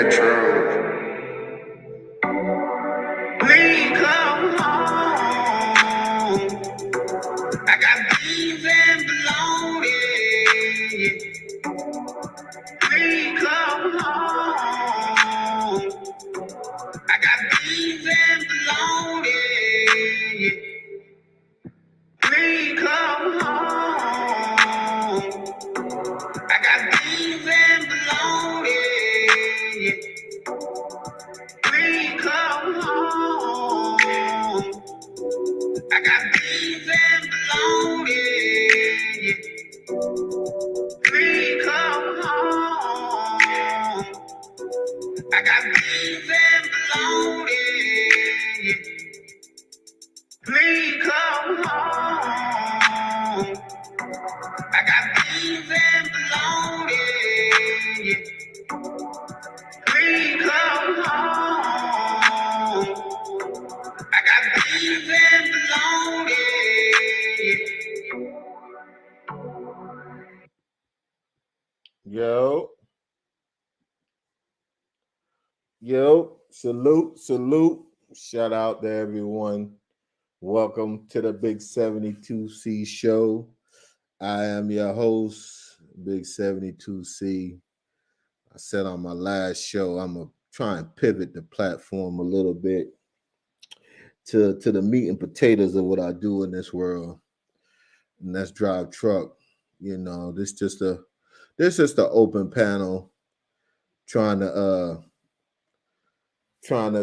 Please come home. I got beans and bologna. Please come home. I got beans and bologna. Please come home. I got beans and bologna. Please come home. I got beans and bologna. Please come home. I got beans and bologna. Please come home. I got beans and bologna. Please come home. I got beans and bologna. Yo, salute. Shout out to everyone. Welcome to the Big 72C show. I am your host, Big 72C. I said on my last show, I'm going to try and pivot the platform a little bit to the meat and potatoes of what I do in this world. And that's drive truck. You know, this just a open panel trying to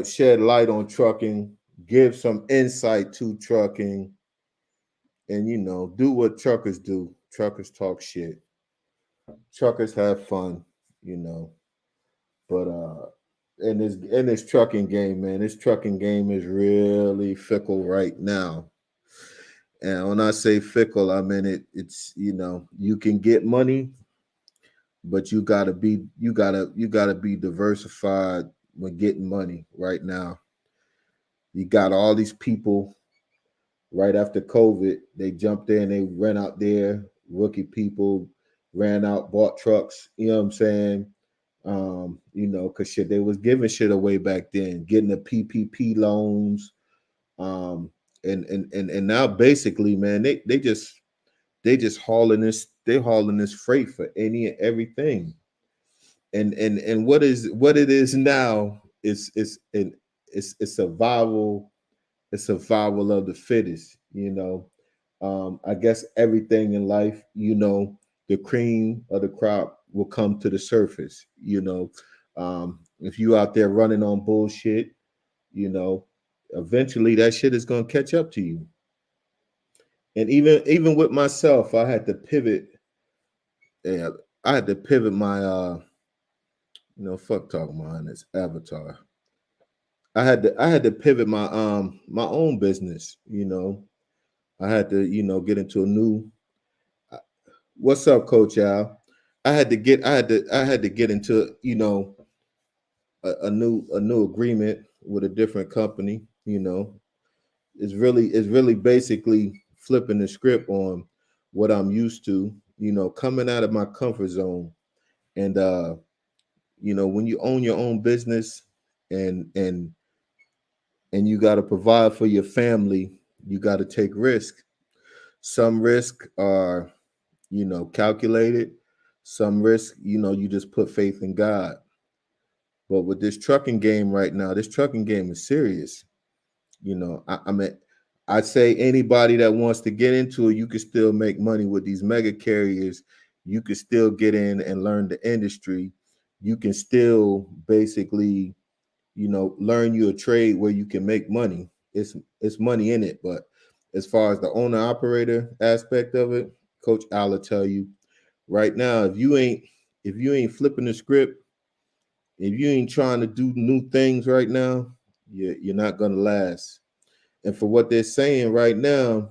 shed light on trucking, give some insight to trucking, and do what truckers do. Truckers talk shit. Truckers have fun, But in this trucking game, man, this trucking game is really fickle right now. And when I say fickle, I mean it's you can get money, but you gotta be diversified when getting money right now. You got all these people right after COVID, they jumped in, they ran out there, rookie people ran out, bought trucks, you know what I'm saying? Because shit, they was giving shit away back then, getting the PPP loans. And now basically, man, they just hauling this freight for any and everything. And what it is now is it's survival. It's survival of the fittest. I guess everything in life, the cream of the crop will come to the surface. If you out there running on bullshit, eventually that shit is gonna catch up to you. And even with myself, I had to pivot. Yeah, I had to pivot my fuck talking behind this avatar. I had to pivot my own business. I had to get into a new. What's up, Coach Al? I had to get into a new agreement with a different company. It's really basically flipping the script on what I'm used to. Coming out of my comfort zone, and when you own your own business and you got to provide for your family, you got to take risk. Some risk are calculated. Some risk, you just put faith in God. But with this trucking game right now, this trucking game is serious. I mean, I'd say anybody that wants to get into it, you can still make money with these mega carriers. You can still get in and learn the industry. You can still basically, learn you a trade where you can make money. It's money in it. But as far as the owner operator aspect of it, Coach Al will tell you right now, if you ain't flipping the script, if you ain't trying to do new things right now, you're not gonna last. And for what they're saying right now,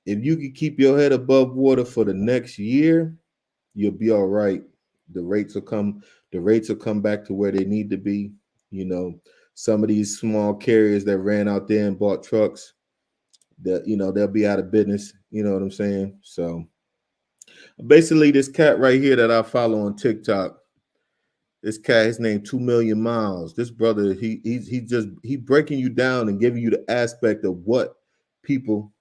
if you can keep your head above water for the next year, you'll be all right. The rates will come back to where they need to be. Some of these small carriers that ran out there and bought trucks, that they'll be out of business. You know what I'm saying? So basically, this cat right here that I follow on TikTok, This cat, his name 2 Million Miles. This brother, he breaking you down and giving you the aspect of what people.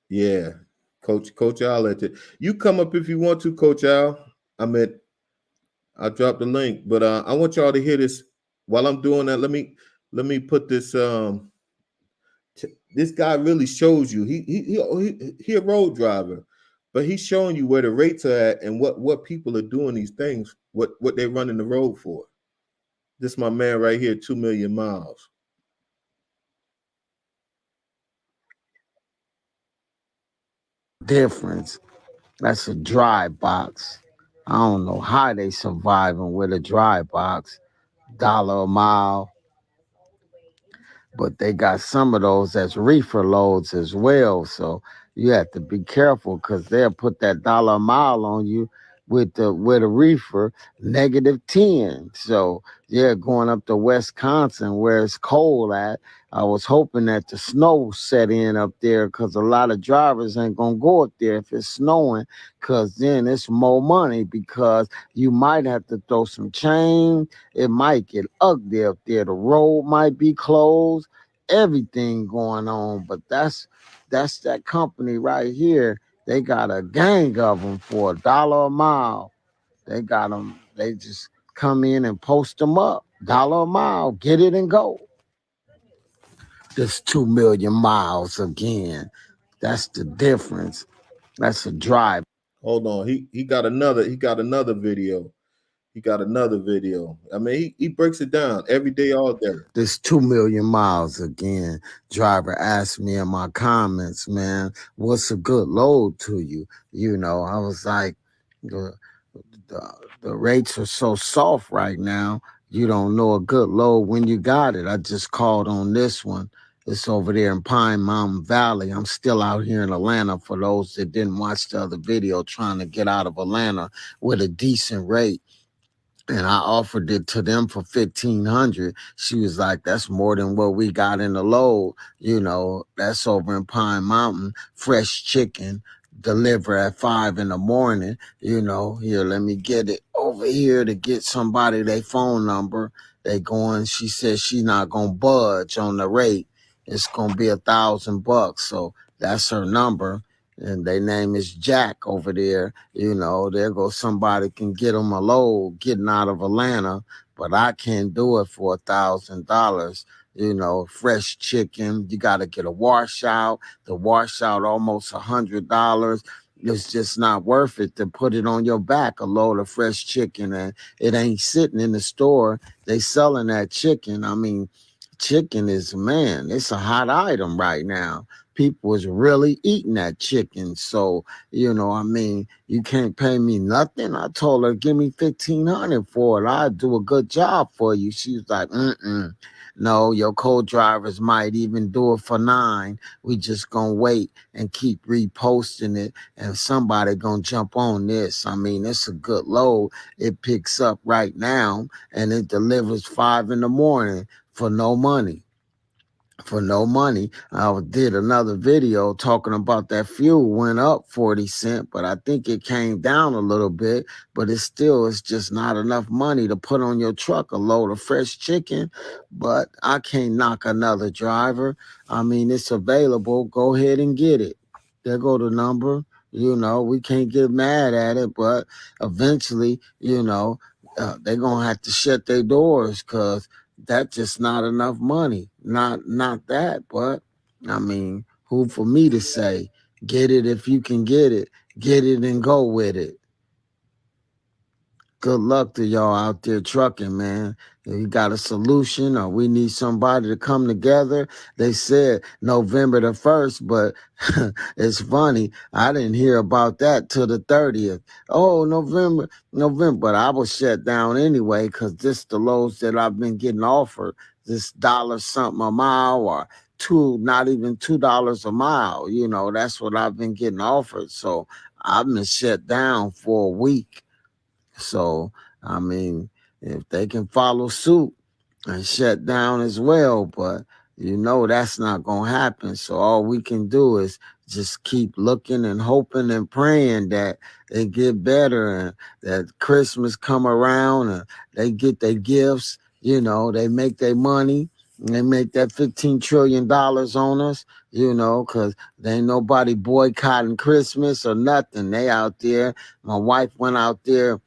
Yeah, Coach Al at it. You come up if you want to, Coach Al. I dropped the link, but I want y'all to hear this. While I'm doing that, let me put this. This guy really shows you. He a road driver, but he's showing you where the rates are at and what people are doing these things. What they running the road for. This my man right here, 2 Million Miles. Difference. That's a dry box. I don't know how they surviving with a dry box. Dollar a mile, but they got some of those as reefer loads as well. So you have to be careful because they'll put that dollar a mile on you with a reefer -10. So yeah, going up to Wisconsin where it's cold at. I was hoping that the snow set in up there because a lot of drivers ain't gonna go up there if it's snowing, because then it's more money because you might have to throw some change. It might get ugly up there. The road might be closed. Everything going on, but that's that company right here. They got a gang of them for $1 a mile. They got them. They just come in and post them up. $1 a mile. Get it and go. This 2 million miles again. That's the difference. That's a drive. Hold on, he got another video. He got another video. I mean, he breaks it down every day, all day. This 2 million miles again. Driver asked me in my comments, man, what's a good load to you? You know, I was like, the the, the rates are so soft right now. You don't know a good load when you got it. I just called on this one. It's over there in Pine Mountain Valley. I'm still out here in Atlanta for those that didn't watch the other video, trying to get out of Atlanta with a decent rate, and I offered it to them for 1,500. She was like, "That's more than what we got in the load. You know, that's over in Pine Mountain. Fresh chicken, deliver at 5 in the morning. You know, here, let me get it over here to get somebody their phone number. They going. She said she's not gonna budge on the rate. It's gonna be $1,000. So that's her number." And their name is Jack over there. You know, there goes somebody can get them a load getting out of Atlanta, but I can't do it for $1,000. You know, fresh chicken. You got to get a washout. The washout almost $100. It's just not worth it to put it on your back, a load of fresh chicken, and it ain't sitting in the store. They selling that chicken. I mean, chicken is, man, it's a hot item right now. People is really eating that chicken. So, you know, I mean, you can't pay me nothing. I told her, give me 1,500 for it. I'll do a good job for you. She was like, no, your co-drivers might even do it for 9. We just gonna wait and keep reposting it, and somebody gonna jump on this. I mean, it's a good load. It picks up right now and it delivers 5 in the morning for no money. For no money. I did another video talking about that fuel went up 40 cents, but I think it came down a little bit, but it's just not enough money to put on your truck a load of fresh chicken. But I can't knock another driver. I mean, it's available. Go ahead and get it. There go the number. You know, we can't get mad at it, but eventually, you know, they're gonna have to shut their doors because that's just not enough money. Not that, but I mean, who for me to say, get it if you can get it and go with it. Good luck to y'all out there trucking, man. If you got a solution or we need somebody to come together. They said November the 1st, but it's funny. I didn't hear about that till the 30th. Oh, November. But I was shut down anyway because this the lows that I've been getting offered. This dollar something a mile or two, not even $2 a mile. You know, that's what I've been getting offered. So I've been shut down for a week. So, I mean, if they can follow suit and shut down as well, but you know that's not going to happen. So all we can do is just keep looking and hoping and praying that it get better and that Christmas come around and they get their gifts, they make their money. And they make that $15 trillion on us, because there ain't nobody boycotting Christmas or nothing. They out there. My wife went out there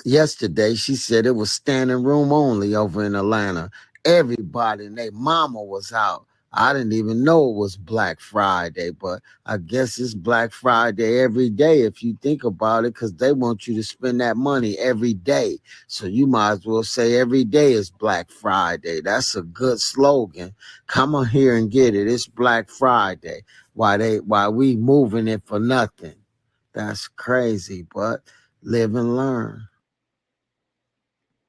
yesterday. She said it was standing room only over in Atlanta. Everybody and their mama was out. I didn't even know it was Black Friday, but I guess it's Black Friday every day if you think about it, because they want you to spend that money every day. So you might as well say every day is Black Friday. That's a good slogan. Come on here and get it. It's Black Friday. Why we moving it for nothing? That's crazy, but live and learn.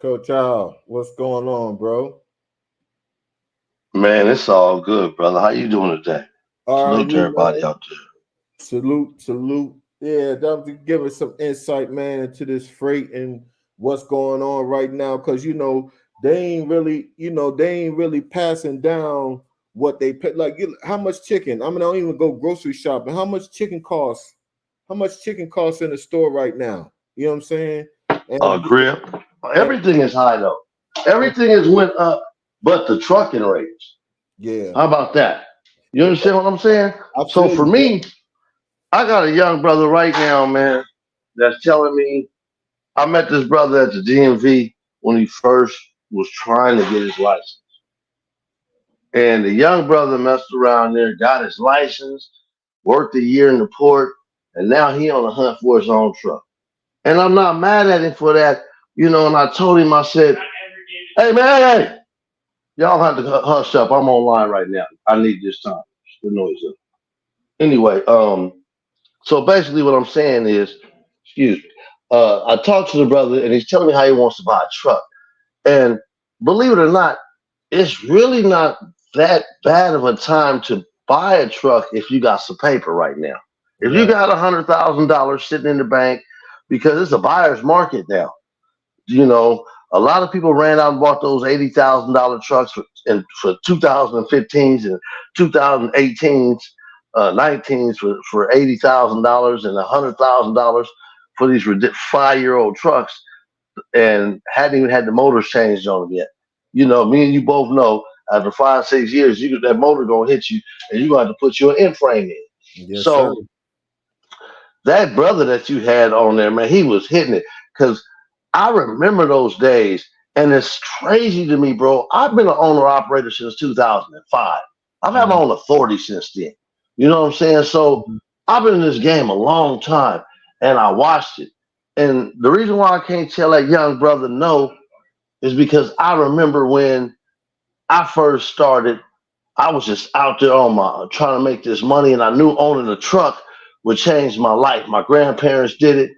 Coach Al, what's going on, bro? Man, it's all good, brother. How you doing today? All right, Salute to you everybody man. out there. Salute. Yeah, that to give us some insight, man, into this freight and what's going on right now. Cause they ain't really passing down what they pay. Like how much chicken? I mean, I don't even go grocery shopping. How much chicken costs? How much chicken costs in the store right now? You know what I'm saying? And, Grip. and Everything is high though. Everything has went up, but the trucking rates. yeah, How about that? You yeah, understand what I'm saying? I So feel for you, bro. me, I got a young brother right now, man, that's telling me I met this brother at the DMV when he first was trying to get his license. And the young brother messed around there, got his license, worked a year in the port, and now he on the hunt for his own truck. And I'm not mad at him for that, And I told him, I said, "Hey man, hey, y'all have to hush up. I'm online right now. I need this time. The noise up." Anyway, so basically what I'm saying is, excuse me, I talked to the brother and he's telling me how he wants to buy a truck. And believe it or not, it's really not that bad of a time to buy a truck if you got some paper right now. If you Right. got $100,000 sitting in the bank, because it's a buyer's market now. you know, a lot of people ran out and bought those $80,000 trucks for 2015s and 2018s, 19s for $80,000 and $100,000 for these 5-year-old trucks, and hadn't even had the motors changed on them yet. Me and you both know after 5, 6 years, that motor gonna hit you, and you're gonna have to put your end frame in. Yes, sir. So that brother that you had on there, man, he was hitting it, because I remember those days, and it's crazy to me, bro. I've been an owner operator since 2005. I've had my Mhm. own authority since then. You know what I'm saying? So Mhm. I've been in this game a long time, and I watched it. And the reason why I can't tell that young brother no is because I remember when I first started, I was just out there on my trying to make this money, and I knew owning a truck would change my life. My grandparents did it.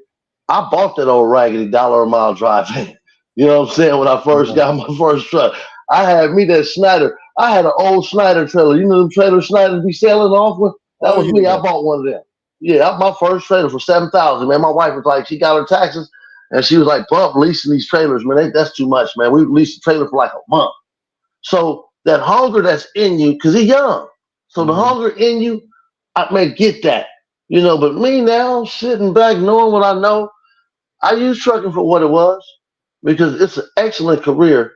I bought that old raggedy dollar a mile drive van. You know what I'm saying? When I first Right. got my first truck, I had me that Snyder. I had an old Snyder trailer. You know them trailer Snyders be selling off with? That Oh was me. I yeah. bought one of them. Yeah, my first trailer for 7,000. Man, my wife was like, she got her taxes, and she was like, "Bump leasing these trailers, man. That's too much, man. We leased the trailer for like a month." So that hunger that's in you, because he's young. So the Mhm. hunger in you, I may get that. But me now, sitting back, knowing what I know, I use trucking for what it was, because it's an excellent career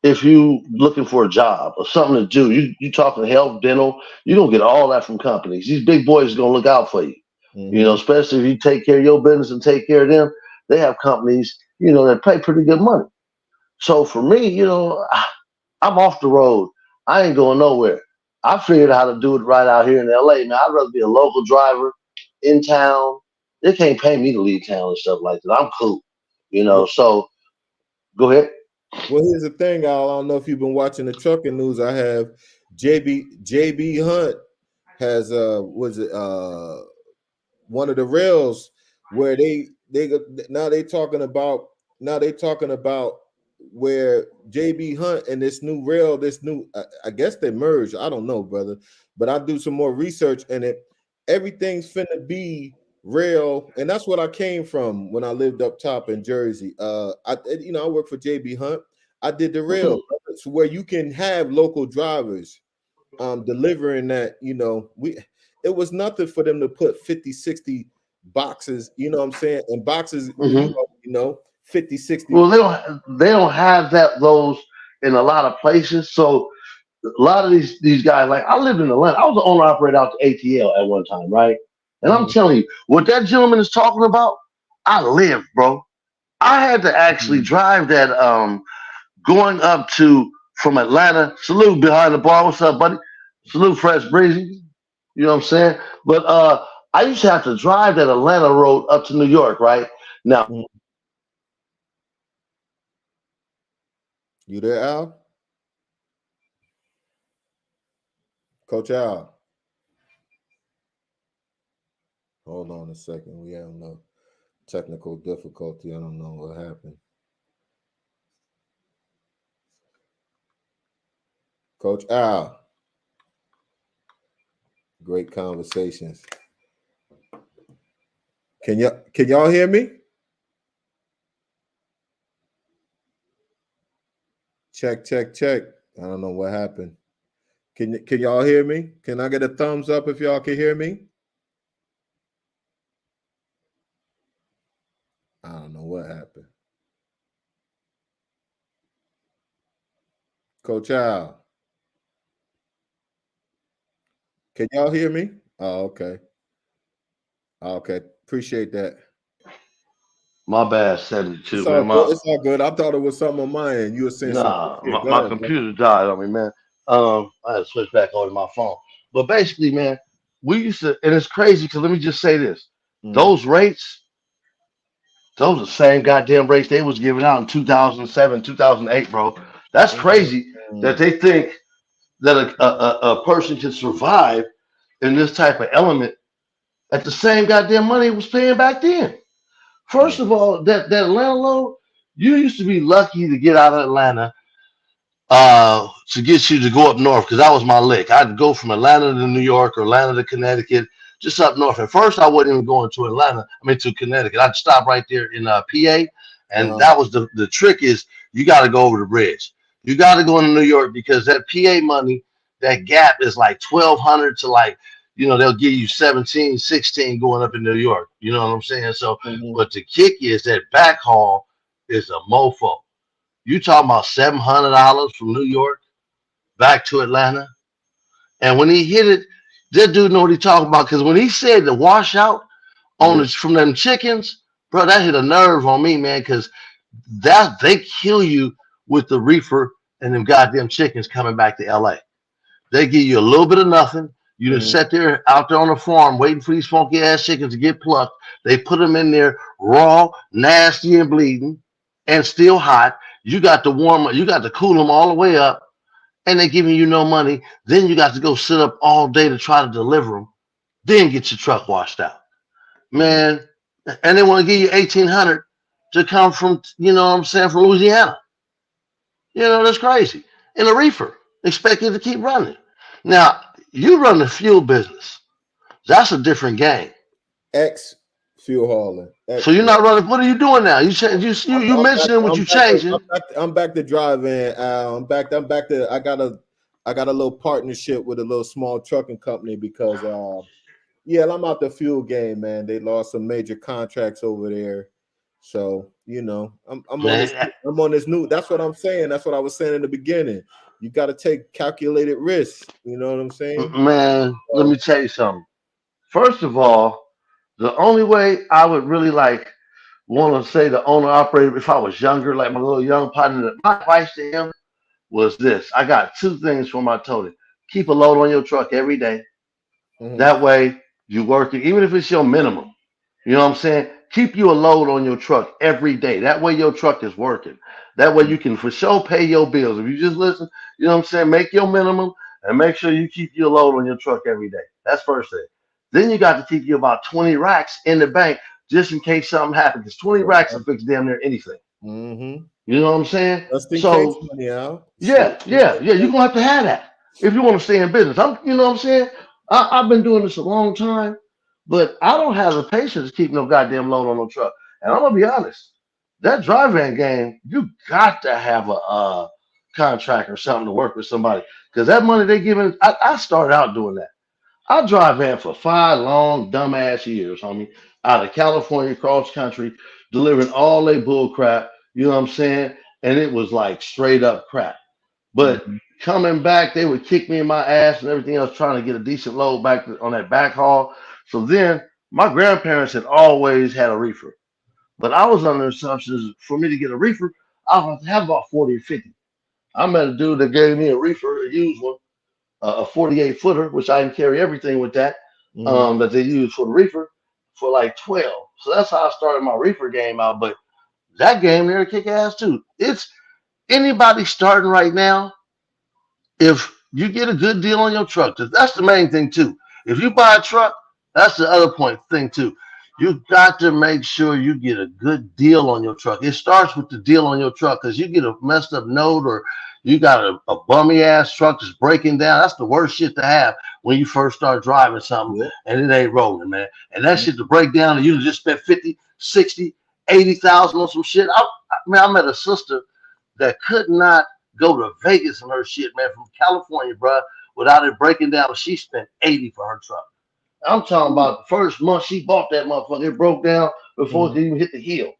if you looking for a job or something to do. You talking health, dental, you're gonna get all that from companies. These big boys are gonna look out for you. Mhm. Especially if you take care of your business and take care of them. They have companies, that pay pretty good money. So for me, I'm off the road. I ain't going nowhere. I figured out how to do it right out here in LA, man. I'd rather be a local driver in town. They can't pay me to leave town and stuff like that. I'm cool. Yeah. So go ahead. Well, here's the thing, Al. I don't know if you've been watching the trucking news. I have JB Hunt has was it one of the rails where now they talking about where JB Hunt and this new rail, I guess they merged. I don't know, brother, but I do some more research and everything's finna be rail, and that's what I came from when I lived up top in Jersey. I work for JB Hunt. I did the rail, Mhm. brother, so where you can have local drivers delivering that. it was nothing for them to put 50, 60 boxes, you know what I'm saying? And boxes, Mhm. 50, 60. Well, they don't have those in a lot of places. So a lot of these guys, like I lived in Atlanta. I was the owner operator out to ATL at one time, right? And I'm Mhm, telling you, what that gentleman is talking about, I lived, bro. I had to actually mhm. drive that going up to from Atlanta. Salute behind the bar. What's up, buddy? Salute Fresh Breezy. You know what I'm saying? But I used to have to drive that Atlanta road up to New York, right? Now, Mhm. You there, Al? Coach Al? Hold on a second. We have no technical difficulty. I don't know what happened. Coach Al, great conversations. Can y'all hear me? Check, check, check. I don't know what happened. Can y'all hear me? Can I get a thumbs up if y'all can hear me? I don't know what happened. Coach Al, can y'all hear me? Oh, okay. Okay. Appreciate that. my bad, 72, It's all man. good. It's all good. I thought it was something on my end. You were saying something. Yeah, go My ahead, bro. computer died on me, man. I had to switch back over to my phone. But basically, man, we used to, and it's crazy because let me just say this: Mm, those rates, those are the same goddamn rates they was giving out in 2007, 2008, bro. That's crazy that mm, they think that a person can survive in this type of element at the same goddamn money it was paying back then. mm, First of all, that Atlanta load, you used to be lucky to get out of Atlanta to get you to go up north because that was my lick. I'd go from Atlanta to New York or Atlanta to Connecticut, just up north. At first, I wasn't even going to Atlanta. I mean to Connecticut. I'd stop right there in PA, and uh-huh, that was the trick is you got to go over the bridge. You got to go into New York because that PA money, that gap is like 1,200 to like they'll give you 17, 16 going up in New York. You know what I'm saying? So, mhm, but the kick is that backhaul is a mofo. You talking about $700 from New York back to Atlanta? And when he hit it, that dude know what he talking about. Because when he said the washout on yeah, the, from them chickens, bro, that hit a nerve on me, man. Because that they kill you with the reefer and them goddamn chickens coming back to LA. They give you a little bit of nothing. You just mhm, sit there out there on the farm waiting for these funky ass chickens to get plucked. They put them in there raw, nasty, and bleeding, and still hot. You got to warm, you got to cool them all the way up, and they giving you no money. Then you got to go sit up all day to try to deliver them. Then get your truck washed out, mhm. man. And they want to give you 1,800 to come from, what I'm saying, from Louisiana. That's crazy. In a reefer, expect it to keep running. Now, you run the fuel business. That's a different game. X fuel hauling. So X you're fuel. not running. What are you doing now? You change. You I'm back. mentioning what I'm you back. changing. I'm back to driving. I'm back. I'm back to. I got a little partnership with a little small trucking company because yeah, I'm out the fuel game, man. They lost some major contracts over there. So, I'm on this Man, I'm on this new. That's what I'm saying. That's what I was saying in the beginning. You got to take calculated risks. You know what I'm saying? man, let me So, tell you something. First of all, the only way I would really want to say the owner operator if I was younger, like my little young partner, my advice to him was this. I got two things from I told him. Keep a load on your truck every day. mhm, That way you work it, even if it's your minimum. You know what I'm saying? Keep you a load on your truck every day. That way your truck is working. That way you can for sure pay your bills. If you just listen, you know what I'm saying? Make your minimum and make sure you keep your load on your truck every day. That's first thing. Then you got to keep you about 20 racks in the bank just in case something happens. Because 20 racks will fix damn near anything. mhm. You know what I'm saying? Just in case So money out. Shit. yeah. You're gonna have to have that if you want to stay in business. You know what I'm saying? I've been doing this a long time, but I don't have the patience to keep no goddamn load on no truck. And I'm gonna be honest, that dry van game, you got to have a contract or something to work with somebody because that money they giving. I started out doing that. I drive van for 5 long, dumbass years, homie, out of California, cross country, delivering all they bull crap. You know what I'm saying? And it was like straight up crap. But Mhm. coming back, they would kick me in my ass and everything else, trying to get a decent load back on that back haul. So then my grandparents had always had a reefer, but I was under the assumptions for me to get a reefer, I would have to have about 40 or 50. I met a dude that gave me a reefer, a used one, a 48 footer, which I can carry everything with that, Mhm. that they use for the reefer for like 12. So that's how I started my reefer game out. But that game there kick ass too. It's anybody starting right now, if you get a good deal on your truck, 'cause that's the main thing too. If you buy a truck, that's the other point thing too. You got to make sure you get a good deal on your truck. It starts with the deal on your truck because you get a messed up note or you got a bummy ass truck that's breaking down. That's the worst shit to have when you first start driving something Yep. and it ain't rolling, man. And that shit to break down and you just spent 50, 60, 80,000 on some shit. I met a sister that could not go to Vegas and her shit, man, from California, bro, without it breaking down. She spent 80 for her truck. I'm talking about the first month she bought that motherfucker. It broke down before it Mhm. could even hit the hill.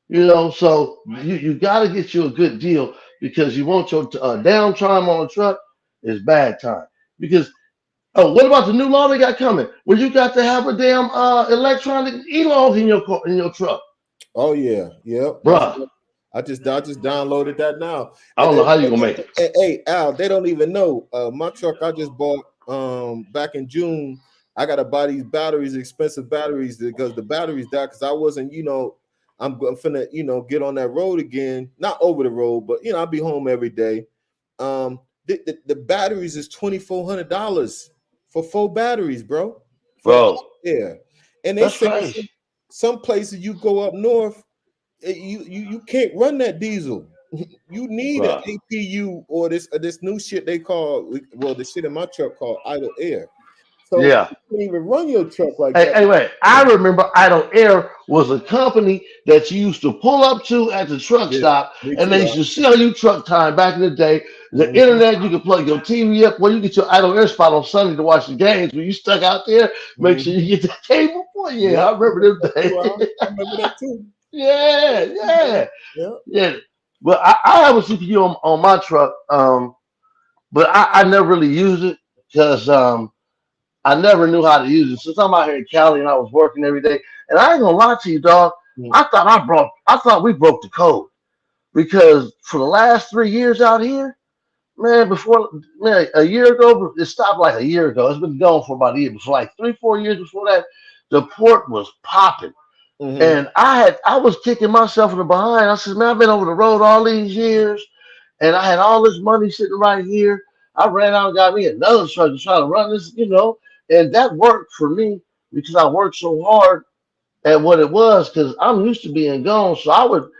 You know, so you got to get you a good deal because you want your down time on a truck is bad time. Because oh, what about the new law they got coming? Well, you got to have a damn electronic e-log in your in your truck, Oh yeah, yep. That's bruh. I just downloaded that now. I And, don't know how you gonna make it. hey Al, they don't even know. My truck I just bought back in June. I gotta buy these batteries, expensive batteries, because the batteries died because I wasn't, I'm finna, get on that road again. Not over the road, but I'll be home every day. The batteries is $2,400 for 4 batteries, bro. For Bro, yeah. And they that's say crazy. some places you go up north, you can't run that diesel. You need an Bruh. APU or this new shit they call, well, the shit in my truck called idle air. So Yeah. you can't even run your truck like Hey, that. hey, wait. I remember Idle Air was a company that you used to pull up to at the truck Yeah, stop, me and they too. used to sell you truck time back in the day. The Mhm, internet, you could plug your TV up, where you get your Idle Air spot on Sunday to watch the games. When you stuck out there, make sure mhm. you get the cable for you. Yeah, Yeah, I I remember remember them that too, days. Al. I remember that too. Yeah, Yeah, yeah, yeah. yeah. But I have a CPU on my truck, but I never really use it because I never knew how to use it. Since I'm out here in Cali and I was working every day, and I ain't gonna lie to you, dog. Mhm, I thought we broke the code because for the last 3 years out here, man, a year ago, it stopped like a year ago. It's been going for about a year. But for like 3, 4 years before that, the port was popping. mhm, And I was kicking myself in the behind. I said, man, I've been over the road all these years, and I had all this money sitting right here. I ran out and got me another truck to try to run this, and that worked for me because I worked so hard at what it was. Because I'm used to being gone, so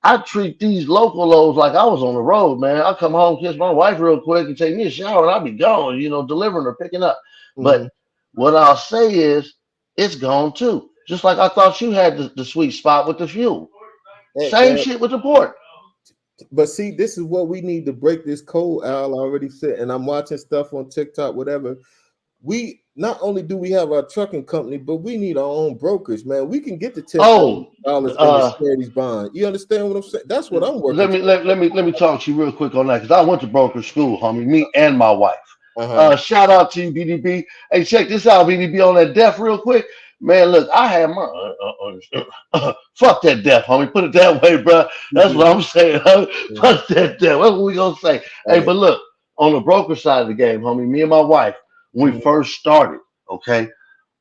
I treat these local loads like I was on the road, man. I come home, kiss my wife real quick, and take me a shower, and I'll be gone, delivering or picking up. But mhm. what I'll say is, it's gone too. Just like I thought you had the sweet spot with the fuel. Same And shit with the port. but see, this is what we need to break this code. Al already said, and I'm watching stuff on TikTok, whatever. We not only do we have our trucking company, but we need our own brokers, man. We can get the Oh, $10,000 in the uh, charities bond. You understand what I'm saying? That's what I'm working let me let, let me let me talk to you real quick on that because I went to broker school, homie. Me and my wife. for. Uh-huh. Shout out to you, BDB. Hey, check this out, BDB, on that death real quick. Man, look, I had my fuck that death, homie. Put it that way, bro. That's what I'm saying. Fuck that death. That's what we gonna say. Hey, Right. but look, on the broker side of the game, homie, me and my wife, when we Mhm. first started, okay,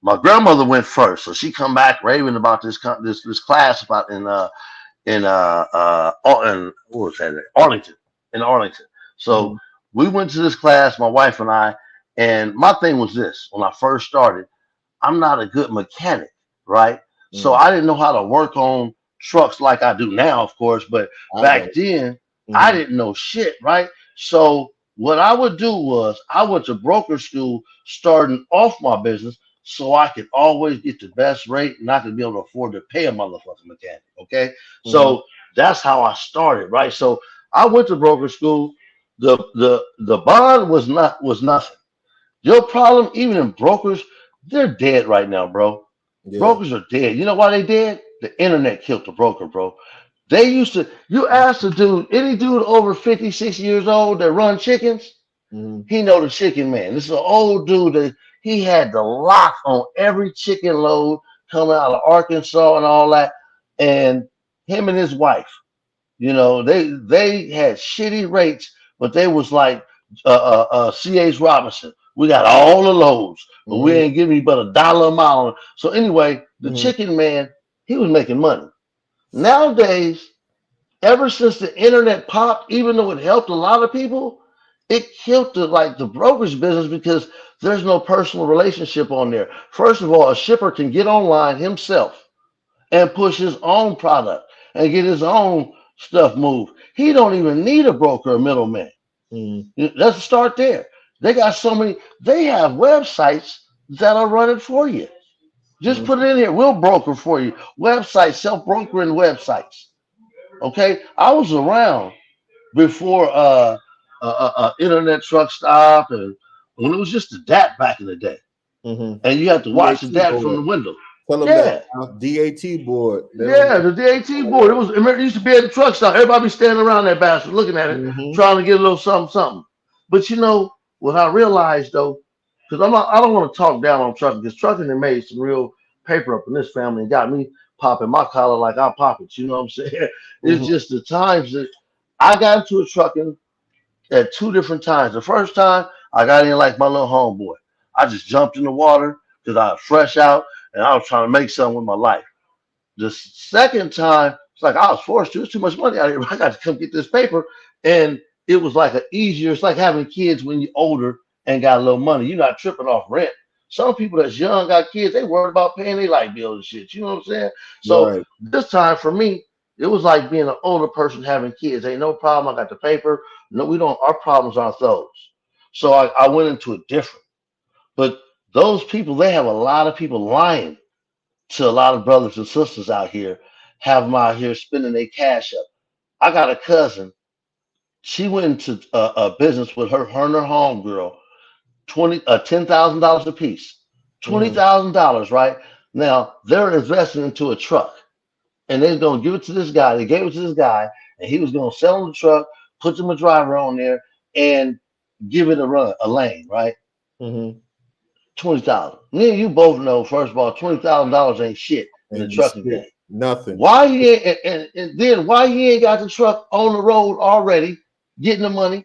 my grandmother went first, so she come back raving about this class about in what was that? Arlington. So Mhm. we went to this class, my wife and I, and my thing was this: when I first started, I'm not a good mechanic, right? So Mhm. I didn't know how to work on trucks like I do now, of course. But I got back it. then, I Mhm. didn't know shit, right? So what I would do was I went to broker school starting off my business so I could always get the best rate and I could be able to afford to pay a motherfucking mechanic. Okay. Mhm. So that's how I started, right? So I went to broker school. The bond was nothing. Your problem, even in brokers, they're dead right now, bro. Yeah. Brokers are dead. You know why they dead? The internet killed the broker, bro. They used to, you ask a dude, any dude over 56 years old that run chickens, Hmm. he know the chicken man. This is an old dude that he had the lock on every chicken load coming out of Arkansas and all that. And him and his wife, they had shitty rates, but they was like C.H. Robinson. We got all the loads, but we Hmm. ain't giving you but $1 a mile. So anyway, the Hmm. chicken man, he was making money. Nowadays, ever since the internet popped, even though it helped a lot of people, it killed the brokerage business because there's no personal relationship on there. First of all, a shipper can get online himself and push his own product and get his own stuff moved. He don't even need a broker or middleman. Hmm. Let's start there. They got so many. They have websites that are running for you. Just Hmm. put it in here. We'll broker for you. Websites, self-brokering websites. Okay, I was around before internet truck stop and when it was just the DAT back in the day, Hmm. and you had to watch the DAT DAT from board. the window. Tell them that Yeah, DAT board. They don't. yeah, the DAT board. It used to be at the truck stop. Everybody be standing around that bastard looking at it, Hmm. trying to get a little something, something. But you know what I realized though, because I don't want to talk down on trucking because trucking has made some real paper up in this family and got me popping my collar like I pop it. You know what I'm saying? It's Hmm. just the times that I got into a trucking at two different times. The first time I got in like my little homeboy. I just jumped in the water because I was fresh out and I was trying to make something with my life. The second time, it's like I was forced to. It's too much money out here. I got to come get this paper, and it was like an easier. It's like having kids when you're older and got a little money. You're not tripping off rent. Some people that's young got kids. They worried about paying their light bill and shit. You know what I'm saying? So Right. this time for me, it was like being an older person having kids. Ain't no problem. I got the paper. No, we don't. Our problems aren't those. So I went into it different. But those people, they have a lot of people lying to a lot of brothers and sisters out here, have them out here spending their cash up. I got a cousin. She went into a business with her and her homegirl, $10,000 a piece, twenty Hmm. thousand dollars. Right now, they're investing into a truck, and they're gonna give it to this guy. They gave it to this guy, and he was gonna sell them the truck, put them a driver on there, and give it a run, a lane. Right, Hmm. 20,000. Me and you both know. First of all, $20,000 ain't shit in the And trucking shit, game. nothing. Why he ain't and then why he ain't got the truck on the road already getting the money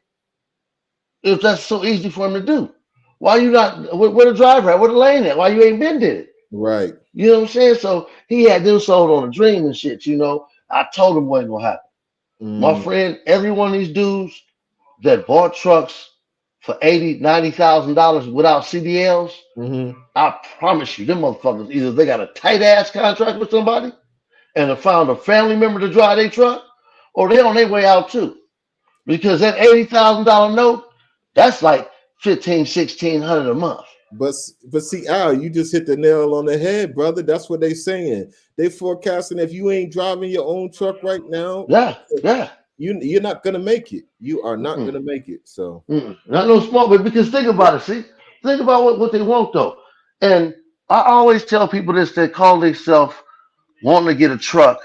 if that's so easy for him to do? Why you not where the driver at? Where the lane at? Why you ain't been did it? Right. You know what I'm saying? So he had them sold on a dream and shit, you know. I told him what ain't gonna happen. My Mm. friend, every one of these dudes that bought trucks for 80, $90,000 without CDLs, Hmm. I promise you, them motherfuckers either they got a tight ass contract with somebody and have found a family member to drive their truck, or they on their way out too. Because that $80,000 note, that's like 15, 1600 a month. But see, Al, you just hit the nail on the head, brother. That's what they saying. They forecasting if you ain't driving your own truck right now, Yeah, yeah. you're not gonna make it. You are not Mm-mm, gonna make it. So mm-mm. Not no small, but because think about it, see? Think about what they want though. And I always tell people this that call themselves wanting to get a truck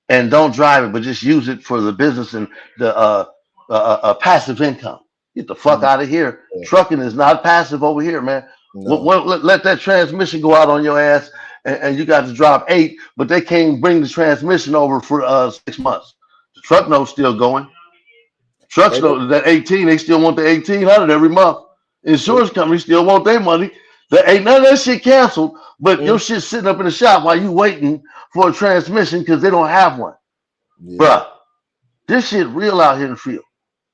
and don't drive it, but just use it for the business and the passive income. Get the fuck mm, out of here. yeah, Trucking is not passive over here, man. no, Let that transmission go out on your ass, and you got to drop 8, but they can't bring the transmission over for 6 months. The truck note's still going. Trucks and know that 18, they still want the 1,800 every month. it, Insurance companies still want their money. There ain't none of that shit canceled, but your mm, shit sitting up in the shop while you waiting for a transmission because they don't have one. yeah. Bruh, this shit real out here in the field.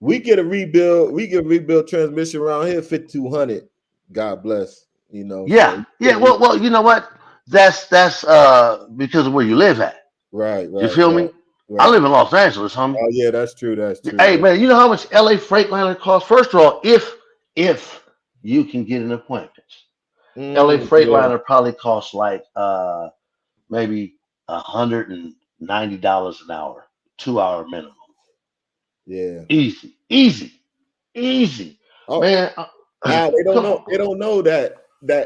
We get a rebuild. We get a rebuild transmission around here 5,200. God bless. You know. So Yeah, you get yeah. a Well, you know what? That's because of where you live at. right, You right, feel right, me? I right. live in Los Angeles, homie. Oh yeah, that's true. That's true. Hey man, you know how much LA Freightliner costs? First of all, if you can get an appointment, LA Yeah, Freightliner probably costs like maybe $190 an hour, 2 hour minimum. yeah. Easy, easy, easy. Oh, Man, Al, they don't Come know. on. They don't know that.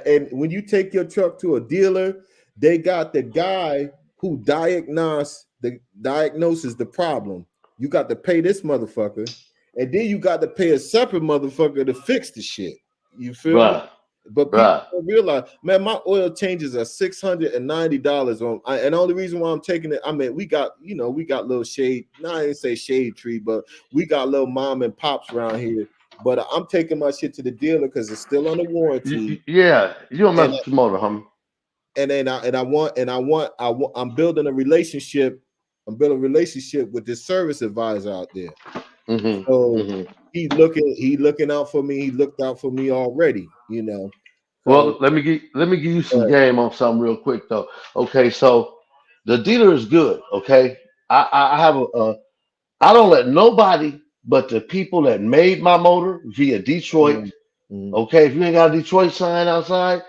And when you take your truck to a dealer, they got the guy who diagnoses the problem. You got to pay this motherfucker, and then you got to pay a separate motherfucker to fix the shit. You feel me? Right. But people Right. don't realize, man, my oil changes are $690 on. And the only reason why I'm taking it, I mean, we got little shade. No, I didn't say shade tree, but we got little mom and pops around here. But I'm taking my shit to the dealer because it's still under warranty. Yeah, you don't mess And with your motor, homie. I'm building a relationship. I'm building a relationship with this service advisor out there. So he looking out for me. He looked out for me already, you know. Well, So let me give you some game on something real quick though. Okay, so the dealer is good. Okay, I have I don't let nobody but the people that made my motor via Detroit. mm, mm, Okay, if you ain't got a Detroit sign outside,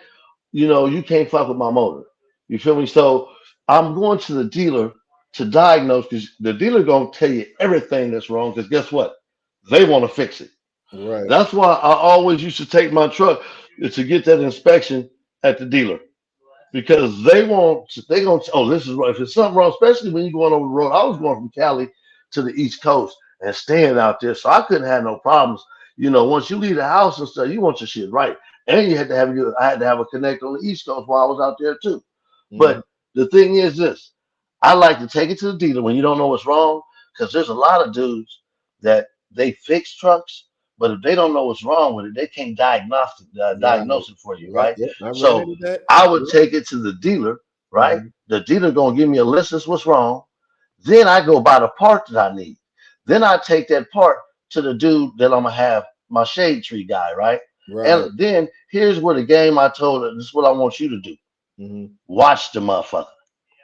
you know you can't fuck with my motor. You feel me? So I'm going to the dealer to diagnose because the dealer gonna tell you everything that's wrong. Because guess what? They want to fix it. right. That's why I always used to take my truck to get that inspection at the dealer because they gonna oh this is right if it's something wrong, especially when you're going over the road. I was going from Cali to the East Coast and staying out there, so I couldn't have no problems. You know, once you leave the house and stuff, you want your shit right, and you had to have I had to have a connect on the East Coast while I was out there too. Mhm. But the thing is this, I like to take it to the dealer when you don't know what's wrong, because there's a lot of dudes that they fix trucks, but if they don't know what's wrong with it, they can't Right. diagnose it for you, Yep. right? Yep. I ran So into that. I would Yep. take it to the dealer, right? Mhm. The dealer gonna give me a list of what's wrong. Then I go buy the part that I need. Then I take that part to the dude that I'm gonna have my shade tree guy, right? Right. And then here's where the game I told her, this is what I want you to do. Mhm. Watch the motherfucker.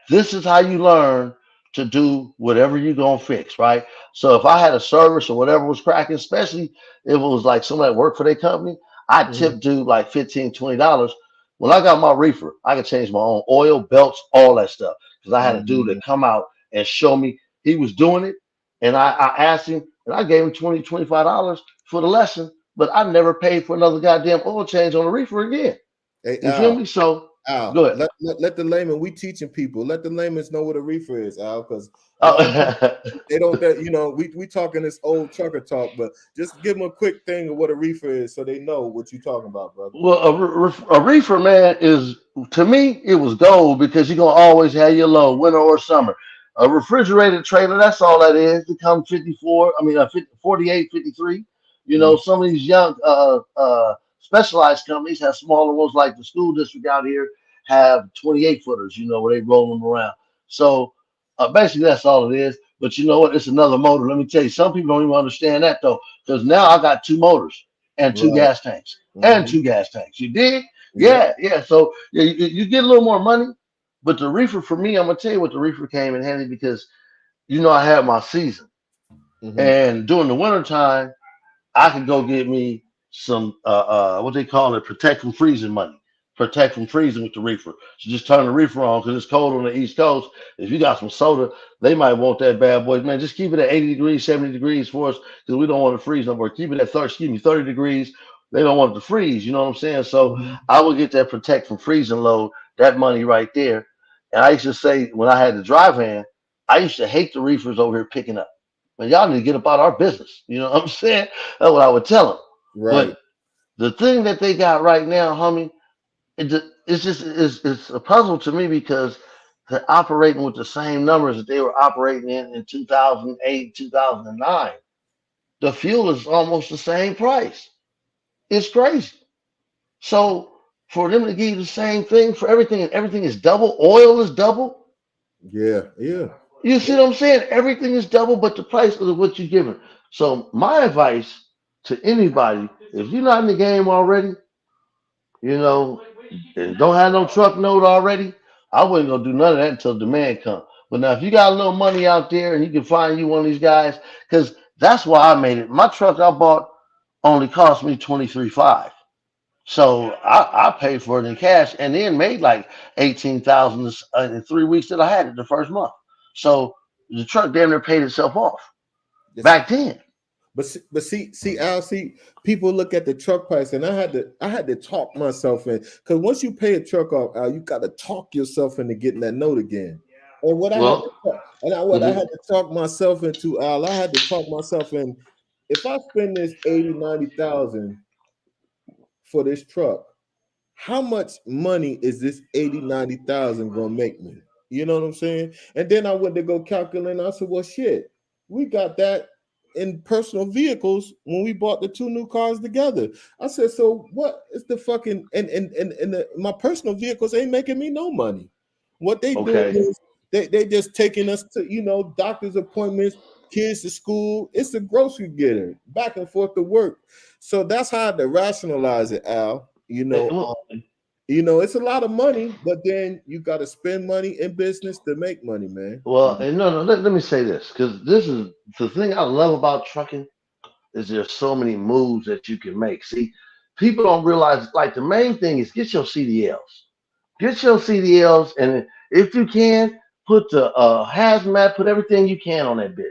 This is how you learn to do whatever you're gonna fix, right? So if I had a service or whatever was cracking, especially if it was like somebody that worked for their company, I Mhm. tip dude like $15, $20. When I got my reefer, I could change my own oil, belts, all that stuff. Because I had a dude Mhm. that come out and show me he was doing it. And I asked him and I gave him $20, $25 for the lesson, but I never paid for another goddamn oil change on the reefer again. Hey You feel Al. me? So go Al, ahead. let the layman. We teaching people. Let the laymen know what a reefer is, Al, because a lot of people Oh, they don't. We talking this old trucker talk, but just give them a quick thing of what a reefer is, so they know what you talking about, brother. well, a reefer, man, is to me it was gold because you're gonna always have your low, winter or summer. A refrigerated trailer, that's all that is. It comes 54, I mean, 50, 48, 53. You know, Mhm. some of these young specialized companies have smaller ones, like the school district out here have 28 footers. You know, where they roll them around. So basically, that's all it is. But you know what? It's another motor. Let me tell you, some people don't even understand that though, because now I got two motors and two Right. gas tanks and Mhm. two gas tanks. You dig? Yep. Yeah, yeah. So yeah, you get a little more money, but the reefer for me, I'm gonna tell you what the reefer came in handy because you know I had my season, Mhm. and during the wintertime, I could go get me some what they call it, protect from freezing money. Protect from freezing with the reefer. So just turn the reefer on because it's cold on the East Coast. If you got some soda, they might want that bad boy. Man, just keep it at 80 degrees, 70 degrees for us because we don't want to freeze no more. Keep it at 30 degrees. They don't want it to freeze. You know what I'm saying? So Mhm. I would get that protect from freezing load, that money right there. And I used to say when I had the dry van, I used to hate the reefers over here picking up. Man, y'all need to get about our business. You know what I'm saying? That's what I would tell them. Right. But the thing that they got right now, homie, it's just it's a puzzle to me because they're operating with the same numbers that they were operating in 2008, 2009. The fuel is almost the same price. It's crazy. So for them to give you the same thing for everything, and everything is double, oil is double. Yeah. Yeah. You see what I'm saying? Everything is double, but the price of what you're giving. So my advice to anybody, if you're not in the game already, you know, and don't have no truck note already, I wasn't gonna do none of that until demand come. But now if you got a little money out there and you can find you one of these guys, because that's why I made it. My truck I bought only cost me 23.5. So I paid for it in cash and then made like 18,000 in 3 weeks that I had it the first month. So the truck damn near paid itself off Yes. back then. But see, Al, people look at the truck price, and I had to talk myself in, because once you pay a truck off, Al, you got to talk yourself into getting that note again. And what I had to Well, I had to talk myself into, Al, I had to talk myself in. If I spend this 80,000-90,000 for this truck, how much money is this 80,000-90,000 gonna make me? You know what I'm saying? And then I went to go calculate, and I said, well, shit, we got that in personal vehicles when we bought the two new cars together. I said, so what is the fucking my personal vehicles ain't making me no money. What they doing okay. is they just taking us to doctor's appointments, kids to school. It's a grocery getter, back and forth to work. So that's how I had to rationalize it, Al. Well, It's a lot of money, but then you got to spend money in business to make money, man. and no. Let me say this, because this is the thing I love about trucking is there's so many moves that you can make. See, people don't realize, like, the main thing is get your CDLs. Get your CDLs, and if you can, put the hazmat, put everything you can on that bitch.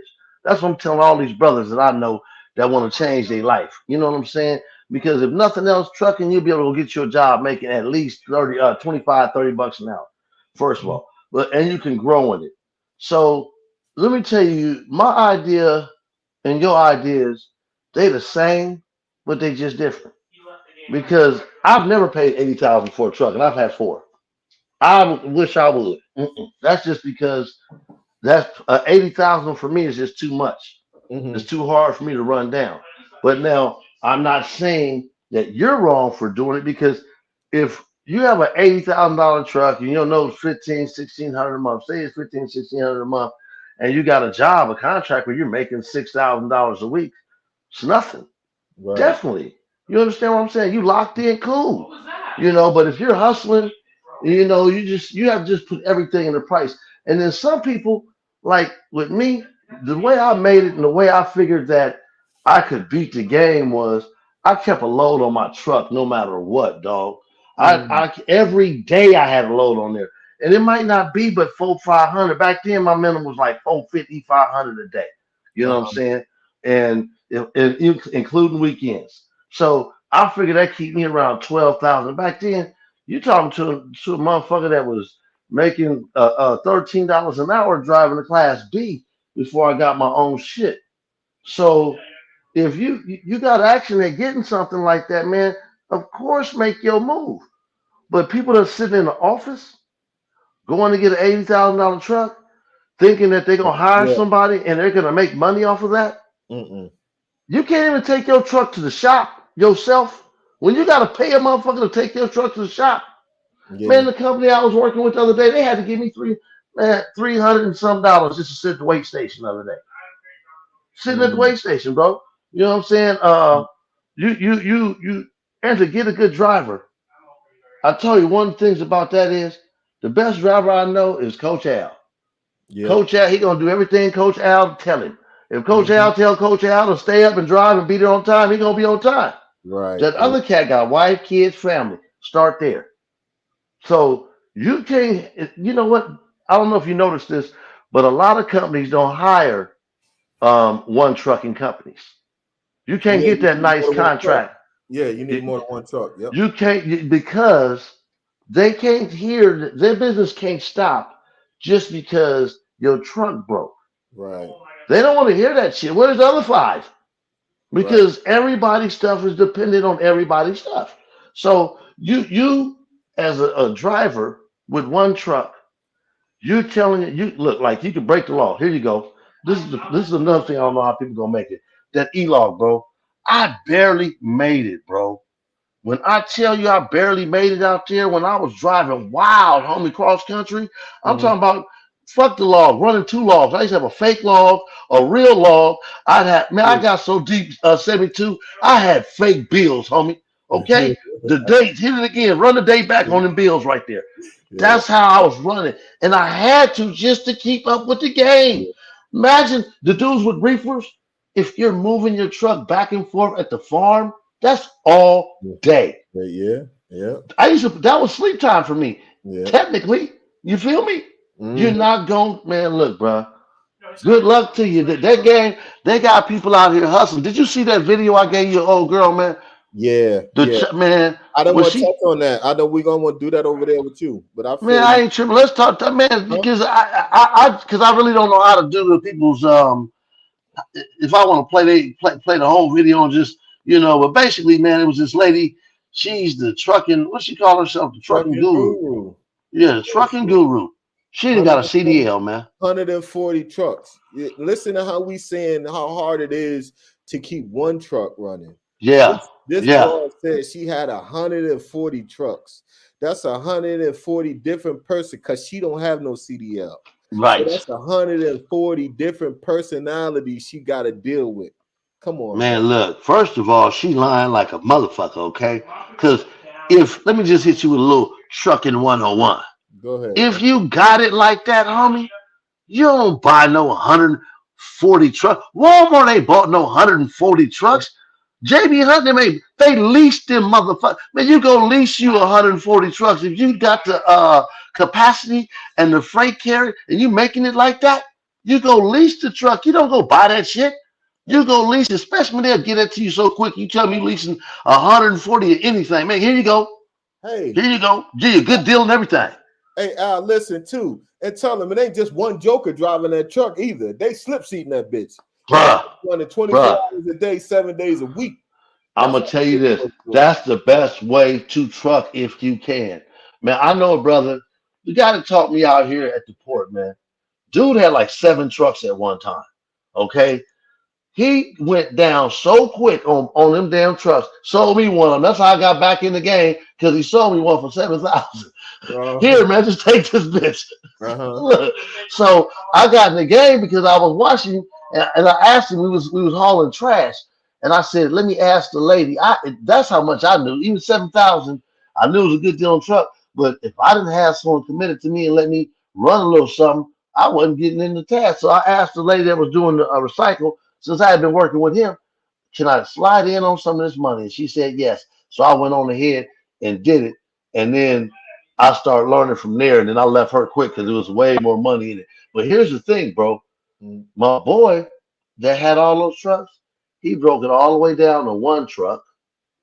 That's what I'm telling all these brothers that I know that want to change their life. You know what I'm saying? Because if nothing else, trucking, you'll be able to get your job making at least 25, 30 bucks an hour, first of all. And you can grow in it. So let me tell you, my idea and your ideas, they the same, but they just different. Because I've never paid 80,000 for a truck, and I've had 4. I wish I would. That's just because that's 80,000 for me is just too much. Mhm. It's too hard for me to run down. But now I'm not saying that you're wrong for doing it, because if you have an $80,000 truck and you know it's $1,500-1,600 a month, say it's $1,500-1,600 a month, and you got a job, a contract where you're making $6,000 a week, it's nothing. Right. Definitely. You understand what I'm saying? You locked in, cool. But if you're hustling, you have to just put everything in the price. And then some people, like with me, the way I made it and the way I figured that I could beat the game was I kept a load on my truck no matter what, dog. I every day I had a load on there. And it might not be but 400-500. Back then my minimum was like 450-500 a day. You know what I'm saying? And including weekends. So I figured that keep me around 12,000. Back then, you talking to a motherfucker that was making $13 an hour driving a Class B before I got my own shit. So if you got action at getting something like that, man, of course make your move. But people that sit in the office going to get an $80,000 truck, thinking that they're gonna hire somebody and they're gonna make money off of that. You can't even take your truck to the shop yourself. When you gotta pay a motherfucker to take your truck to the shop, man, the company I was working with the other day, they had to give me $300 and some dollars just to sit at the weight station the other day. Sitting at the weight station, bro. You know what I'm saying? You and to get a good driver, I tell you one of the things about that is the best driver I know is Coach Al. Coach Al, he gonna do everything Coach Al tell him. If Coach Al tell Coach Al to stay up and drive and be there on time, he gonna be on time. Right. That other cat got wife, kids, family. Start there. So you can't. You know what? I don't know if you noticed this, but a lot of companies don't hire one trucking companies. You can't get that nice contract. Yeah, you need more than one truck. Yep. You can't, because they can't hear, their business can't stop just because your truck broke. Right. They don't want to hear that shit. Where's the other 5? Because everybody's stuff is dependent on everybody's stuff. So you as a driver with one truck, you're telling it, you look like you could break the law. Here you go. This is another thing I don't know how people gonna make it. That E-log, bro. I barely made it, bro. When I tell you I barely made it out there when I was driving wild, homie, cross country, I'm talking about fuck the log, running 2 logs. I used to have a fake log, a real log. I got so deep, 72, I had fake bills, homie. Okay? The date, hit it again, run the date back on them bills right there. That's how I was running. And I had to just to keep up with the game. Imagine the dudes with reefers. If you're moving your truck back and forth at the farm, that's all day. Yeah. That was sleep time for me. Yeah. Technically, you feel me? You're not going, man, look, bro. Good luck to you. That game, they got people out here hustling. Did you see that video I gave you, old girl, man? Yeah, The yeah. man, I don't when want to she, touch on that. I know we're gonna want to do that over there with you, but I man, feel I you. ain't tripping. Let's talk to man Huh? because because I really don't know how to do the people's if I want to play the whole video and just but basically, man, it was this lady. She's the trucking. What she call herself? The trucking Trucking guru. guru. Yeah, the Yeah, trucking guru. She didn't got a 140, CDL, man. 140 trucks. Listen to how we saying how hard it is to keep one truck running. Yeah, This yeah, broad said she had 140 trucks. That's 140 different person because she don't have no CDL. So right. that's 140 different personalities she got to deal with. Come on, man. Man, look, first of all, she lying like a motherfucker, okay? Because let me just hit you with a little trucking 101. Go ahead, If man. you got it like that, homie, you don't buy no 140 trucks. Walmart ain't bought no 140 trucks. JB Hunt, they leased them motherfuckers. Man, you go lease you 140 trucks. If you got the capacity and the freight carrier and you making it like that, you go lease the truck. You don't go buy that shit. You go lease, especially when they'll get it to you so quick. You tell me you leasing 140 of anything. Man, here you go. Hey, Here you go. Give you a good deal and everything. hey, Al, listen too, and tell them it ain't just one joker driving that truck either. They slip seating that bitch, and that Bruh, bitch running 24 bruh. hours a day, 7 days a week. I'm That's gonna how tell you they this. supposed to do it. That's the best way to truck if you can. Man, I know a brother. You gotta talk me out here at the port, man. Dude had like 7 trucks at one time. Okay. He went down so quick on them damn trucks. Sold me one of them. That's how I got back in the game because he sold me one for 7,000. Uh-huh. Here, man, just take this bitch. Uh-huh. Look, so I got in the game because I was watching, and I asked him. We was hauling trash, and I said, "Let me ask the lady." That's how much I knew. Even 7,000, I knew it was a good deal on truck. But if I didn't have someone committed to me and let me run a little something, I wasn't getting in the task. So I asked the lady that was doing the recycle, since I had been working with him, can I slide in on some of this money? And she said yes. So I went on ahead and did it, and then I started learning from there, and then I left her quick because there was way more money in it. But here's the thing, bro. Mm. My boy that had all those trucks, he broke it all the way down to one truck,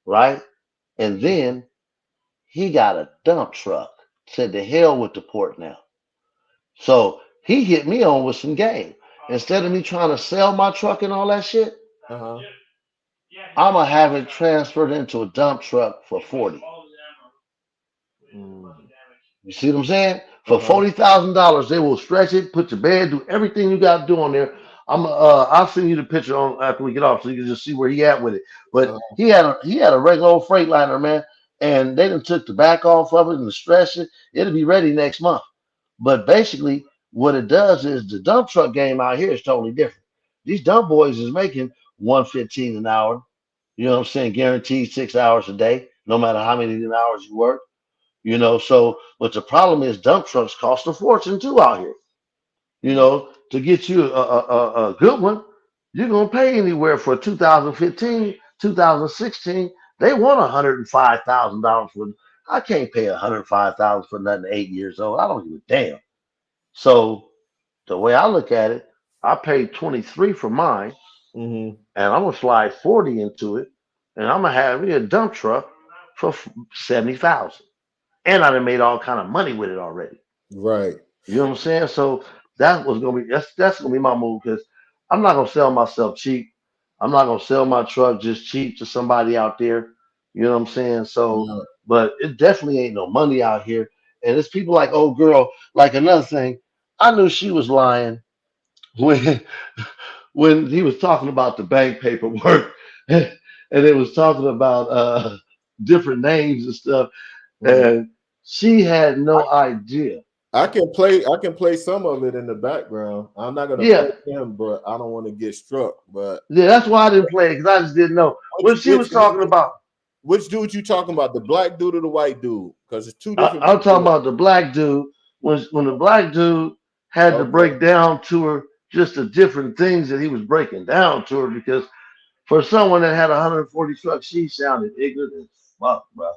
right? And then he got a dump truck. Said to hell with the port now. So he hit me on with some game. Instead of me trying to sell my truck and all that shit, Uh-huh. I'm gonna have it transferred into a dump truck for 40. Mm. You see what I'm saying? For Uh-huh. $40,000, they will stretch it, put your bed, do everything you got to do on there. I'll send you the picture on after we get off, so you can just see where he at with it. But Uh-huh. he had a regular old Freightliner, man, and they done took the back off of it and stretched it. It'll be ready next month. But basically, what it does is the dump truck game out here is totally different. These dump boys is making 115 an hour. You know what I'm saying? Guaranteed 6 hours a day, no matter how many hours you work. So but the problem is dump trucks cost a fortune too out here. To get you a good one, you're gonna pay anywhere for 2015, 2016. They want $105,000 for. I can't pay $105,000 for nothing 8 years old. I don't give a damn. So the way I look at it, I paid 23 for mine, Mm-hmm. and I'm gonna slide 40 into it, and I'm gonna have me a dump truck for 70,000. And I done made all kind of money with it already. Right. You know what I'm saying? So that's gonna be my move because I'm not gonna sell myself cheap. I'm not gonna sell my truck just cheap to somebody out there. You know what I'm saying? So, Yeah. but it definitely ain't no money out here. And it's people like old girl. Like another thing, I knew she was lying when when he was talking about the bank paperwork and it was talking about different names and stuff, Mhm. and she had no idea. I can play some of it in the background. I'm not gonna Yeah, play him, but I don't want to get struck. But yeah, that's why I didn't play it because I just didn't know which when she which was talking about. which dude you talking about? The black dude or the white dude? Because it's two I, different I'm talking people. about the black dude when the black dude had to Okay. break down to her just the different things that he was breaking down to her because for someone that had 140 trucks, she sounded ignorant as fuck, bro.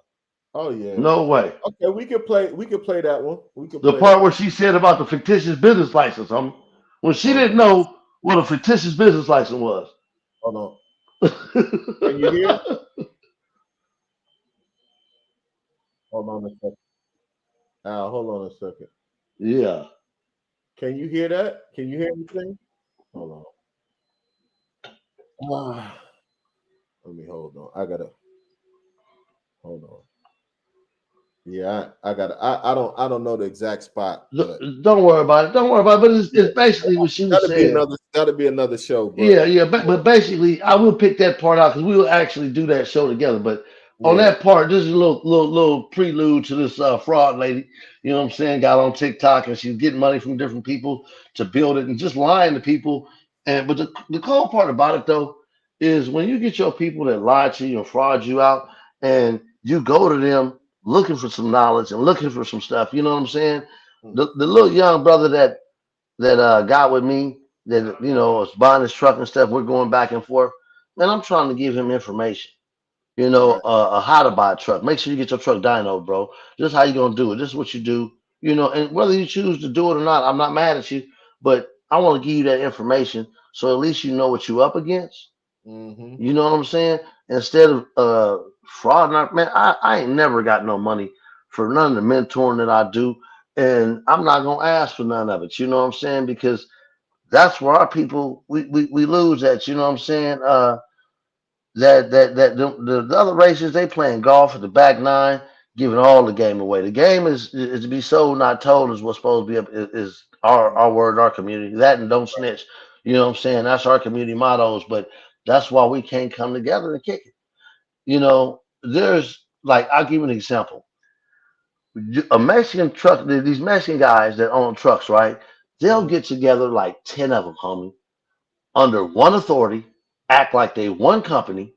Oh yeah. No way. Okay, we could play. We could play that one. We could The play that. part where she said about the fictitious business license, when she Hold didn't on. know what a fictitious business license was. Hold on. Can you hear? Hold on a second. Al, hold on a second. Yeah. Can you hear that? Can you hear anything? Hold on. Let me hold on. I gotta hold on. Yeah, I gotta. I don't know the exact spot, but Don't worry about it. Don't worry about it. But it's basically what she was saying. Gotta be another show. But Yeah. But basically, I will pick that part out because we will actually do that show together. But on yeah, that part, this is a little prelude to this fraud lady. You know what I'm saying? Got on TikTok and she's getting money from different people to build it and just lying to people. And but the cool part about it though is when you get your people that lie to you and fraud you out, and you go to them looking for some knowledge and looking for some stuff. You know what I'm saying? The little young brother that got with me that was buying his truck and stuff. We're going back and forth. Man, I'm trying to give him information. right. How to buy a truck. Make sure you get your truck dyno, bro. This is how you gonna do it. This is what you do. And whether you choose to do it or not, I'm not mad at you, but I want to give you that information so at least you know what you're up against. Mm-hmm. You know what I'm saying? Instead of fraud, man, I ain't never got no money for none of the mentoring that I do, and I'm not gonna ask for none of it. You know what I'm saying? Because that's where our people we lose at. You know what I'm saying? The other races they playing golf at the back nine, giving all the game away. The game is to be sold, not told, is what's supposed to be is our word, our community. That and don't snitch. You know what I'm saying? That's our community mottos. But that's why we can't come together and kick it. There's like I'll give you an example. A Mexican truck, these Mexican guys that own trucks, right? They'll get together like 10 of them, homie, under one authority, act like they one company,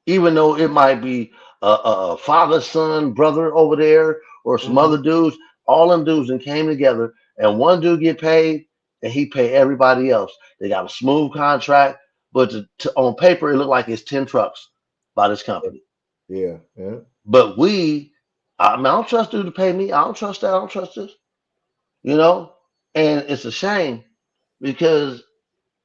even though it might be a father, son, brother over there, or some Mm-hmm. other dudes. All them dudes and came together, and one dude get paid, and he pay everybody else. They got a smooth contract, but on paper it looked like it's 10 trucks by this company. Yeah, yeah. But I mean, I don't trust dude to pay me. I don't trust that. I don't trust this. And it's a shame because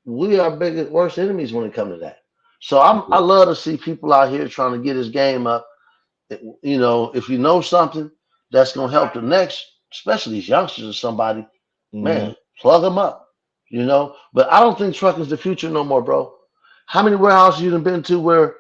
we are biggest worst enemies when it comes to that. So I love to see people out here trying to get his game up. If you know something that's gonna help the next, especially these youngsters or somebody, Mm-hmm. man, plug them up. But I don't think trucking's the future no more, bro. How many warehouses you done been to where,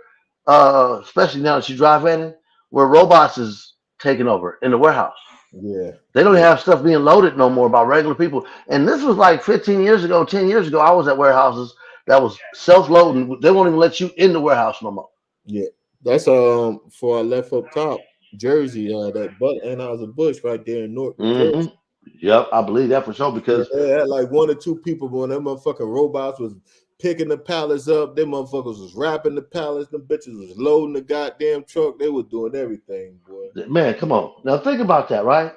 especially now that you drive in, where robots is taking over in the warehouse? Yeah, They don't yeah, have stuff being loaded no more by regular people. And this was like 15 years ago, 10 years ago. I was at warehouses that was self-loading. They won't even let you in the warehouse no more. yeah. That's for I left up top, Jersey, that Anheuser-Busch right there in North New hmm Jersey. Yep, I believe that for sure Yeah, because they had like one or two people, but when them motherfucking robots was picking the pallets up, them motherfuckers was wrapping the pallets, them bitches was loading the goddamn truck. They was doing everything, boy. man, come on. Now think about that, right?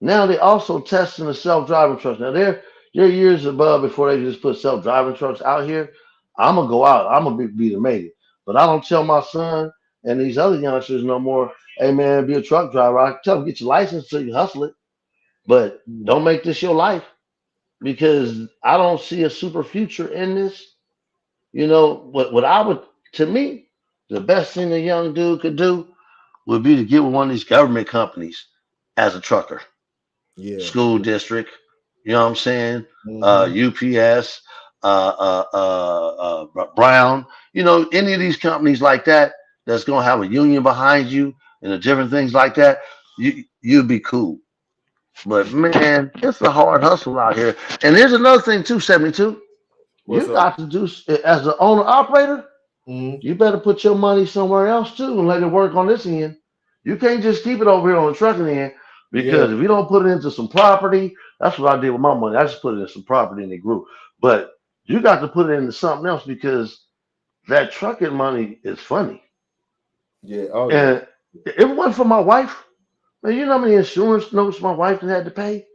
Now they also testing the self-driving trucks. Now they're years above before they just put self-driving trucks out here. I'm gonna go out. I'm gonna be the mate. But I don't tell my son and these other youngsters no more. Hey man, be a truck driver. I tell them get your license so you hustle it, but Mm. don't make this your life because I don't see a super future in this. What I would to me, the best thing a young dude could do would be to get with one of these government companies as a trucker, Yeah. school district. You know what I'm saying? Mm-hmm. UPS, Brown. Any of these companies like that that's gonna have a union behind you and the different things like that. You'd be cool. But man, it's a hard hustle out here. And here's another thing too, 72. What's You up? got to do as an owner operator. Mm-hmm. You better put your money somewhere else too and let it work on this end. You can't just keep it over here on the trucking end Yeah. because if you don't put it into some property, that's what I did with my money. I just put it in some property and it grew. But you got to put it into something else because that trucking money is funny. Yeah. Oh yeah. And if it wasn't for my wife, man, you know how many insurance notes my wife had to pay?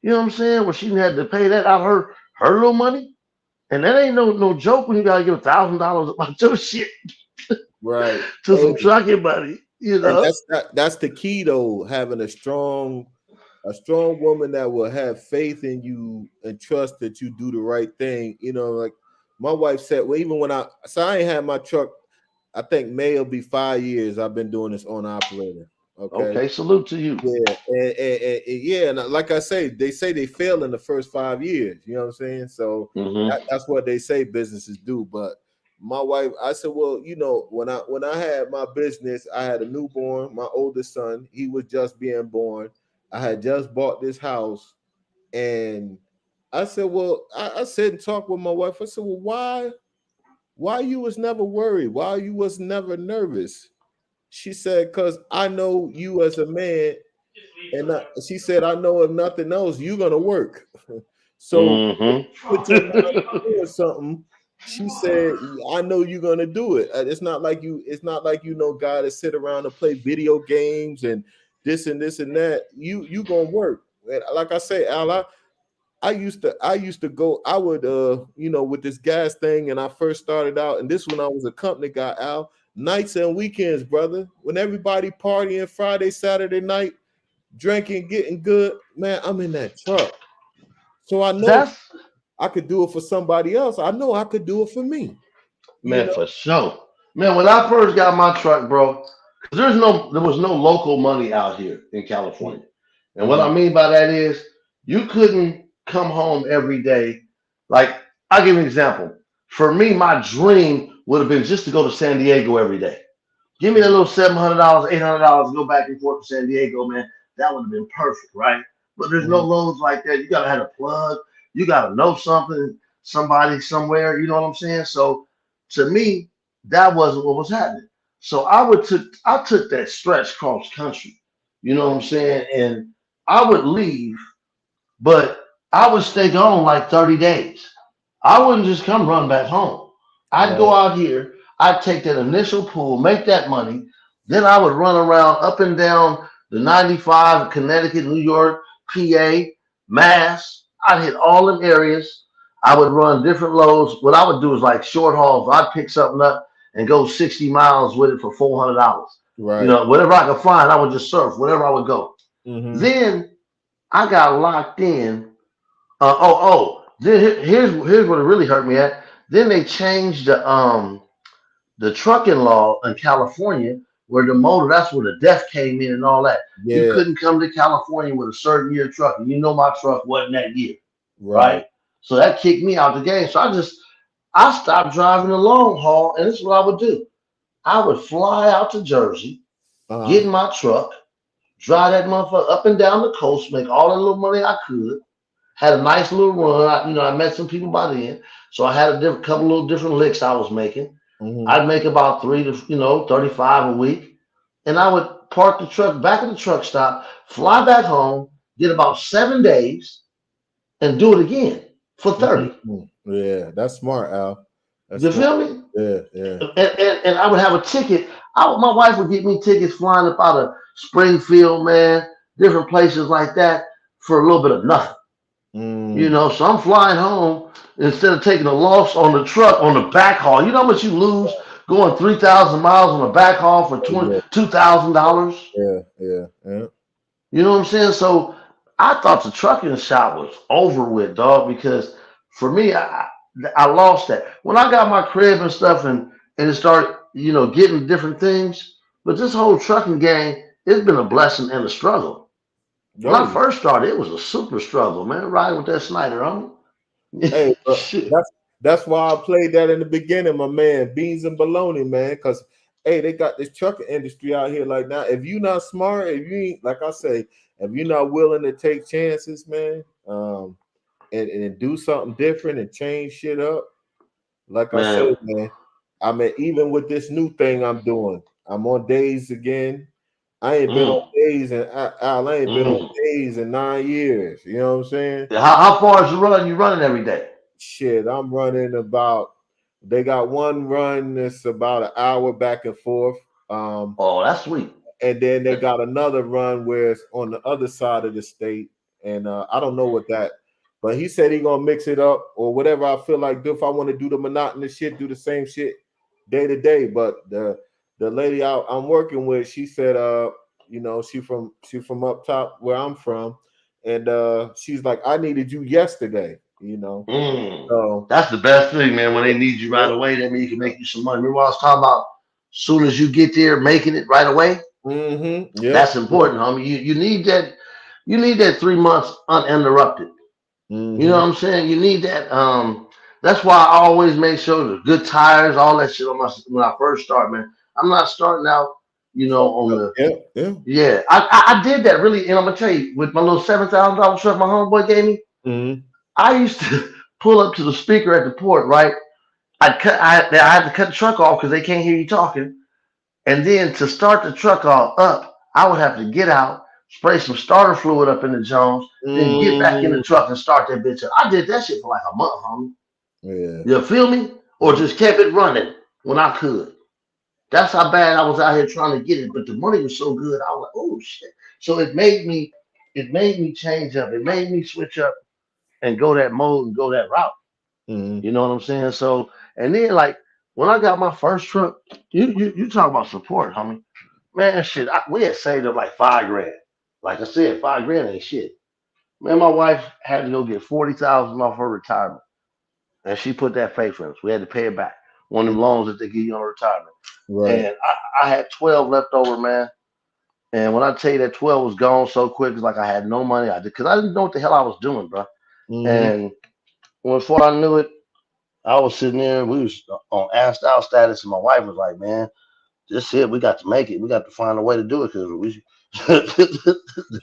You know what I'm saying? Where she had to pay that out of her little money. And that ain't no joke when you gotta give $1,000 about your shit Right. to Hey, some trucking money, and that's the key though, having a strong a strong woman that will have faith in you and trust that you do the right thing. You know, like my wife said, well, even when I ain't had my truck, I think May will be 5 years I've been doing this on operator. Okay. Okay, salute to you. Yeah, and yeah, and like I say, they fail in the first 5 years. You know what I'm saying? So that's what they say businesses do. But my wife, I said, well, you know, when I had my business, I had a newborn, my oldest son, he was just being born. I had just bought this house, and I said, well, I said and talked with my wife. I said, well, why you was never worried? Why you was never nervous? She said, because I know you as a man, and she said, I know if nothing else, you're gonna work. So put your mind to doing something. She said, I know you're gonna do it. It's not like you know, guy to sit around and play video games and this and this and that. You gonna work. And like I say, Al, I used to go, I would you know, with this gas thing, and I first started out, and this when I was a company guy, Al, nights and weekends, brother. When everybody partying Friday, Saturday night, drinking, getting good, man, I'm in that truck. So I know I could do it for somebody else. I know I could do it for me. You Man, know? for sure. Man, when I first got my truck, bro, 'cause there was no local money out here in California. And what I mean by that is you couldn't come home every day. Like, I'll give you an example. For me, my dream would have been just to go to San Diego every day. Give me a little $700, $800 to go back and forth to San Diego, man. That would have been perfect, right? But there's no loads like that. You gotta have a plug. You gotta know something, somebody somewhere. You know what I'm saying? So to me, that wasn't what was happening. So I took that stretch cross country. You know what I'm saying? And I would leave, but I would stay gone like 30 days. I wouldn't just come run back home. I'd go out here, I'd take that initial pool, make that money. Then I would run around up and down the 95, Connecticut, New York, PA, Mass. I'd hit all them areas. I would run different loads. What I would do is like short hauls. I'd pick something up and go 60 miles with it for $400. Right. You know, whatever I could find, I would just surf, wherever I would go. Then I got locked in. Here's what it really hurt me at. Then they changed the trucking law in California, where the motor, that's where the death came in and all that. Yeah. You couldn't come to California with a certain year truck, and you know my truck wasn't that year, right? So that kicked me out the game. So I stopped driving the long haul, and this is what I would do. I would fly out to Jersey, get in my truck, drive that motherfucker up and down the coast, make all the little money I could. Had a nice little run. I met some people by then, so I had a couple little different licks I was making. I'd make about 35 a week, and I would park the truck back at the truck stop, fly back home, get about 7 days, and do it again for 30. Yeah, that's smart, Al. You feel me? Yeah. And I would have a ticket. My wife would get me tickets flying up out of Springfield, man, different places like that for a little bit of nothing. You know, so I'm flying home instead of taking a loss on the truck on the back haul. You know how much you lose going 3,000 miles on a back haul for $2,000? Yeah. You know what I'm saying? So I thought the trucking shop was over with, dog, because for me, I lost that. When I got my crib and stuff and it started, getting different things, but this whole trucking game, it's been a blessing and a struggle. When I first started, it was a super struggle, man. Riding with that Snyder on. Hey, that's why I played that in the beginning, my man. Beans and bologna, man. Because hey, they got this trucking industry out here. Like now, if you're not smart, if you ain't, like I say, if you're not willing to take chances, man, and do something different and change shit up, like I said, man. I mean, even with this new thing I'm doing, I'm on days again. I ain't been on days and I ain't been on days in 9 years. You know what I'm saying? How far is the run you running every day? Shit, I'm running about. They got one run that's about an hour back and forth. Oh, that's sweet. And then they got another run where it's on the other side of the state, and I don't know what that. But he said he gonna mix it up or whatever I feel like. If I want to do the monotonous shit, do the same shit day to day. But the lady I'm working with, she said, she from up top where I'm from. and she's like, I needed you yesterday, you know. So That's the best thing, man. When they need you right away, that means you can make you some money. Remember what I was talking about? Soon as you get there, making it right away. yep. That's important, homie. You need that. You need that 3 months uninterrupted. You know what I'm saying? You need that. That's why I always make sure the good tires, all that shit on my when I first start, man. I'm not starting out, on the Yeah. I did that really, and I'm gonna tell you, with my little $7,000 truck my homeboy gave me, I used to pull up to the speaker at the port, right? I had to cut the truck off because they can't hear you talking. And then to start the truck all up, I would have to get out, spray some starter fluid up in the Jones, then get back in the truck and start that bitch up. I did that shit for like a month, homie. Yeah. You feel me? Or just kept it running when I could. That's how bad I was out here trying to get it, but the money was so good. I was like, oh shit. So it made me change up. It made me switch up and go that mode and go that route. You know what I'm saying? So, and then like when I got my first truck, you talk about support, homie. Man, shit, we had saved up like $5,000. Like I said, $5,000 ain't shit. Man, my wife had to go get 40,000 off her retirement, and she put that faith in us. We had to pay it back. One of them loans that they give you on retirement. Right. And I had 12 left over, man. And when I tell you that 12 was gone so quick, it's like I had no money. Because I didn't know what the hell I was doing, bro. And before I knew it, I was sitting there. We was on asked out status, and my wife was like, "Man, this it. We got to make it. We got to find a way to do it because we."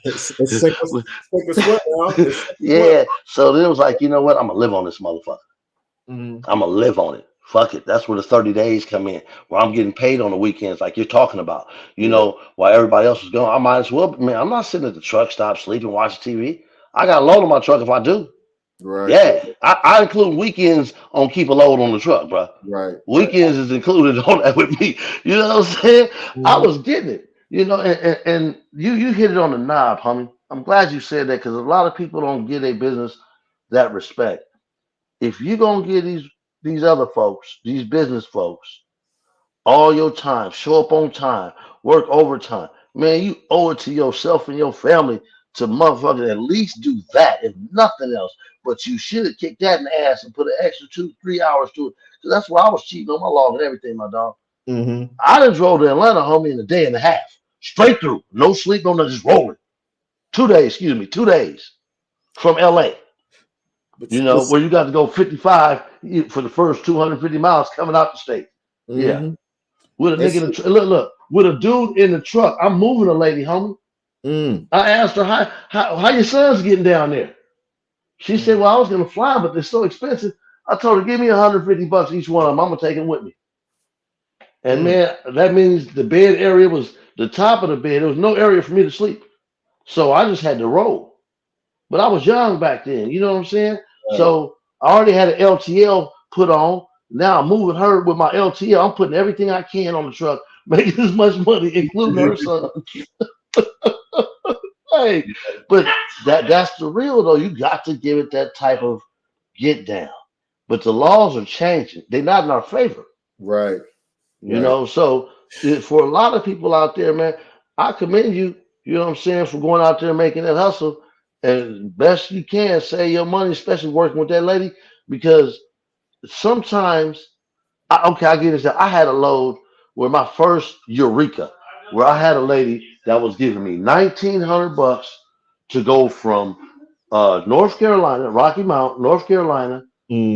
It's sick of sweat, now. Yeah. So then it was like, you know what? I'm gonna live on this motherfucker. Mhm. I'm gonna live on it. Fuck it. That's where the 30 days come in, where I'm getting paid on the weekends, like you're talking about. While everybody else is going, I might as well. Man, I'm not sitting at the truck stop, sleeping, watching TV. I got a load on my truck if I do. Right. Yeah, I include weekends on keep a load on the truck, bro. Right. Weekends is included on that with me. You know what I'm saying? I was getting it. And you hit it on the knob, homie. I'm glad you said that because a lot of people don't give their business that respect. If you're gonna give these other folks, these business folks, all your time, show up on time, work overtime, man, you owe it to yourself and your family to motherfucker at least do that, if nothing else. But you should have kicked that in the ass and put an extra 2-3 hours to it. Because that's why I was cheating on my log and everything, my dog. I done drove to Atlanta, homie, in a day and a half. Straight through. No sleep, no nothing, just rolling. 2 days, 2 days from LA. But Where you got to go 55 for the first 250 miles coming out the state. Yeah. With a nigga in the look, with a dude in the truck. I'm moving a lady, homie. I asked her how your son's getting down there. She said, "Well, I was gonna fly, but they're so expensive." I told her, "Give me $150 each one of them. I'm gonna take them with me." And man, that means the bed area was the top of the bed. There was no area for me to sleep, so I just had to roll. But I was young back then. You know what I'm saying? Right. So I already had an LTL put on. Now I'm moving her with my LTL. I'm putting everything I can on the truck, making as much money, including her son. Hey, but that's the real though. You got to give it that type of get down. But the laws are changing. They're not in our favor. Right. So for a lot of people out there, man, I commend you, you know what I'm saying, for going out there and making that hustle. And best you can save your money, especially working with that lady, because sometimes I get this. I had a load where my first Eureka, where I had a lady that was giving me $1,900 to go from North Carolina, Rocky Mount, North Carolina,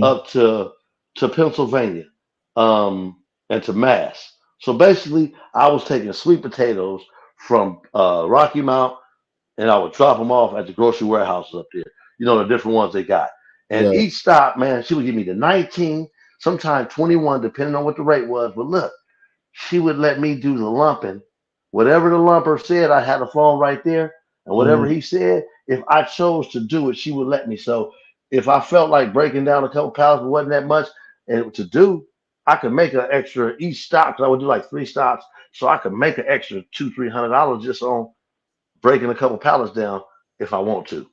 up to Pennsylvania, and to Mass. So basically, I was taking sweet potatoes from Rocky Mount, and I would drop them off at the grocery warehouses up there. The different ones they got. And each stop, man, she would give me the 19, sometimes 21, depending on what the rate was. But look, she would let me do the lumping. Whatever the lumper said, I had a phone right there. And whatever he said, if I chose to do it, she would let me. So if I felt like breaking down a couple pallets, but wasn't that much and to do, I could make an extra each stop, because I would do like 3 stops. So I could make an extra $200-$300 just on breaking a couple pallets down if I want to.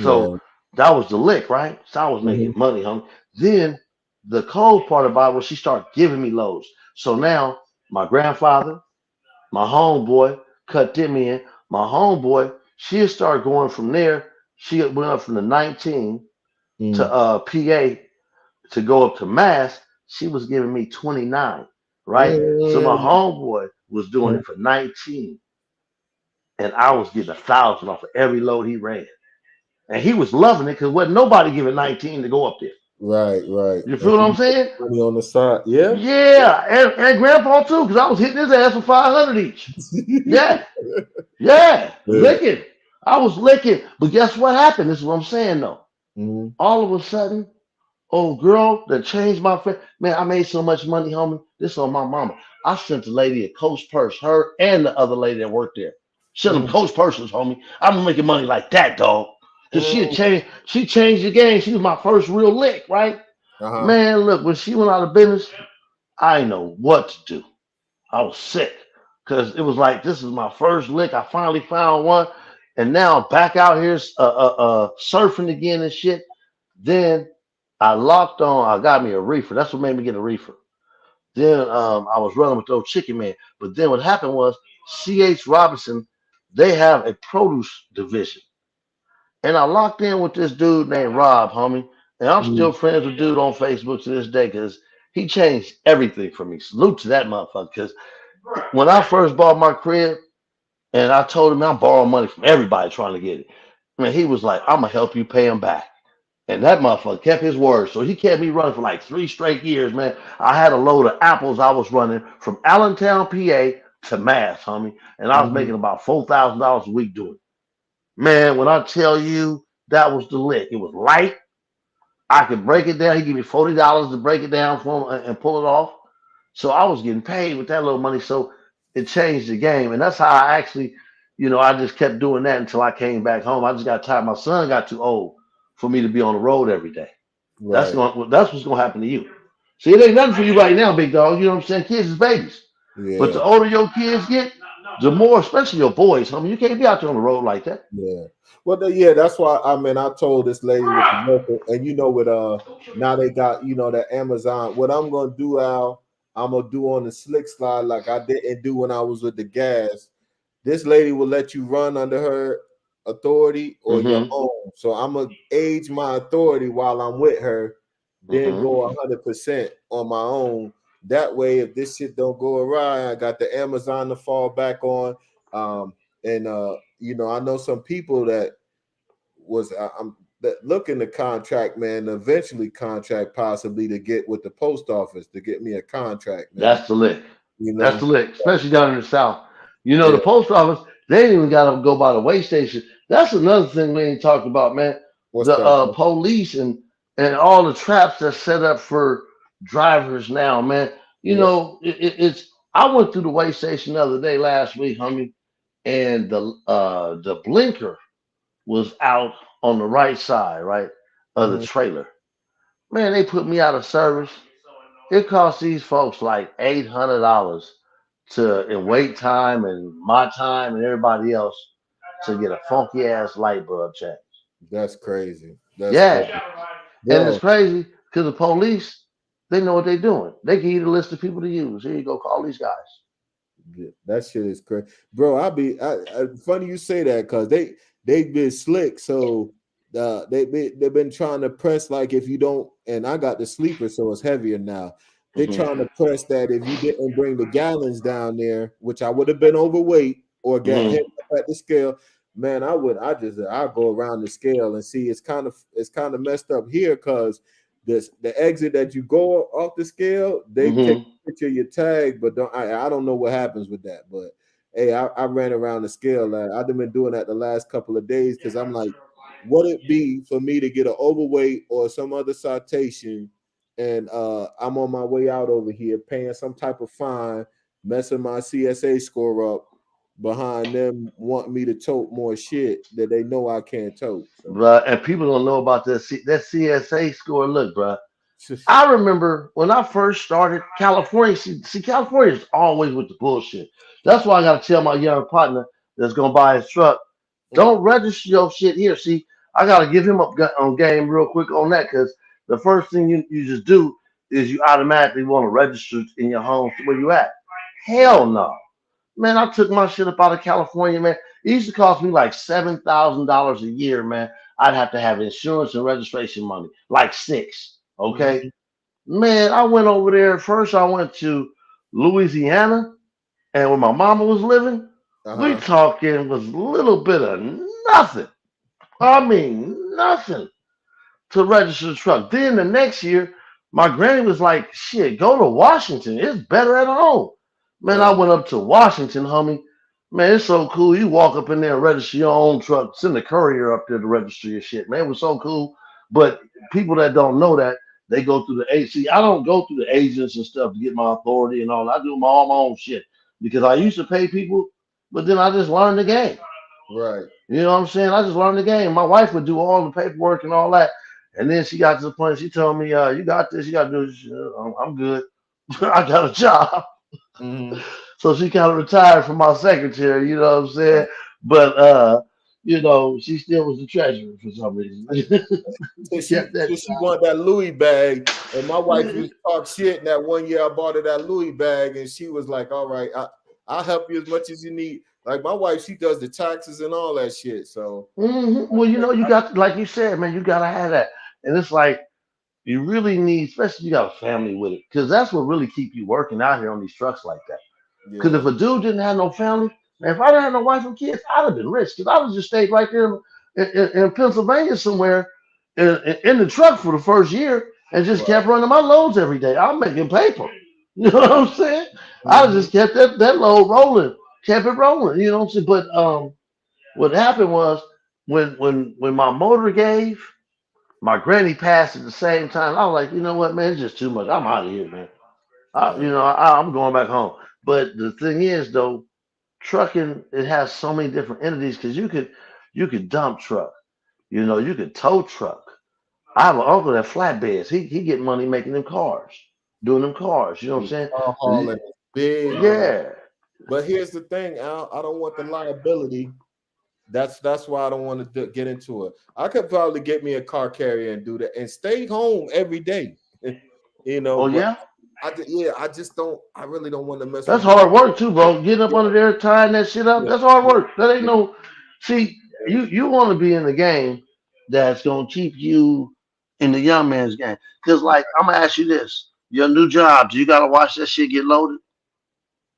So that was the lick, right? So I was making money, homie. Then the cold part about it was she started giving me loads. So now my grandfather, my homeboy cut them in. My homeboy, she'll start going from there. She went up from the 19 to Mm. PA to go up to Mass. She was giving me 29, right? So my Mm. homeboy was doing it for 19, and I was getting 1,000 off of every load he ran. And he was loving it because wasn't nobody giving 19 to go up there. Right, right. You And feel what he I'm saying? put money on the side. Yeah. Yeah, and Grandpa too, because I was hitting his ass for 500 each. Yeah, yeah, Yeah. licking. I was licking. But guess what happened? This is what I'm saying though. Mhm. All of a sudden, old girl that changed my face. Man, I made so much money, homie. This on my mama. I sent the lady a Coach purse, her and the other lady that worked there. Sent them Mm. Coach purses, homie. I'm making money like that, dog. Cause Mm. she changed the game. She was my first real lick, right? Uh-huh. Man, look, when she went out of business, I didn't know what to do. I was sick. Cause it was like this is my first lick. I finally found one. And now I'm back out here surfing again and shit. Then I locked on, I got me a reefer. That's what made me get a reefer. Then I was running with those chicken man. But then what happened was C.H. Robinson, they have a produce division. And I locked in with this dude named Rob, homie. And I'm still Mm. friends with dude on Facebook to this day because he changed everything for me. Salute to that motherfucker. Because when I first bought my crib and I told him I'm borrowing money from everybody trying to get it, man, he was like, I'm going to help you pay him back. And that motherfucker kept his word. So he kept me running for like 3 straight years, man. I had a load of apples I was running from Allentown, PA to Mass, homie. And I was making Mhm. about $4,000 a week doing it. Man, when I tell you that was the lick, it was light. I could break it down. He gave me $40 to break it down for him and pull it off. So I was getting paid with that little money. So it changed the game. And that's how I actually, I just kept doing that until I came back home. I just got tired. My son got too old for me to be on the road every day. Right. That's what's gonna happen to you. See, it ain't nothing for you right now, big dog. You know what I'm saying? Kids is babies. But Yeah. the older your kids get, the more, especially your boys, homie, you can't be out there on the road like that. Yeah. Well, yeah, that's why I mean I told this lady with the local, and with now they got that Amazon. What I'm gonna do, Al, I'm gonna do on the slick slide like I didn't do when I was with the gas. This lady will let you run under her authority or your Mm-hmm. own. So I'm gonna age my authority while I'm with her, then Mm-hmm. go 100% on my own. That way, if this shit don't go awry, I got the Amazon to fall back on. And I know some people that was I'm that looking to contract, man, eventually contract possibly to get with the post office to get me a contract, man. That's the lick. You That's the know, lick, especially down in the south. yeah. The post office, they ain't even got to go by the way station. That's another thing we ain't talked about, man. What's The that? police and all the traps that's set up for drivers now, man. Yeah. It's. I went through the way station the other day last week, homie, and the blinker was out on the right side, right, of the Mhm. trailer. Man, they put me out of service. It cost these folks like $800 to in wait time and my time and everybody else to get a funky ass light bulb change. That's crazy. That's crazy, Yeah, and it's bro. crazy because the police they know what they're doing. They give you the list of people to use. Here you go, call these guys. Yeah, that shit is crazy, bro. Funny you say that because they've been slick. So they've been trying to press like if you don't, and I got the sleeper, so it's heavier now. They're trying Hmm. to press that if you didn't bring the gallons down there, which I would have been overweight or get hit Hmm. up at the scale. Man, I go around the scale and see it's kind of messed up here because the exit that you go off the scale, they take Hmm. picture of your tag, but I don't know what happens with that. But hey, I ran around the scale. I've been doing that the last couple of days because I'm like, what it be for me to get an overweight or some other citation, and I'm on my way out over here paying some type of fine, messing my CSA score up behind them wanting me to tote more shit that they know I can't tote. So Bruh, and people don't know about that CSA score. Look, bruh. I remember when I first started California. See, California is always with the bullshit. That's why I got to tell my young partner that's gonna buy his truck, don't register your shit here. See, I got to give him up on game real quick on that because the first thing you just do is you automatically want to register in your home where you at. Hell no, man. I took my shit up out of California, man. It used to cost me like $7,000 a year, man. I'd have to have insurance and registration money, like 6. Okay, Mhm. man, I went over there. First, I went to Louisiana, and where my mama was living, we Uh-huh. talking was a little bit of nothing. I mean, nothing to register the truck. Then the next year, my granny was like, shit, go to Washington. It's better at home. Man, I Right. went up to Washington, homie. Man, it's so cool. You walk up in there and register your own truck, send the courier up there to register your shit. Man, it was so cool. But people that don't know that, they go through the agency. I don't go through the agents and stuff to get my authority and all. I do all my own shit because I used to pay people, but then I just learned the game. Right. You know what I'm saying? I just learned the game. My wife would do all the paperwork and all that. And then she got to the point, she told me, you got this, you got to do this. I'm good. I got a job. Mhm. So she kind of retired from my secretary, you know what I'm saying? Right. But, she still was the treasurer for some reason. So She she kept that so she want that Louis bag, and my wife used to talk shit. And that one year I bought her that Louis bag, and she was like, "All right, I'll help you as much as you need." Like my wife, she does the taxes and all that shit. So Well, you got, like you said, man, you got to have that. And it's like, you really need, especially you got a family with it, because that's what really keep you working out here on these trucks like that. Because yeah, if a dude didn't have no family, man, if I didn't have no wife and kids, I'd have been rich. Because I would just stayed right there in Pennsylvania somewhere in the truck for the first year and just right. kept running my loads every day. I'm making paper. You know what I'm saying? I Mhm. just kept that load rolling, kept it rolling. You know what I'm saying? But what happened was when my motor gave, my granny passed at the same time. I was like, you know what, man, it's just too much. I'm out of here, man. Right. I'm going back home. But the thing is, though, trucking it has so many different entities because you could dump truck, you could tow truck. I have an uncle that flatbeds. He get money making them cars, doing them cars. You know what I'm Car saying? hauling is big, man. Yeah. But here's the thing, Al. I don't want the liability. That's why I don't want to get into it. I could probably get me a car carrier and do that and stay home every day. Oh But yeah. I just don't. I really don't want to mess That's with the. hard work too, bro. Getting up Yeah, under there, tying that shit up. yeah, That's hard yeah, work. That ain't yeah. no. See, you want to be in the game that's gonna keep you in the young man's game. Cause like I'm gonna ask you this: your new job, do you gotta watch that shit get loaded?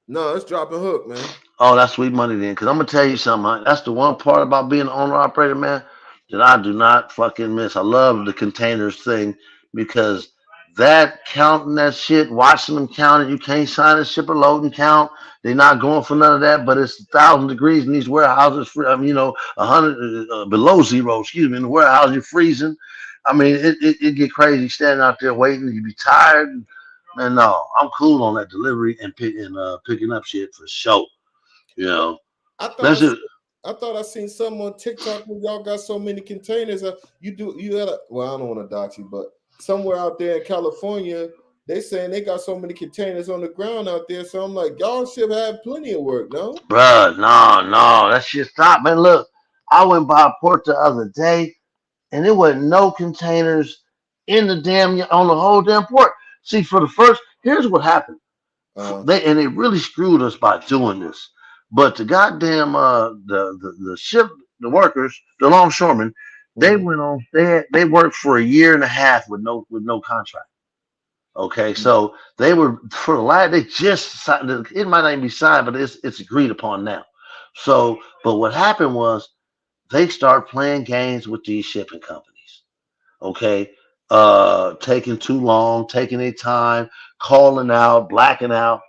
No, it's dropping hook, man. Oh, that's sweet money then. Cause I'm gonna tell you something. That's the one part about being an owner operator, man, that I do not fucking miss. I love the containers thing because that counting that shit, watching them count it, you can't sign a shipper load and count. They're not going for none of that, but it's 1,000 degrees in these warehouses. A hundred below zero. Excuse me. In the warehouse, you're freezing. I mean, it get crazy standing out there waiting. You be tired. Man, no, I'm cool on that delivery and picking up shit for sure. You Well, know, I thought that's it. I thought I seen some on TikTok where y'all got so many containers. You had well, I don't want to dox you, but somewhere out there in California, they saying they got so many containers on the ground out there. So I'm like, y'all should have plenty of work, no? Bruh, no, that shit stop, man. Look, I went by a port the other day, and there wasn't no containers in the damn on the whole damn port. See, for the first, here's what happened. Uh, They really screwed us by doing this. But the goddamn the ship the workers the longshoremen they mhm. went on they worked for a year and a half with no contract. Okay, so they were for the last they just signed it might not even be signed, but it's agreed upon now. So, but what happened was they start playing games with these shipping companies. Okay, taking too long, taking their time, calling out, blacking out.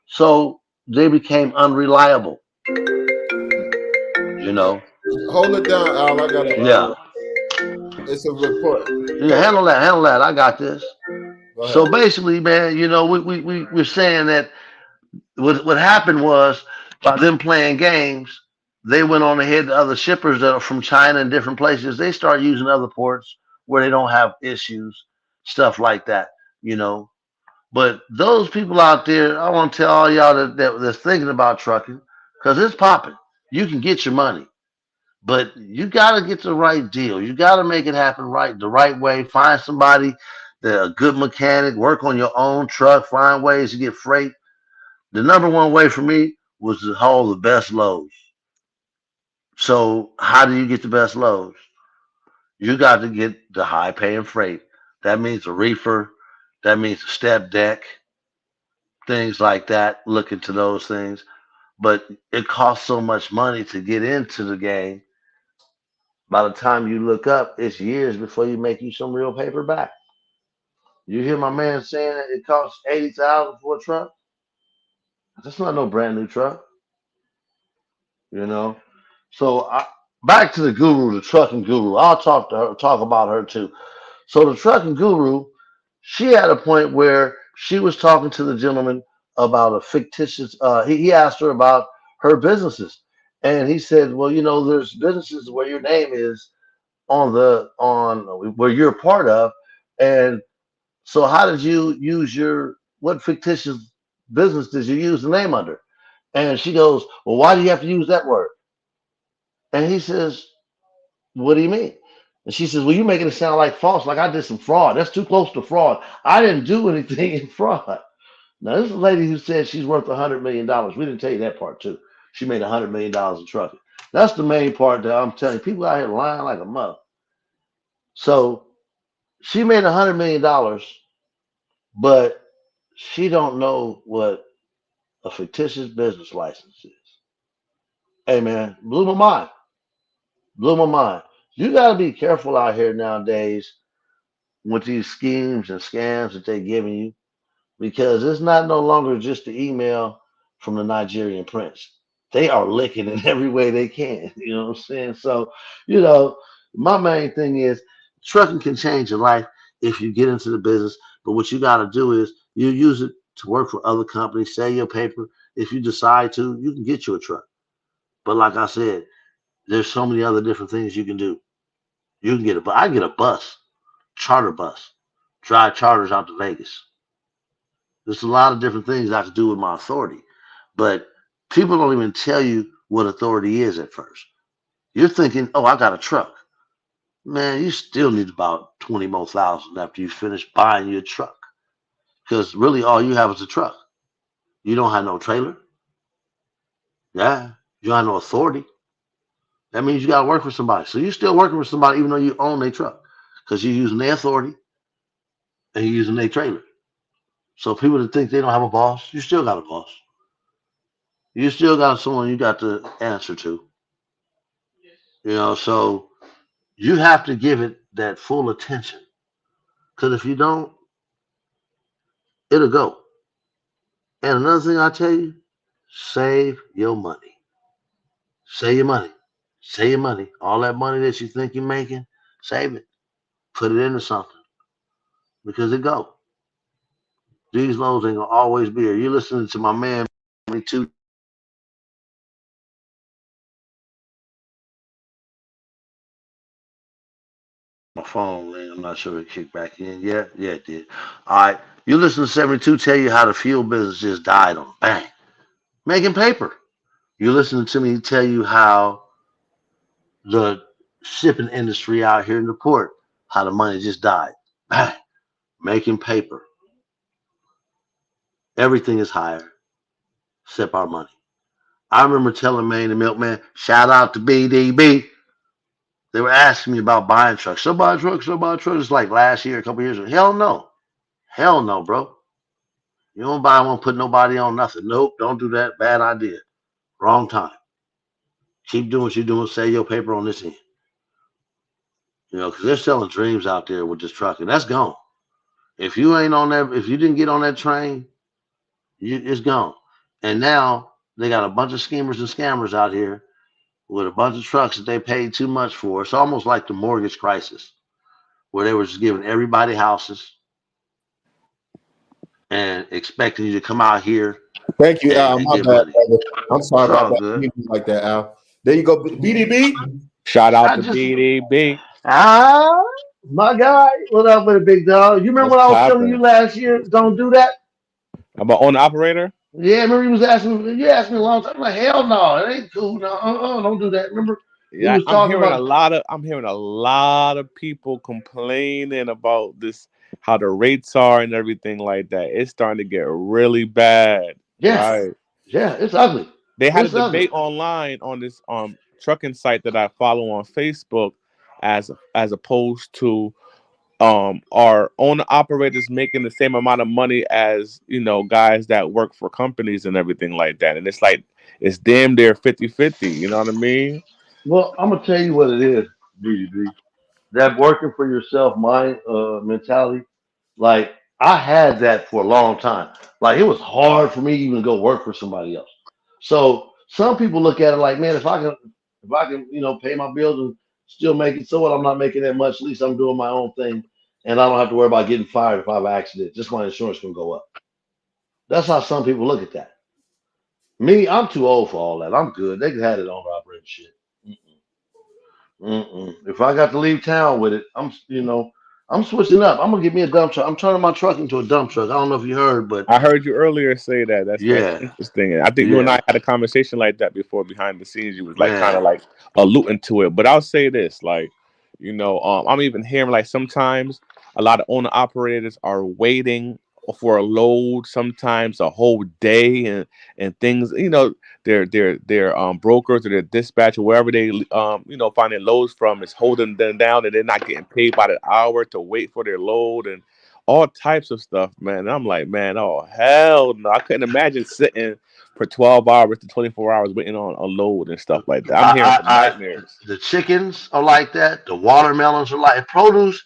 So they became unreliable. You know. Hold it down, Al. I gotta. Yeah. It's a report. Yeah. Handle that. I got this. Go So ahead. basically, man, we're saying that what happened was by them playing games, they went on ahead to other shippers that are from China and different places. They start using other ports where they don't have issues, stuff like that, you know. But those people out there, I want to tell all y'all that's thinking about trucking, because it's popping. You can get your money, but you got to get the right deal. You got to make it happen right, the right way. Find somebody that a good mechanic. Work on your own truck. Find ways to get freight. The number one way for me was to haul the best loads. So how do you get the best loads? you got to get the high paying freight. That means a reefer, that means a step deck, things like that. Look into those things. But it costs so much money to get into the game. By the time you look up, it's years before you make you some real paper back. You hear my man saying that it costs 80,000 for a truck? That's not no brand new truck, you know. So back to the guru, the trucking guru. I'll talk about her too. So the trucking guru, she had a point where she was talking to the gentleman about a fictitious. He asked her about her businesses, and he said, "Well, there's businesses where your name is on where you're a part of, and so how did you use what fictitious business did you use the name under?" And she goes, "Well, why do you have to use that word?" And he says, "What do you mean?" And she says, "Well, you're making it sound like false, like I did some fraud. That's too close to fraud. I didn't do anything in fraud." Now, this is a lady who said she's worth $100 million. We didn't tell you that part, too. She made $100 million in trucking. That's the main part that I'm telling you. People out here lying like a mother. So she made $100 million, but she don't know what a fictitious business license is. Hey, man, blew my mind. Blew my mind. You got to be careful out here nowadays with these schemes and scams that they're giving you, because it's not no longer just the email from the Nigerian prince. They are licking in every way they can. You know what I'm saying? So, my main thing is trucking can change your life if you get into the business. But what you got to do is you use it to work for other companies, sell your paper. If you decide to, you can get you a truck. But like I said, there's so many other different things you can do. You can get I get a bus, charter bus, drive charters out to Vegas. There's a lot of different things I can do with my authority, but people don't even tell you what authority is at first. You're thinking, "Oh, I got a truck." Man, you still need about 20 more thousand after you finish buying your truck, because really all you have is a truck. You don't have no trailer. Yeah, you don't have no authority. That means you got to work for somebody. So you're still working for somebody even though you own their truck, because you're using their authority and you're using their trailer. So people that think they don't have a boss, you still got a boss. You still got someone you got to answer to. So you have to give it that full attention. Because if you don't, it'll go. And another thing I tell you, save your money. Save your money. Save your money. All that money that you think you're making, save it. Put it into something. Because it go. These loans ain't gonna always be here. You're listening to my man, me too. My phone ring. I'm not sure it kicked back in. Yeah, it did. All right. You listen to 72 tell you how the fuel business just died on bang. Making paper. You listening to me tell you how the shipping industry out here in the port, how the money just died. Bang. Making paper. Everything is higher except our money. I remember telling Maine the milkman, shout out to BDB. They were asking me about buying trucks. So buy trucks, so buy trucks. It's like last year, a couple years ago. Hell no. Hell no, bro. You don't buy one, put nobody on nothing. Nope, don't do that. Bad idea. Wrong time. Keep doing what you're doing. Sell your paper on this end. Because they're selling dreams out there with this trucking. That's gone. If you ain't on that, if you didn't get on that train, it's gone. And now they got a bunch of schemers and scammers out here with a bunch of trucks that they paid too much for. It's almost like the mortgage crisis, where they were just giving everybody houses and expecting you to come out here Thank you, Al. and My get bad, money. brother. I'm sorry It's about all that. good. You didn't like that, Al. There you go, BDB. Shout out I to just- BDB. My guy. What up with a big dog? You remember What's what I was poppin'? telling you last year? Don't do that. I'm an owner operator. Yeah, remember you was asking. You asked me a long time. I'm like, hell no, it ain't cool. No, don't do that. Remember? We Yeah, was I'm talking hearing about. I'm hearing a lot of people complaining about this, how the rates are and everything like that. It's starting to get really bad. Yeah, Right. yeah, it's ugly. They had a It's ugly. debate online on this trucking site that I follow on Facebook, as opposed to our owner operators making the same amount of money as, you know, guys that work for companies and everything like that. And it's like it's damn near 50-50, you know what I mean? Well, I'm gonna tell you what it is, BDB. That working for yourself mind mentality. Like I had that for a long time. Like it was hard for me even to go work for somebody else. So some people look at it like, man, if I can, pay my bills and still make it, so what? I'm not making that much. At least I'm doing my own thing, and I don't have to worry about getting fired if I have an accident. Just my insurance can go up. That's how some people look at that. Me, I'm too old for all that. I'm good. They can have it on operating shit. If I got to leave town with it, I'm switching up. I'm gonna get me a dump truck. I'm turning my truck into a dump truck. I don't know if you heard, but I heard you earlier say that. That's yeah, interesting. And I think you and yeah, I had a conversation like that before behind the scenes. You was like kind of man. like alluding to it. But I'll say this, like, you know, I'm even hearing like sometimes a lot of owner operators are waiting for a load, sometimes a whole day, and things. You know, their brokers or their dispatcher, wherever they you know, finding loads from, is holding them down, and they're not getting paid by the hour to wait for their load and all types of stuff, man. And I'm like, man, oh hell no! I couldn't imagine sitting for 12 hours to 24 hours waiting on a load and stuff like that. I'm hearing some I nightmares. the chickens are like that. The watermelons are like produce,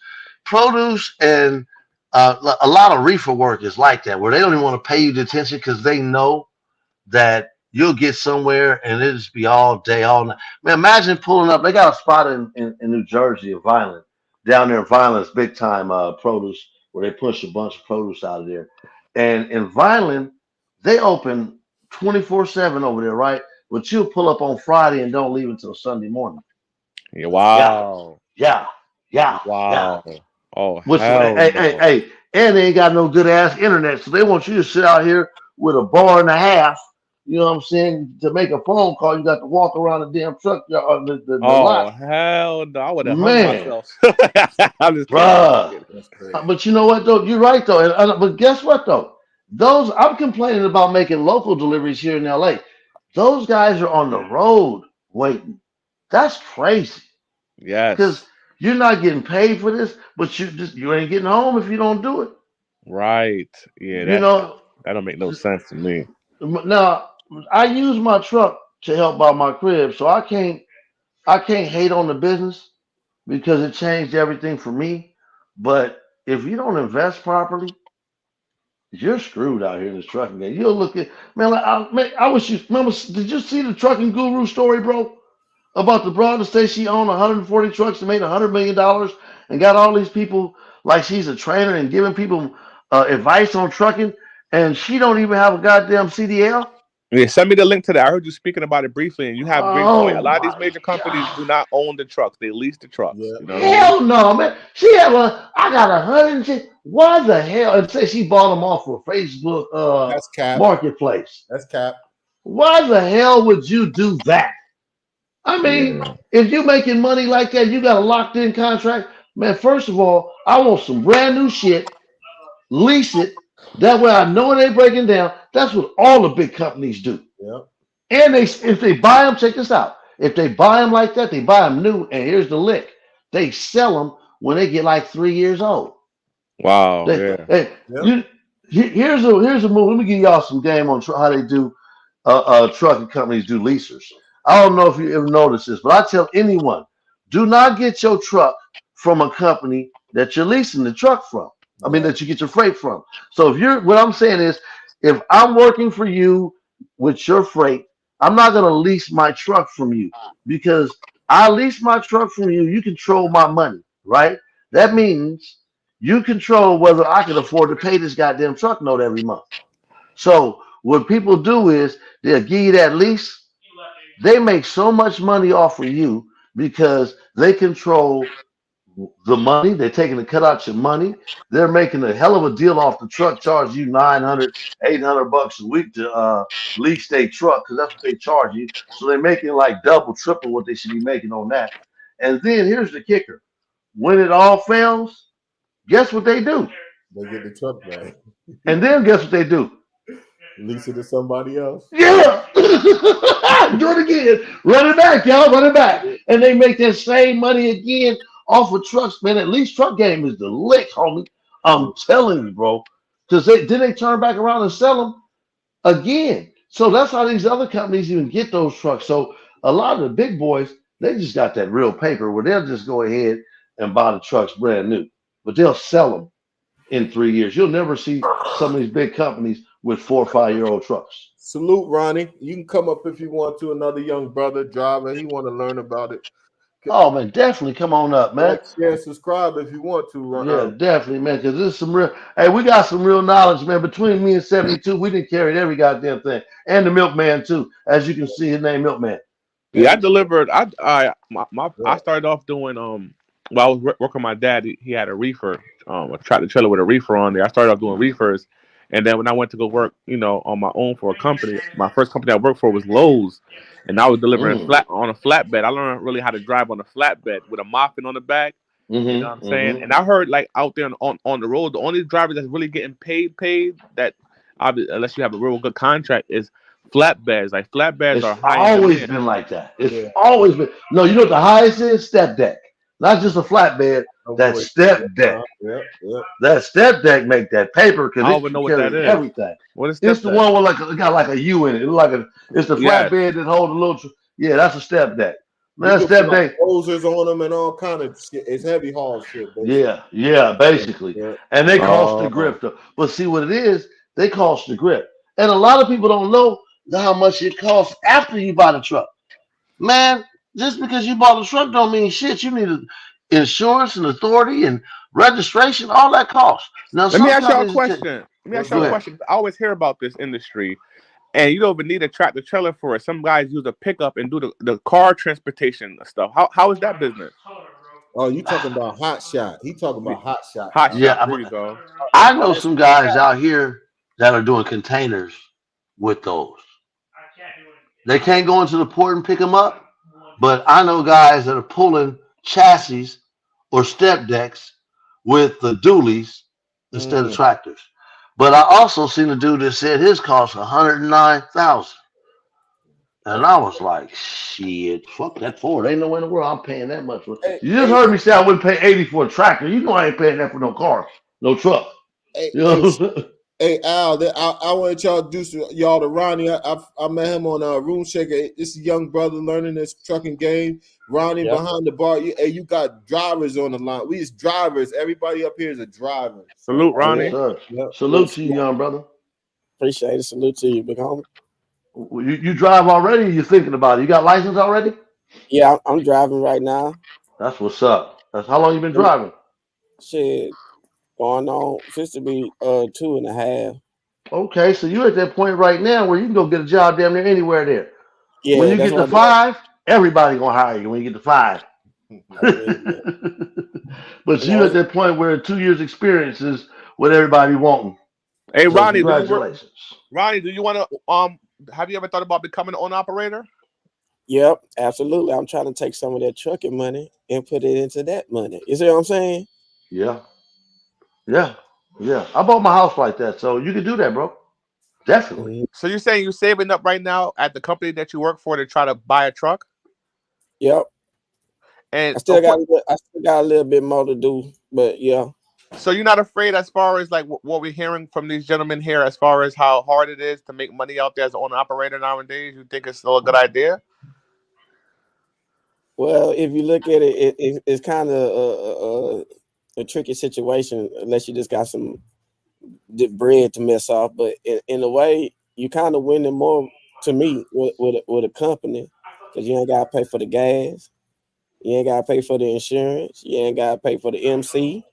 and a lot of reefer work is like that, where they don't even want to pay you the attention because they know that you'll get somewhere and it'll just be all day, all night. Man, imagine pulling up. They got a spot in New Jersey, of Violent, down there in Violent's big time produce, where they push a bunch of produce out of there. And in Violent, they open 24/7 over there, right? But you'll pull up on Friday and don't leave until Sunday morning. Yeah, Yeah, wow, yeah, yeah, yeah. wow. Oh Which, hell no. and they ain't got no good ass internet, so they want you to sit out here with a bar and a half. You know what I'm saying? To make a phone call, you got to walk around the damn truck, the lot. Oh hell no! I would have hung Man, myself. I'm just kidding. I'm just bruh. kidding. That's crazy. But you know what though? You're right though. But guess what though? Those I'm complaining about making local deliveries here in LA. Those guys are on the road waiting. That's crazy because Yes, you're not getting paid for this, but you ain't getting home if you don't do it. right. Yeah, You know. that don't make no sense to me. Now I use my truck to help out my crib, so I can't hate on the business because it changed everything for me. But if you don't invest properly, you're screwed out here in this trucking game. You'll look at man, like, I wish you remember. Did you see the trucking guru story, bro? About the broad that says she owned 140 trucks and made $100 million and got all these people like she's a trainer and giving people advice on trucking, and she don't even have a goddamn CDL. Yeah, send me the link to that. I heard you speaking about it briefly, and you have a great point. A Oh lot of these my major companies do god. not own the trucks; they lease the trucks. Yeah, You know what I yeah. mean? Hell no, man. She had I got 100. Why the hell? And say she bought them off of Facebook That's cap. marketplace. That's cap. Why the hell would you do that? I mean, Yeah. if you're making money like that, you got a locked in contract. Man, first of all, I want some brand new shit, lease it. That way I know when they breaking down. That's what all the big companies do. Yep. And if they buy them, check this out. If they buy them like that, they buy them new. And here's the lick: they sell them when they get like 3 years old. Wow. They, Yeah. they Yep. you, here's a move. Let me give y'all some game on how they do. Trucking companies do leasers. I don't know if you ever noticed this, but I tell anyone: do not get your truck from a company that you're leasing the truck from. I mean, Right. that you get your freight from. So what I'm saying is, if I'm working for you with your freight, I'm not going to lease my truck from you because I lease my truck from you. You control my money, right? That means you control whether I can afford to pay this goddamn truck note every month. So what people do is they'll give you that lease. They make so much money off of you because they control the money. They're taking a cut out your money. They're making a hell of a deal off the truck, charge you 900, 800 bucks a week to lease their truck because that's what they charge you. So they're making like double, triple what they should be making on that. And then here's the kicker: when it all fails, guess what they do? They get the truck back. And then guess what they do? Lease it to somebody else. Yeah, do it again. Run it back, y'all. Run it back, and they make that same money again off of trucks, man. At least truck game is the lick, homie. I'm telling you, bro. Because they turn back around and sell them again. So that's how these other companies even get those trucks. So a lot of the big boys, they just got that real paper where they'll just go ahead and buy the trucks brand new, but they'll sell them in 3 years. You'll never see some of these big companies with 4 or 5 year old trucks. Salute, Ronnie. You can come up if you want to. Another young brother driver. He want to learn about it. Oh man, definitely come on up, man. Like, share, subscribe if you want to. Yeah, definitely, man. Because this is some real. Hey, we got some real knowledge, man. Between me and 72, we didn't carry every goddamn thing, and the milkman too. As you can see, his name Milkman. Yeah, I delivered. I started off doing while I was working with my dad. He had a reefer, a tractor trailer with a reefer on there. I started off doing reefers, and then when I went to go work, on my own for a company, my first company I worked for was Lowe's, and I was delivering on a flatbed. I learned really how to drive on a flatbed with a mopping on the back. You know what I'm saying? And I heard like out there on the road, the only drivers that's really getting paid that unless you have a real good contract is flatbeds. Like flatbeds It's are high. always been like that. It's always been. No, you know what the highest is? Step deck. Not just a flatbed. That step deck. Yep. That step deck make that paper I because don't it even can know what that carry is. everything. What is step It's the deck? one with it got like a U in it. It's the flatbed that hold a little. Yeah, that's a step deck. Man, step deck. Hoses on them and all kind of shit. It's heavy haul shit. Basically. Yeah, basically. Yeah. And they cost the grip though. But see what it is? They cost the grip. And a lot of people don't know how much it costs after you buy the truck. Man, just because you bought the truck don't mean shit. You need insurance and authority and registration, all that costs. Now, Let me ask y'all a question. I always hear about this industry, and you don't even need a tractor trailer for it. Some guys use a pickup and do the car transportation stuff. How is that business? Oh, you talking about Hot Shot? He talking about Hot Shot. Hot Shot. Yeah, There you go. I know some guys out here that are doing containers with those. They can't go into the port and pick them up, but I know guys that are pulling chassis or step decks with the dualies instead of tractors. But I also seen a dude that said his cost $109,000, and I was like, "Shit, fuck that for it. Ain't nowhere in the world I'm paying that much for." You just heard me say I wouldn't pay 80 for a tractor. You know I ain't paying that for no car, no truck. Hey Al, I want to introduce y'all to Ronnie. I met him on Room Shaker. This is a young brother learning this trucking game. Ronnie behind the bar. You got drivers on the line. We is drivers. Everybody up here is a driver. Salute, Ronnie. Yes, salute to you, young brother. Appreciate it. Salute to you, big homie. You drive already? Or you thinking about it? You got license already? Yeah, I'm driving right now. That's what's up. That's how long you been driving? Shit, going on since to be 2.5. Okay, so you're at that point right now where you can go get a job damn near anywhere there. Yeah, when you get to 5, everybody gonna hire you when you get to 5. But you at that point where 2 years experience is what everybody wanting. Hey, So Ronnie, congratulations. Ronnie, do you want to have you ever thought about becoming an owner operator? Yep, absolutely. I'm trying to take some of that trucking money and put it into that money. You see what I'm saying? Yeah. I bought my house like that, so you can do that, bro. Definitely. So you're saying you're saving up right now at the company that you work for to try to buy a truck? Yep. And I still got a little bit more to do, but yeah. So you're not afraid as far as like what we're hearing from these gentlemen here, as far as how hard it is to make money out there as an owner operator nowadays? You think it's still a good idea? Well, if you look at it, it's kind of a tricky situation unless you just got some bread to mess off. But in a way, you kind of winning more to me with a company because you ain't got to pay for the gas, you ain't got to pay for the insurance, you ain't got to pay for the MC.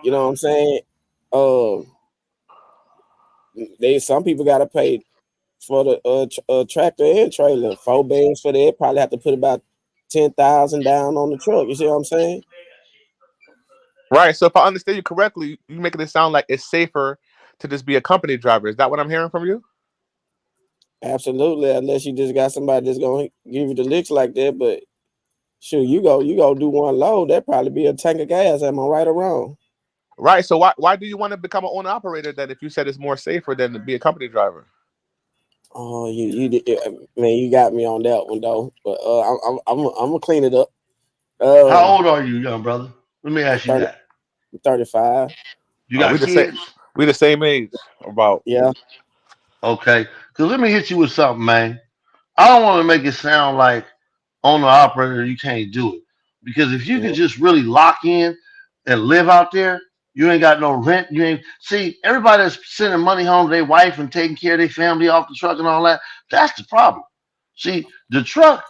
You know what I'm saying? Some people got to pay for the tractor and trailer. 4 bags for that. Probably have to put about $10,000 down on the truck. You see what I'm saying? Right. So if I understand you correctly, you making it sound like it's safer to just be a company driver. Is that what I'm hearing from you? Absolutely. Unless you just got somebody that's gonna give you the licks like that. But sure, you go do one load. That probably be a tank of gas. Am I right or wrong? Right. So why do you want to become an owner operator then if you said it's more safer than to be a company driver? Oh, you got me on that one though. But I'm gonna clean it up. How Uh, old are you, young brother? Let me ask you 30, that. 35. You We got the same. kids? We the same age. About. Yeah. Okay. Because let me hit you with something, man. I don't want to make it sound like owner operator you can't do it. Because if you could Mhm. just really lock in and live out there, you ain't got no rent. You ain't see everybody that's sending money home to their wife and taking care of their family off the truck and all that. That's the problem. See, the truck,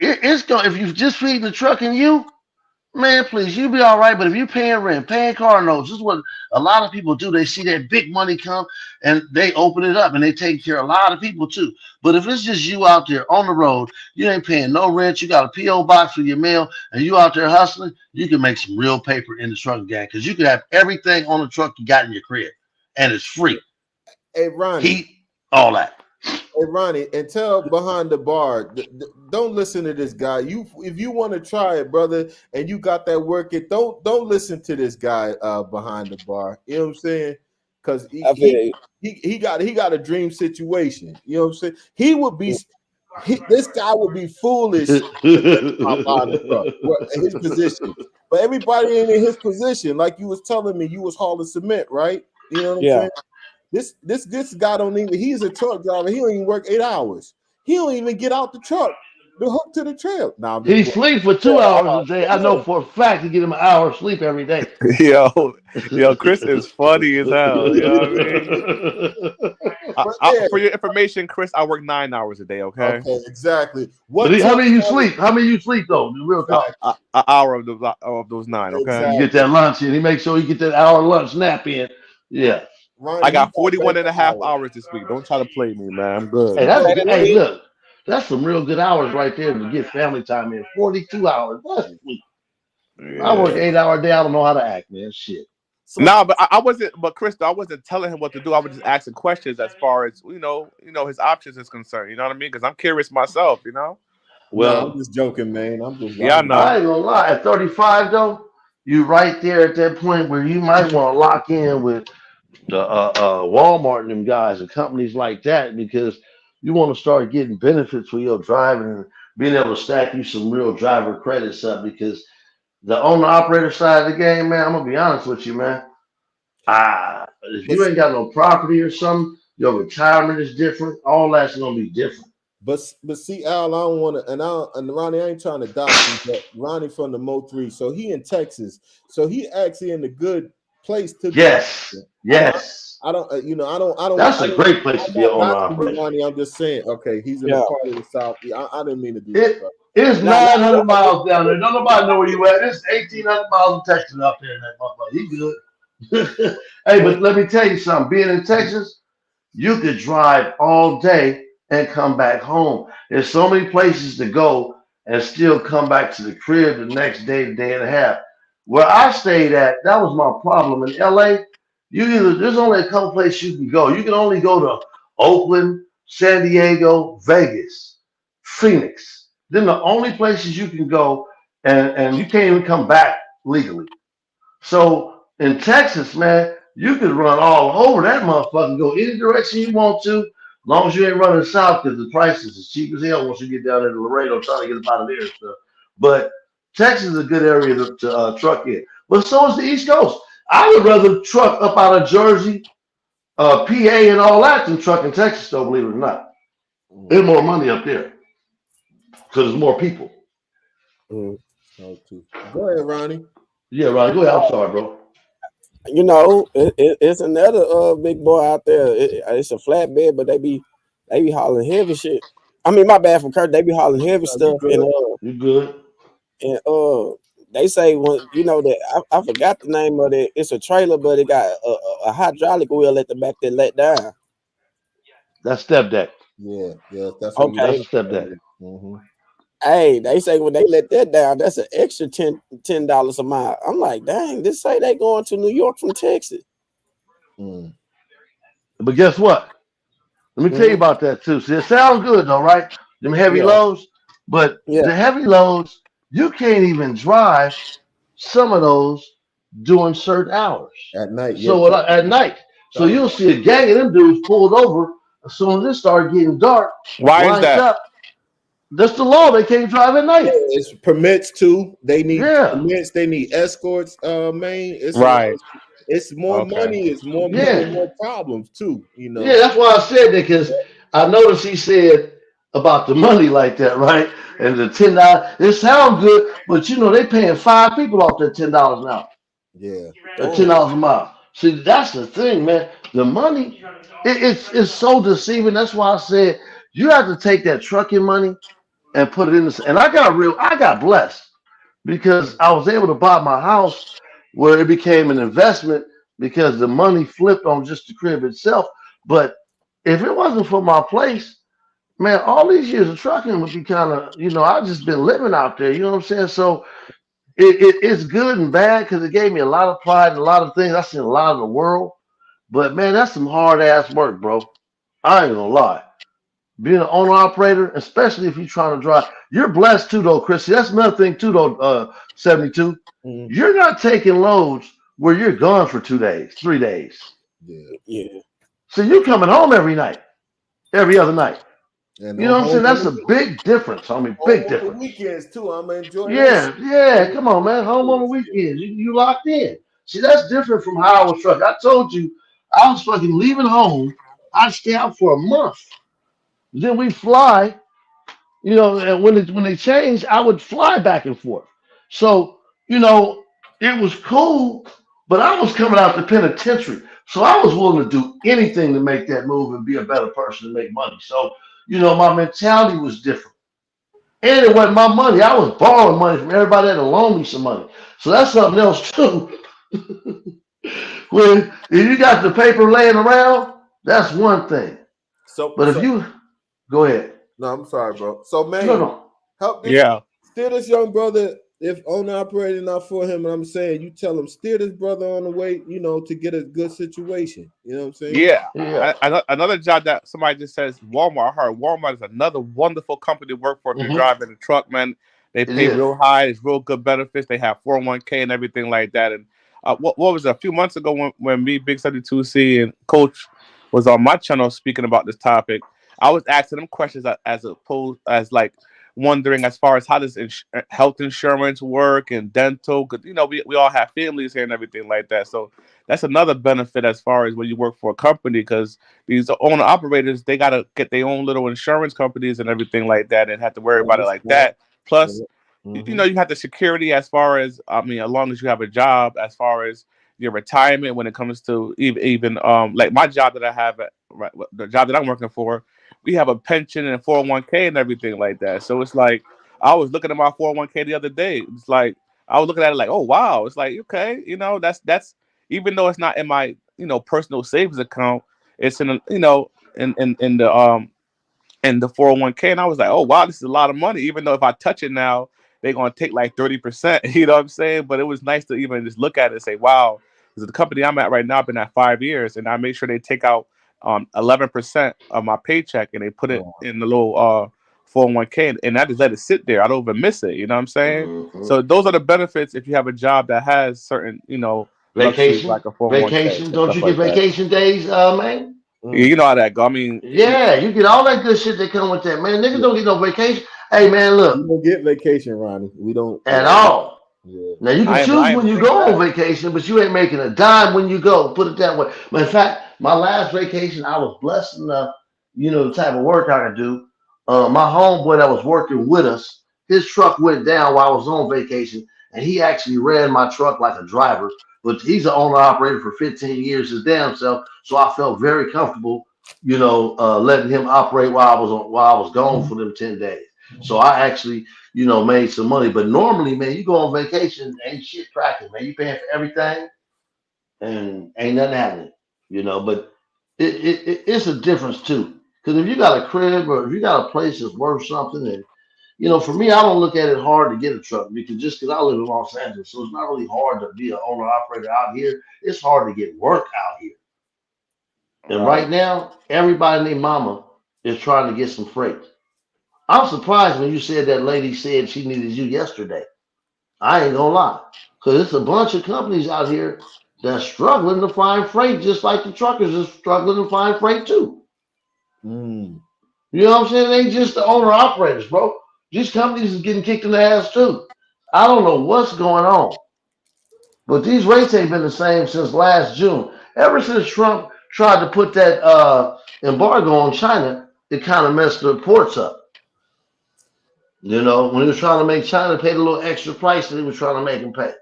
it's going if you just feed the truck and you, man, please, you be all right. But if you paying rent, paying car notes, this is what a lot of people do. They see that big money come and they open it up and they take care of a lot of people too. But if it's just you out there on the road, you ain't paying no rent, you got a P.O. box for your mail, and you out there hustling, you can make some real paper in the truck gang because you can have everything on the truck you got in your crib and it's free. Hey, Ronnie. Heat, all that. Hey, Ronnie, and tell behind the bar, don't listen to this guy. If you want to try it, brother, and you got that work it, don't listen to this guy behind the bar. You know what I'm saying? Because I feel you. he got a dream situation. You know what I'm saying? He would be this guy would be foolish to think about buying a truck. What his position? But everybody ain't in his position. Like you was telling me, you was hauling cement, right? You know what I'm Yeah. saying? This guy don't even. He's a truck driver. He don't even work 8 hours. He don't even get out the truck to hook to the trail. Now I'm just He playing. sleep for 2 hours a day. I know for a fact he get him an hour of sleep every day. Yo, Chris is funny as hell. You know what I mean? But yeah, For your information, Chris, I work 9 hours a day. Okay, okay, exactly. But What how truck many you driver? sleep? How many you sleep though? The real talk. Exactly, an hour of those 9. Okay, You get exactly. that lunch in. He makes sure you get that hour lunch nap in. Yeah. Ronnie, I he got got 41 and paper a half hours. hours this week. Don't try to play me, man. I'm good. Hey, that's Say good. that Hey, again. look, that's some real good hours right there to get family time in. 42 hours. That's sweet. I work Yeah. 8 hour day. I don't know how to act, man. Shit. So Nah, but I wasn't. But Chris, I wasn't telling him what to do. I was just asking questions as far as his options is concerned. You know what I mean? Because I'm curious myself. You know? no, I'm Well, just joking, man. Yeah, I I know. ain't gonna lie. At 35 though, you right there at that point where you might want to lock in with the Walmart and them guys and companies like that because you want to start getting benefits for your driving and being able to stack you some real driver credits up because the owner operator side of the game, man, I'm gonna be honest with you, man. If but you ain't got no property or something, your retirement is different. All that's gonna be different. but see, Al, I don't want to, and Ronnie, I ain't trying to dox him, but Ronnie from the Mo3, so he in Texas, so he actually in a good place to be. Yes, I don't, yes. I don't, That's a great place to I'm be an not owner doxing you, operator. Ronnie. I'm just saying, okay, he's in a Yeah. part of the South. Yeah, I didn't mean to do that, It bro. is Now, 900 miles down there. Don't nobody know where you at. It's 1,800 miles of Texas up there in that motherfucker. He good. Hey, But but let me tell you something. Being in Texas, you could drive all day and come back home. There's so many places to go and still come back to the crib the next day, day and a half. Where I stayed at, that was my problem. In LA, there's only a couple places you can go. You can only go to Oakland, San Diego, Vegas, Phoenix. Then the only places you can go and you can't even come back legally. So in Texas, man, you could run all over that motherfucker, go any direction you want to, as long as you ain't running south because the price is as cheap as hell once you get down there to Laredo trying to get up out of there and stuff. But Texas is a good area to truck in. But so is the East Coast. I would rather truck up out of Jersey, PA, and all that than truck in Texas, though, believe it or not. There's more money up there because there's more people. mm, go ahead, Ronnie. Yeah, right. Go ahead. I'm sorry, bro. it's another big boy out there. It's a flatbed, but they be hauling heavy shit. I mean, my bad for Kurt. They be hauling heavy No, you stuff, good? You good? and they say when that I forgot the name of it. It's a trailer, but it got a hydraulic wheel at the back that let down. That's step deck. Yeah, that's what we. Okay. That's a step deck. Mm-hmm. Hey, they say when they let that down, that's an extra $10 a mile. I'm like, dang, this say they going to New York from Texas. Mm. But guess what? Let me tell you about that too. See, it sounds good though, right? Them heavy Yeah, loads, but yeah. the heavy loads, you can't even drive some of those during certain hours. At night, yeah. So at night, so you'll see a gang of them dudes pulled over as soon as it started getting dark, Why is lined that? up That's the law. They can't drive at night. It's permits too. They need Yeah. permits. They need escorts. Man, it's a lot. Right. It's more Okay. money. It's more Yeah. money, more problems too. You know. Yeah, that's why I said that, because I noticed he said about the money like that, right? And the $10. It sounds good, but you know they paying 5 people off that $10 an hour, Yeah. or $10 a mile. See, that's the thing, man. The money, it's so deceiving. That's why I said you have to take that trucking money and put it in the. And I got blessed because I was able to buy my house where it became an investment because the money flipped on just the crib itself. But if it wasn't for my place, man, all these years of trucking would be kind of, I've just been living out there. You know what I'm saying? So it's good and bad because it gave me a lot of pride and a lot of things. I've seen a lot of the world. But man, that's some hard ass work, bro. I ain't gonna lie. Being an owner operator, especially if you're trying to drive, you're blessed too, though, Chrissy. That's another thing too, though. 72. Mhm. You're not taking loads where you're gone for 2 days, 3 days. Yeah. So you're coming home every night, every other night. And You know what I'm saying? home That's on a the- big difference, homie. home Big on the difference. weekends too. I'm enjoying. Yeah, yeah. Come on, man. Home on the weekends. You locked in. See, that's different from how I was trucking. I told you I was fucking leaving home. I'd stay out for a month. Then we fly. And when they changed, I would fly back and forth. So, it was cool, but I was coming out the penitentiary. So I was willing to do anything to make that move and be a better person and make money. So, my mentality was different. And it wasn't my money. I was borrowing money from everybody that had loaned me some money. So that's something else too. When if you got the paper laying around, that's one thing. So, But if you go ahead. no, I'm sorry, bro. So, man, No. help this, Yeah. steer this young brother. If owner operating not for him, and I'm saying you tell him steer this brother on the way, to get a good situation. You know what I'm saying? Yeah. Yeah. Another job that somebody just says Walmart. I heard Walmart is another wonderful company to work for if you're Mhm. driving a truck, man. They It pay is. real high. It's real good benefits. They have 401k and everything like that. And what was it, a few months ago when me, Big 72C, and Coach was on my channel speaking about this topic, I was asking them questions as opposed as like wondering as far as how does health insurance work and dental, because we all have families here and everything like that. So that's another benefit as far as when you work for a company, because these owner operators, they got to get their own little insurance companies and everything like that and have to worry about it like that. Plus, you have the security as far as, as long as you have a job, as far as your retirement when it comes to even like my job that I have, the job that I'm working for, we have a pension and a 401k and everything like that. So it's like, I was looking at my 401k the other day. It's like, I was looking at it like, oh, wow. It's like, okay, that's even though it's not in my, personal savings account, it's in, in the 401k. And I was like, oh, wow, this is a lot of money. Even though if I touch it now, they're going to take like 30%, you know what I'm saying? But it was nice to even just look at it and say, wow, because the company I'm at right now, I've been at 5 years, and I make sure they take out 11% of my paycheck and they put it in the little 401k, and I just let it sit there. I don't even miss it. You know what I'm saying? Mhm. So those are the benefits if you have a job that has certain, luxuries Vacation. like a 401k. Vacation. and Don't stuff you like get that. vacation days, man? Yeah, you know how that go. I mean, Yeah, you get all that good shit that come with that, man. Niggas don't get no vacation. Hey, man, We look, don't get vacation, Ronnie. We don't at all. Yeah. Now you can I choose am when you big go on fan. vacation, but you ain't making a dime when you go. Put it that way. But in fact, my last vacation, I was blessed enough, the type of work I could do. My homeboy that was working with us, his truck went down while I was on vacation, and he actually ran my truck like a driver. But he's an owner operator for 15 years his damn self, so I felt very comfortable, letting him operate while I was gone for them 10 days. So I actually made some money. But normally, man, you go on vacation, ain't shit cracking, man. You paying for everything and ain't nothing happening, But it's a difference too. Because if you got a crib or if you got a place that's worth something, and for me, I don't look at it hard to get a truck because I live in Los Angeles, so it's not really hard to be an owner operator out here. It's hard to get work out here. And right now, everybody and their mama is trying to get some freight. I'm surprised when you said that lady said she needed you yesterday. I ain't gonna lie. Because it's a bunch of companies out here that's struggling to find freight, just like the truckers are struggling to find freight too. Mm. You know what I'm saying? It ain't just the owner operators, bro. These companies is getting kicked in the ass too. I don't know what's going on, but these rates ain't been the same since last June. Ever since Trump tried to put that embargo on China, it kind of messed the ports up. You know, when he was trying to make China pay the little extra price that he was trying to make them pay,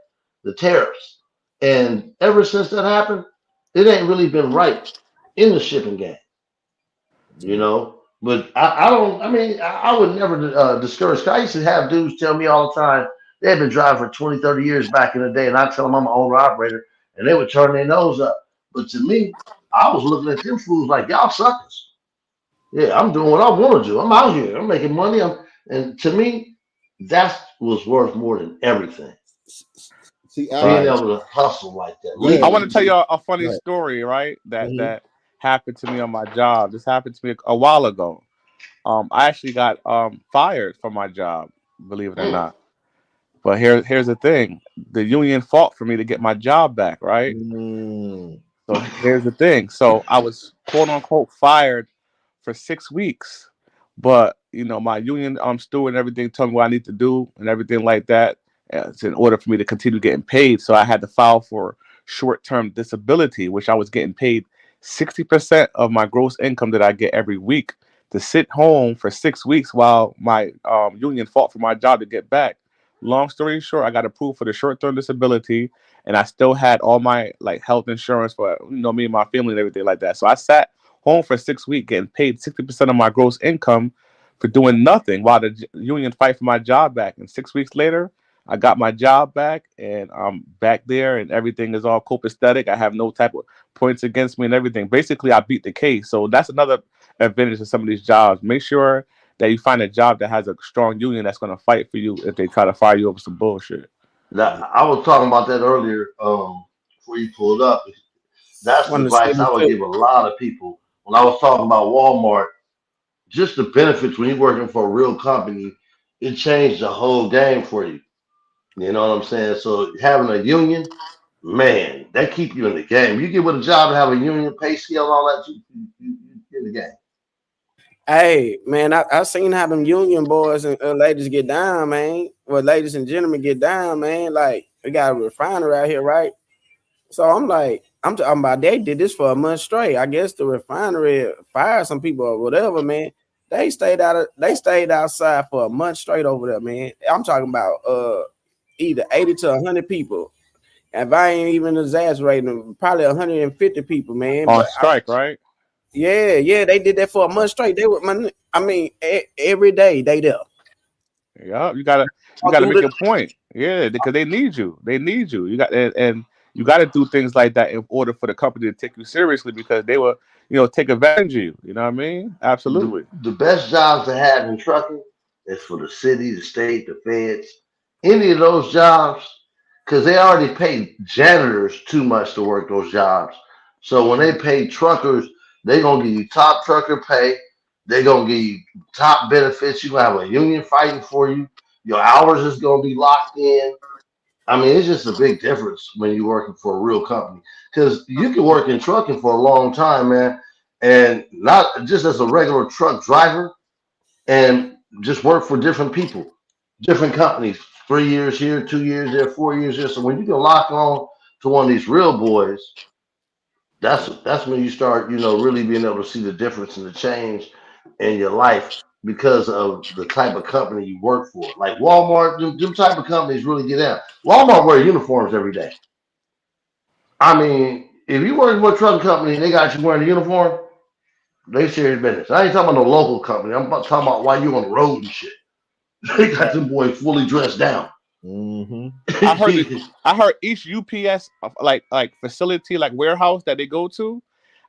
the tariffs. And ever since that happened, it ain't really been right in the shipping game. You know. But I don't. I mean, I would never discourage. I used to have dudes tell me all the time they had been driving for 20, 30 years back in the day, and I tell them I'm an owner operator, and they would turn their nose up. But to me, I was looking at them fools like y'all suckers. Yeah, I'm doing what I want to do. I'm out here. I'm making money. And to me, that was worth more than everything. See, Being Right. able to hustle like that. Yeah. I want to tell you a funny Right. story, right? Mhm. That happened to me on my job. This happened to me a while ago. I actually got fired from my job, believe it or Mm. not. But here's the thing: the union fought for me to get my job back, right? Mm. So here's the thing: so I was quote unquote fired for 6 weeks, but you know my union steward and everything told me what I need to do and everything like that, in order for me to continue getting paid. So I had to file for short-term disability, which I was getting paid 60% of my gross income that I get every week to sit home for 6 weeks while my union fought for my job to get back. Long story short, I got approved for the short-term disability, and I still had all my like health insurance for me and my family and everything like that. So I sat home for 6 weeks getting paid 60% of my gross income for doing nothing while the union fight for my job back. And 6 weeks later, I got my job back, and I'm back there, and everything is all copacetic. I have no type of points against me and everything. Basically, I beat the case. So that's another advantage of some of these jobs. Make sure that you find a job that has a strong union that's going to fight for you if they try to fire you over some bullshit. That, I was talking about that earlier before you pulled up. That's the Want to advice say I would too. give a lot of people. When I was talking about Walmart, just the benefits when you're working for a real company, it changed the whole game for you. You know what I'm saying? So having a union, man, that keep you in the game. You get with a job and have a union pay scale and all that, you in the game. Hey, man, I seen how them union boys and ladies get down, man. Well, ladies and gentlemen get down, man. Like, we got a refinery out here, right? So I'm like, I'm talking about they did this for a month straight. I guess the refinery fired some people or whatever, man. They stayed outside for a month straight over there, man. I'm talking about either 80 to 100 people. If I ain't even exaggerating, probably 150 people, man. On But strike, right? yeah, they did that for a month straight. They were, every day they there. Yeah, you All gotta through make the your point. Yeah, because they need you. They need you. You got and you got to do things like that in order for the company to take you seriously because they will, take advantage of you. You know what I mean? Absolutely. The best jobs to have in trucking is for the city, the state, the feds, any of those jobs, because they already pay janitors too much to work those jobs. So when they pay truckers, they gonna give you top trucker pay. They gonna give you top benefits. You gonna have a union fighting for you. Your hours is gonna be locked in. I mean, it's just a big difference when you're working for a real company because you can work in trucking for a long time, man, and not just as a regular truck driver and just work for different people, different companies, 3 years here, 2 years there, 4 years there. So when you can lock on to one of these real boys, that's when you start, really being able to see the difference and the change in your life because of the type of company you work for. Like Walmart, them type of companies really get out. Walmart wear uniforms every day. I mean, if you work for a truck company and they got you wearing a uniform, they serious business. I ain't talking about no local company. I'm talking about why you on the road and shit. They got them boys fully dressed down. Mm-hmm. I heard each UPS like facility like warehouse that they go to.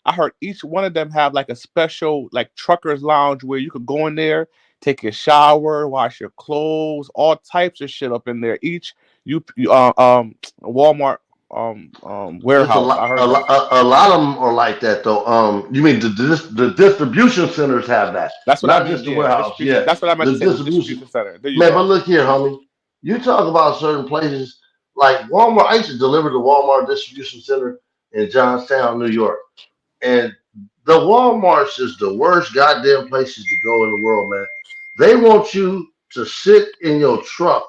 I heard each one of them have like a special like truckers lounge where you could go in there, take your shower, wash your clothes, all types of shit up in there. Each Walmart It's a warehouse. I lot, heard that. a lot of them are like that though. You mean the distribution centers have that, That's what I not mean. just the Yeah, warehouse. distribution. Yeah, That's what I meant to the say. The distribution. distribution center. There you Man, but go. look here, homie. You talk about certain places like Walmart. I used to deliver to Walmart distribution center in Johnstown, New York, and the Walmart's is the worst goddamn places to go in the world, man. They want you to sit in your truck.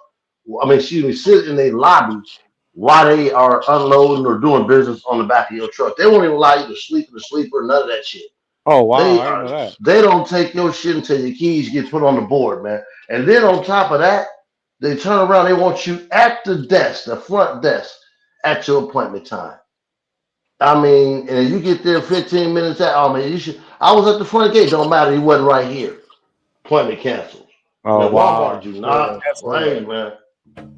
I mean, excuse me, sit in a lobby while they are unloading or doing business on the back of your truck. They won't even allow you to sleep in the sleeper, none of that shit. Oh wow, They I didn't are know that. they don't take your shit until your keys get put on the board, man. And then on top of that, they turn around, they want you at the desk, the front desk, at your appointment time. I mean, and you get there 15 minutes out. Oh man, you should. I was at the front gate. Don't matter. He wasn't right here. Appointment canceled. Oh Man, Walmart wow. do Yeah, not That's yeah, play, man.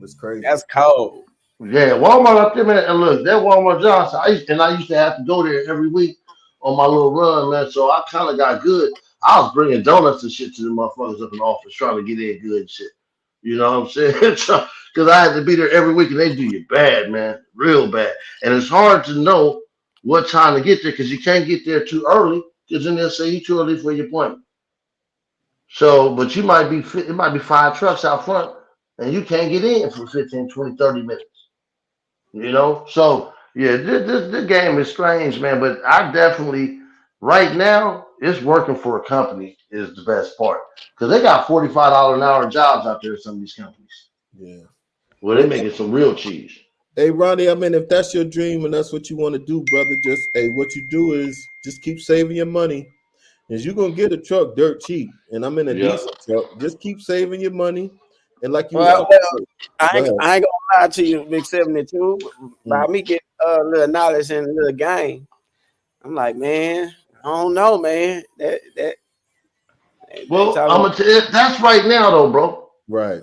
it's crazy. that's cold. Yeah, Walmart up there, man. And look, that Walmart Johnson. I used to have to go there every week on my little run, man. So I kind of got good. I was bringing donuts and shit to the motherfuckers up in the office trying to get in good and shit. You know what I'm saying? Because I had to be there every week and they do you bad, man. Real bad. And it's hard to know what time to get there because you can't get there too early because then they'll say you too early for your appointment. So, but you might be, it might be 5 trucks out front and you can't get in for 15, 20, 30 minutes. You know, so yeah, this game is strange, man. But I definitely right now it's working for a company is the best part because they got $45 an hour jobs out there in some of these companies Yeah. where they making some real cheese. Hey Ronnie, I mean, if that's your dream and that's what you want to do, brother, just what you do is just keep saving your money, and you're gonna get a truck dirt cheap. And I'm in a Yeah. decent truck. Just keep saving your money, and like you Well, I go ain't, ahead. I ain't gonna lie to you, Big 72. By me getting a little knowledge in a little game, I'm like, man, I don't know, man. That Well, talking- I'm gonna tell you that's right now though, bro. Right.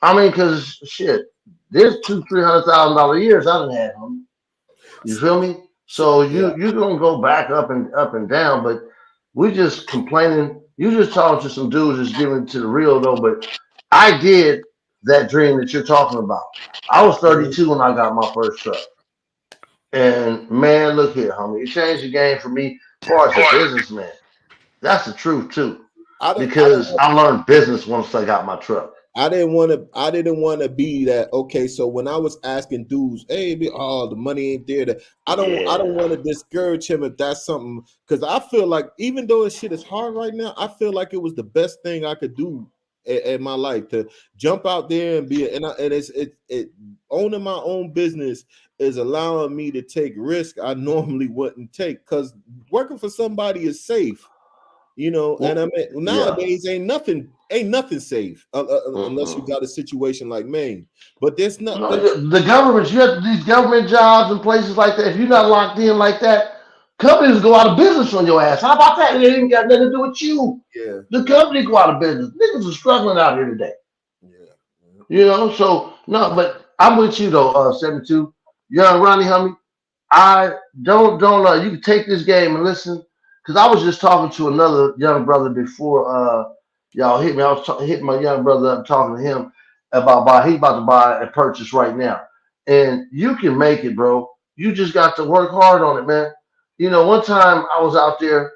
I mean, cause shit, there's $200,000-300,000 years I done had, homie. You feel me? So you're gonna go back up and down, but we just complaining. You just talking to some dudes that's giving it to the real though. But I did that dream that you're talking about. I was 32 when I got my first truck, and man, look here, homie, it changed the game for me as far as a businessman. That's the truth too, because I learned business once I got my truck. I didn't want to be that. Okay, so when I was asking dudes, hey, the money ain't there. I don't want to discourage him if that's something, because I feel like even though this shit is hard right now, I feel like it was the best thing I could do in my life to jump out there and be. And it owning my own business is allowing me to take risk I normally wouldn't take, because working for somebody is safe. You know, and I mean nowadays ain't nothing safe unless you got a situation like Maine. But there's not the government. You have these government jobs and places like that. If you're not locked in like that, companies go out of business on your ass. How about that? It ain't got nothing to do with you. Yeah. The company go out of business. Niggas are struggling out here today. Yeah. You know, so no, but I'm with you though, 72. Young Ronnie, homie. I don't you can take this game and listen. Because I was just talking to another young brother before y'all hit me. I was hitting my young brother up, talking to him about he's about to buy a purchase right now. And you can make it, bro. You just got to work hard on it, man. You know, one time I was out there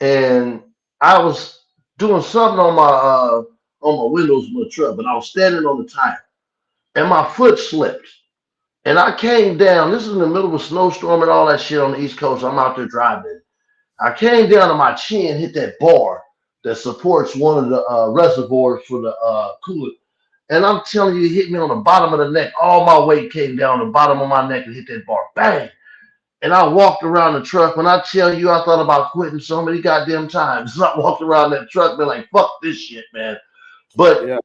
and I was doing something on my windows of my truck, but I was standing on the tire and my foot slipped. And I came down. This is in the middle of a snowstorm and all that shit on the East Coast. I'm out there driving. I came down to my chin, hit that bar that supports one of the reservoirs for the coolant. And I'm telling you, it hit me on the bottom of the neck. All my weight came down the bottom of my neck and hit that bar. Bang! And I walked around the truck. When I tell you, I thought about quitting so many goddamn times. I walked around that truck, been like, fuck this shit, man. But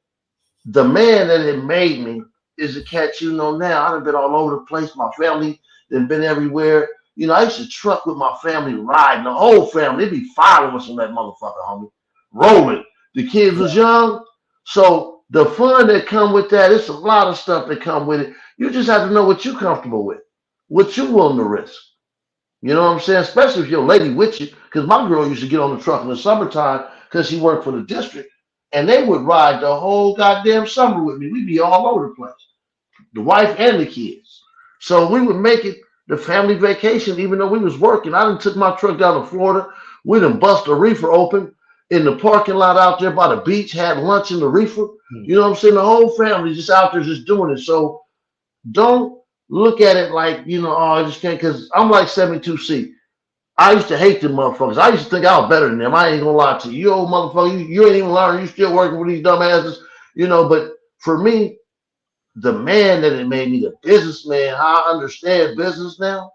the man that had made me is a cat you know now. I've been all over the place. My family, they've been everywhere. You know, I used to truck with my family, riding the whole family. They'd be following us on that motherfucker, homie. Rolling. The kids was young. So the fun that come with that, it's a lot of stuff that come with it. You just have to know what you're comfortable with, what you're willing to risk. You know what I'm saying? Especially if your lady with you. Because my girl used to get on the truck in the summertime because she worked for the district. And they would ride the whole goddamn summer with me. We'd be all over the place. The wife and the kids. So we would make it the family vacation, even though we was working. I done took my truck down to Florida. We done bust a reefer open in the parking lot out there by the beach, had lunch in the reefer. You know what I'm saying? The whole family just out there just doing it. So don't look at it like, you know, oh, I just can't, because I'm like 72C. I used to hate them motherfuckers. I used to think I was better than them. I ain't gonna lie to you. You old motherfucker, you ain't even learning. You still working with these dumbasses. You know, but for me, the man that it made me the businessman, how I understand business now,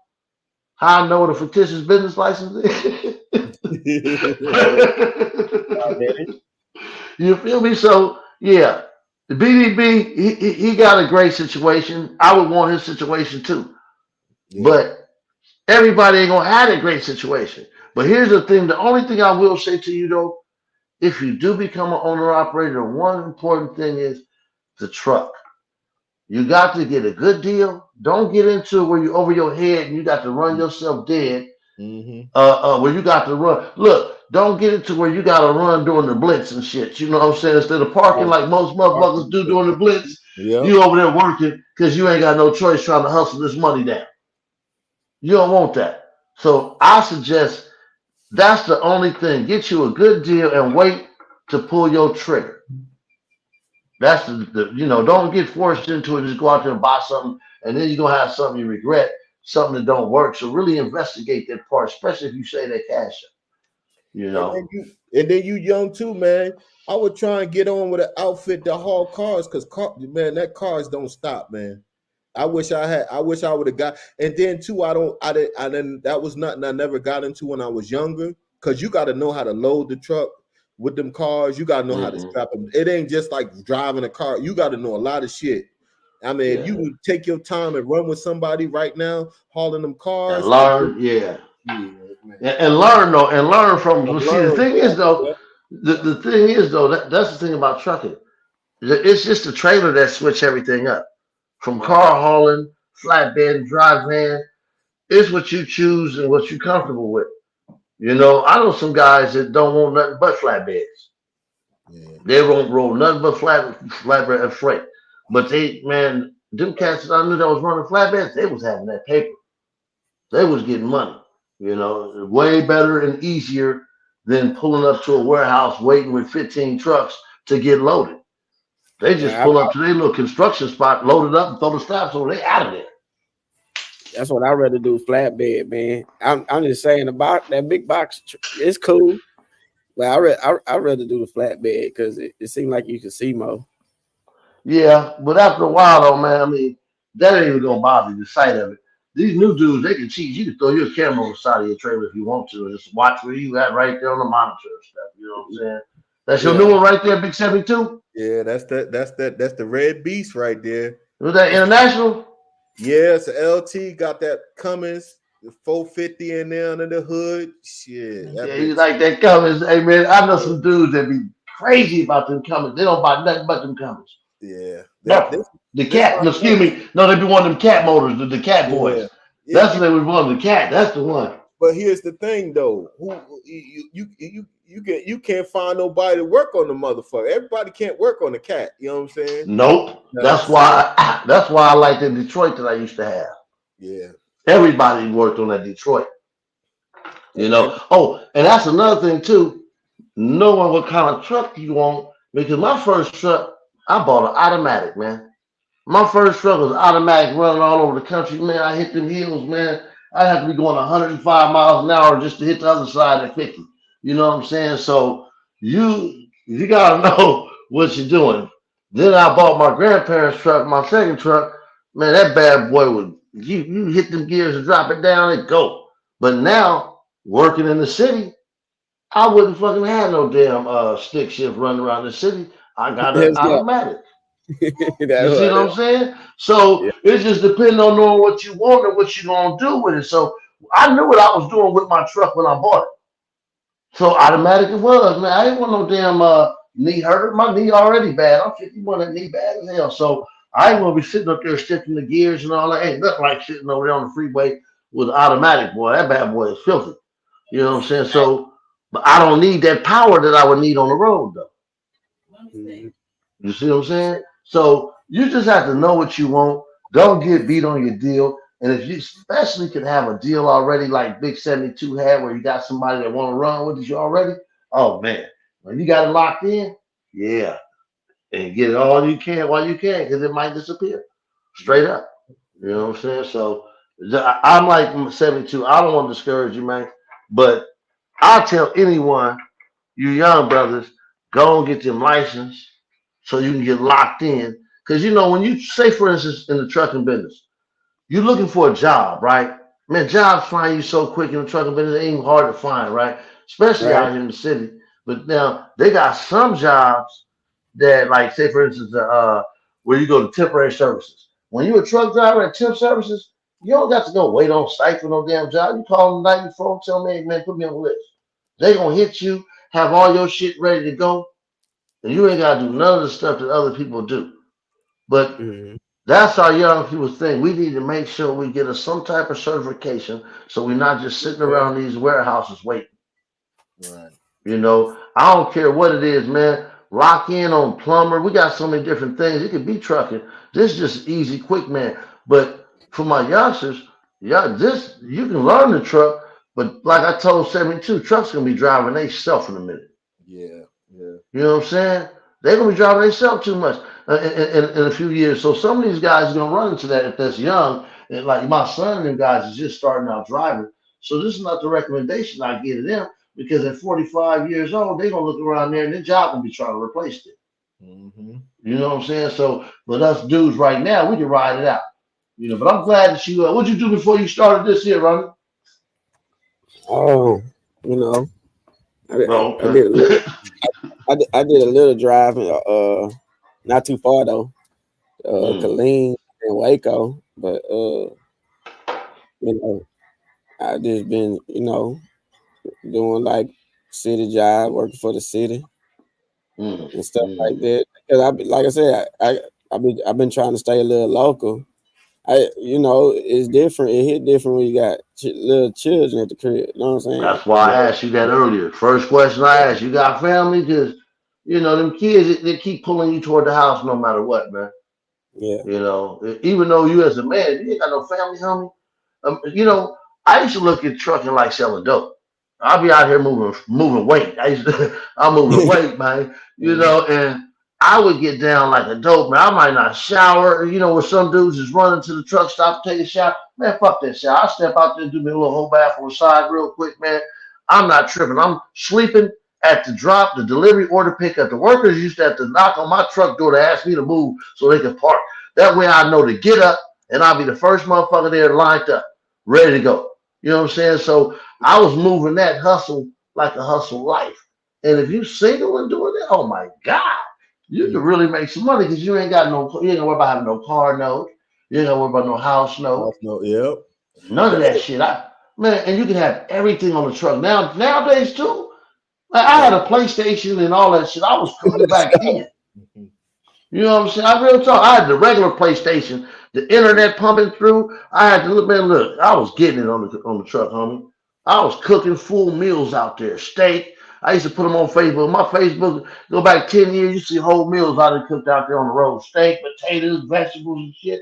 how I know what a fictitious business license is. You feel me? So yeah, the BDB, he got a great situation. I would want his situation too. Yeah. But everybody ain't gonna have a great situation. But here's the thing: the only thing I will say to you though, if you do become an owner operator, one important thing is the truck. You got to get a good deal. Don't get into where you over your head and you got to run yourself dead. Where you got to run. Look, don't get into where you got to run during the blitz and shit. You know what I'm saying? Instead of parking like most motherfuckers do during the blitz, Yeah. you over there working because you ain't got no choice trying to hustle this money down. You don't want that. So I suggest that's the only thing. Get you a good deal and wait to pull your trigger. That's don't get forced into it. Just go out there and buy something, and then you're gonna have something you regret, something that don't work. So really investigate that part, especially if you say that cash up. You know. And then you young too, man. I would try and get on with an outfit that haul cars, because man, that cars don't stop, man. I wish I would have got. And then too, that was nothing I never got into when I was younger, because you got to know how to load the truck with them cars. You got to know how to strap them. It ain't just like driving a car. You got to know a lot of shit. I mean, if you would take your time and run with somebody right now hauling them cars, and learn, and learn though, and learn from. See, the thing is though, the thing is though, that's the thing about trucking. It's just the trailer that switch everything up. From car hauling, flatbed, drive van, it's what you choose and what you're comfortable with. You know, I know some guys that don't want nothing but flatbeds. Yeah. They won't roll nothing but flatbed and freight. But them cats that I knew that was running flatbeds, they was having that paper. They was getting money. You know, way better and easier than pulling up to a warehouse waiting with 15 trucks to get loaded. They just pull up to their little construction spot, load it up, and throw the straps over. They out of there. That's what I'd rather do, flatbed, man. I'm just saying about that big box, it's cool, but I'd rather do the flatbed because it seemed like you could see more. Yeah, but after a while, though, man, I mean, that ain't even gonna bother you, the sight of it. These new dudes, they can cheat. You can throw your camera on the side of your trailer if you want to, and just watch where you at right there on the monitor and stuff. You know what I'm saying? That's your new one right there, Big 72. Yeah, that's the red beast right there. Was that international? Yeah, it's a LT, got that Cummins, the 450 in there under the hood. Shit. Yeah, you like that Cummins. Hey man, I know some dudes that be crazy about them Cummins. They don't buy nothing but them Cummins. Yeah. The cat, excuse me. No, they be one of them cat motors, the cat boys. Yeah. That's what they was one, the cat. That's the one. But here's the thing though. You can't find nobody to work on the motherfucker. Everybody can't work on the cat. You know what I'm saying? Nope. That's why I like the Detroit that I used to have. Yeah. Everybody worked on that Detroit. You know. Oh, and that's another thing too. Knowing what kind of truck you want. Because my first truck, I bought an automatic, man. My first truck was automatic, running all over the country, man. I hit them hills, man. I had to be going 105 miles an hour just to hit the other side at 50. You know what I'm saying? So you gotta know what you're doing. Then I bought my grandparents' truck, my second truck. Man, that bad boy would you hit them gears and drop it down, it go. But now working in the city, I wouldn't fucking have no damn stick shift running around the city. I got an automatic. You see what I'm saying? So it just depends on knowing what you want and what you're gonna do with it. So I knew what I was doing with my truck when I bought it. So automatic it was, man. I didn't want no damn knee hurter. My knee already bad. I'm 51, that knee bad as hell. So I ain't gonna be sitting up there shifting the gears and all that. Ain't nothing like sitting over there on the freeway with automatic, boy. That bad boy is filthy. You know what I'm saying? So, but I don't need that power that I would need on the road, though. You see what I'm saying? So you just have to know what you want. Don't get beat on your deal. And if you especially can have a deal already like Big 72 had, where you got somebody that want to run with you already, oh man, when you got it locked in, yeah, and get it all you can while you can, because it might disappear straight up. You know what I'm saying? So I'm like 72. I don't want to discourage you, man, but I'll tell anyone, you young brothers, go and get them license. so you can get locked in. Because you know, when you say, for instance, in the trucking business, you're looking for a job, right? Man, jobs find you so quick in the trucking business, it ain't even hard to find, right? Especially Right. out here in the city. But now they got some jobs that, like, say for instance, where you go to temporary services. When you a truck driver at temp services, you don't got to go wait on site for no damn job. You call them the night before and tell them, hey, man, put me on the list. They gonna hit you, have all your shit ready to go, and you ain't gotta do none of the stuff that other people do. But Mhm. that's our young people thing. We need to make sure we get us some type of certification so we're not just sitting around these warehouses waiting. Right. You know, I don't care what it is, man. Lock in on plumber. We got so many different things. It could be trucking. This is just easy, quick, man. But for my youngsters, yeah, this you can learn the truck. But like I told 72, trucks gonna be driving themselves in a minute. Yeah. Yeah. You know what I'm saying? They're gonna be driving themselves too much in a few years. So some of these guys are gonna run into that if that's young. And like my son and them guys is just starting out driving. So this is not the recommendation I give to them because at 45 years old, they're gonna look around there and their job gonna be trying to replace it. Mm-hmm. You know what I'm saying? So but us dudes right now, we can ride it out. You know, but I'm glad that you what'd you do before you started this here, Ronnie? Oh, you know, Oh, I did a little, okay. I did a little driving. Not too far though. Mm, Killeen and Waco, but you know, I just been, doing like city job, working for the city and stuff like mm. that. Because like I said, I've been trying to stay a little local. It's different. It hit different when you got little children at the crib. You know what I'm saying? That's why I asked you that earlier. First question I asked, you got family? Because, you know, them kids, they keep pulling you toward the house no matter what, man. Yeah. You know, even though you as a man, you ain't got no family, homie. You know, I used to look at trucking like selling dope. I'll be out here moving weight. I'm moving weight, man. You Mhm. know, and I would get down like a dope, man. I might not shower. You know, where some dudes is running to the truck stop to take a shower. Man, fuck that shower. I step out there and do me a little whole bath on the side real quick, man. I'm not tripping. I'm sleeping at the drop, the delivery order pickup. The workers used to have to knock on my truck door to ask me to move so they could park. That way I know to get up and I'll be the first motherfucker there lined up, ready to go. You know what I'm saying? So I was moving that hustle like a hustle life. And if you single and doing that, oh my God, you can really make some money because you ain't got no, you ain't gonna worry about having no car note. You ain't gonna worry about no house note. No. Yep. None of that shit. Man, and you can have everything on the truck. Nowadays too. Like I had a PlayStation and all that shit. I was cooking back then. Mhm. You know what I'm saying? I real talk. I had the regular PlayStation, the internet pumping through. I had to look, man. Look, I was getting it on the truck, homie. I was cooking full meals out there, steak. I used to put them on Facebook. My Facebook go back 10 years. You see whole meals I done cooked out there on the road: steak, potatoes, vegetables, and shit.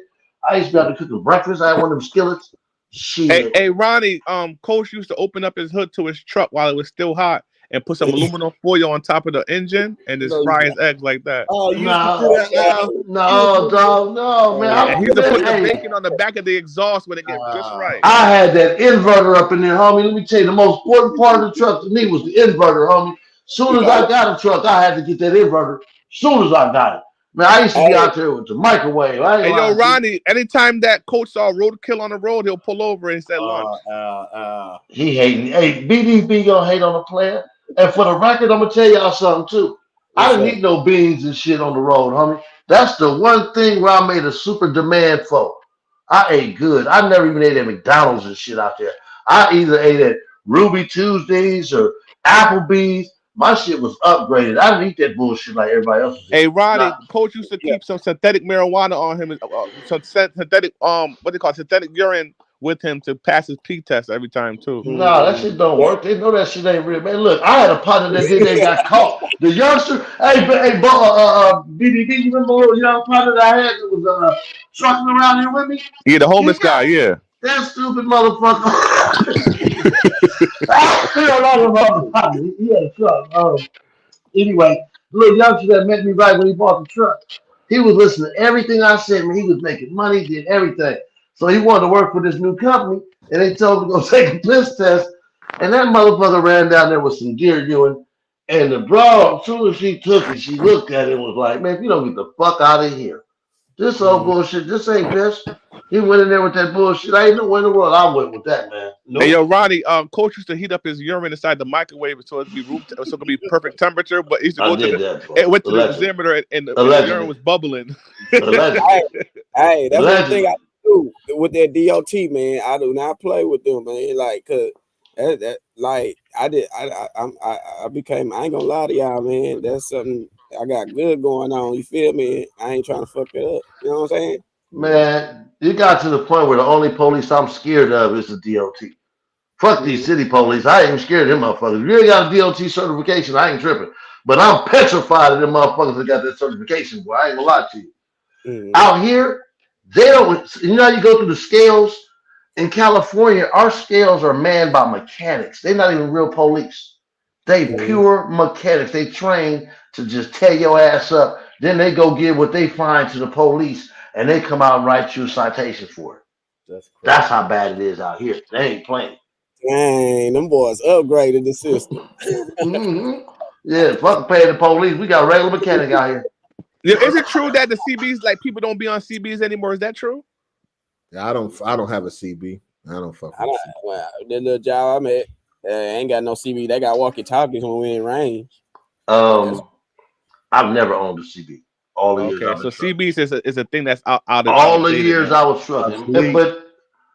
I used to be able to cook a breakfast. I had one of them skillets. Shit. Hey, Ronnie, Coach used to open up his hood to his truck while it was still hot and put some aluminum foil on top of the engine and just No, fry his eggs like that. oh, you used to No, do that, Al. no, dog, no, man. Oh, And he used to put the Hey, bacon on the back of the exhaust when it get just right. I had that inverter up in there, homie. Let me tell you, the most important part of the truck to me was the inverter, homie. Soon as I got a truck, I had to get that inverter. Soon as I got it. Man, I used to be Hey, out there with the microwave. I ain't Hey, yo, lying to you. Ronnie, anytime that Coach saw roadkill on the road, he'll pull over and say lunch. He hating. Hey, BDB gonna hate on the player. And for the record, I'm gonna tell y'all something too. I what's didn't up? eat no beans and shit on the road, homie. That's the one thing where I made a super demand for. I ate good. I never even ate at McDonald's and shit out there. I either ate at Ruby Tuesdays or Applebee's. My shit was upgraded. I didn't eat that bullshit like everybody else was Hey, eating. Ronnie, Nah, Coach used to yeah. keep some synthetic marijuana on him, some synthetic what they call synthetic urine with him to pass his P test every time too. nah, that shit don't work. They know that shit ain't real, man. Look, I had a partner that did that got caught. The youngster, BDB, you remember a little young partner that I had that was trucking around here with me? Yeah, the He homeless guy. got Yeah. that stupid motherfucker. He don't know the motherfucker. He had a truck. Anyway, the little youngster that met me right when he bought the truck, he was listening to everything I said, man. He was making money, did everything. So he wanted to work for this new company, and they told him to go take a piss test. And that motherfucker ran down there with some deer urine, And the broad, as soon as she took it, she looked at it and was like, man, if you don't get the fuck out of here. This old bullshit, this ain't piss. He went in there with that bullshit. I ain't know in the world I went with that, man. Hey, yo, Nope. Ronnie, coach used to heat up his urine inside the microwave so it be so it could be perfect temperature. But he used to I go to did the that, bro. it went to the Allegedly. examiner and the urine Allegedly. was bubbling. Allegedly. Hey, that's one thing Allegedly. I do with that DOT, man. I do not play with them, man. Like, cause like I became. I ain't gonna lie to y'all, man. That's something I got good going on. You feel me? I ain't trying to fuck it up. You know what I'm saying? Man, you got to the point where the only police I'm scared of is the DOT. Fuck these city police. I ain't even scared of them motherfuckers. If you ain't got a DOT certification, I ain't tripping. But I'm petrified of them motherfuckers that got that certification, boy. I ain't gonna lie to you. Mhm. Out here, they don't, you know how you go through the scales? In California, our scales are manned by mechanics. They're not even real police. They Mhm. pure mechanics. They train to just tear your ass up. Then they go give what they find to the police and they come out and write you a citation for it. That's crazy. That's how bad it is out here. They ain't playing. Dang, them boys upgraded the system. Mhm. Yeah, fuck paying the police. We got regular mechanic out here. Yeah, is it true that the CBs, like people don't be on CBs anymore? Is that true? I don't have a CB. I don't fuck I with don't, well, the little job I'm at, ain't got no CB. They got walkie talkies when we in range. I've never owned a CB. All the years Okay, I've so been trucking. CBs is a thing that's out All the outdated years now. I was trucking. Obsolete. But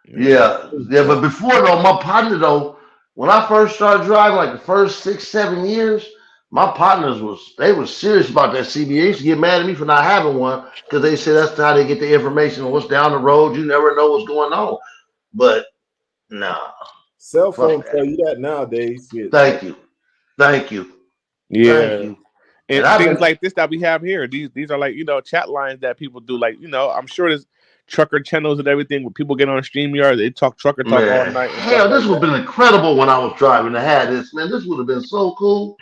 yeah, but before though, my partner though, when I first started driving, like the first 6, 7 years, my partners was serious about that CB. They used to get mad at me for not having one because they said that's how they get the information on what's down the road. You never know what's going on. But nah, Cell fuck phones tell that. you that nowadays. Shit. Thank you. Thank you. Thank Yeah. you. And I've things been like this that we have here, these are like, chat lines that people do. Like, I'm sure there's trucker channels and everything where people get on StreamYard, they talk trucker talk all man, night and hell, stuff this like would have that. been incredible when I was driving to have this, man. This would have been so cool.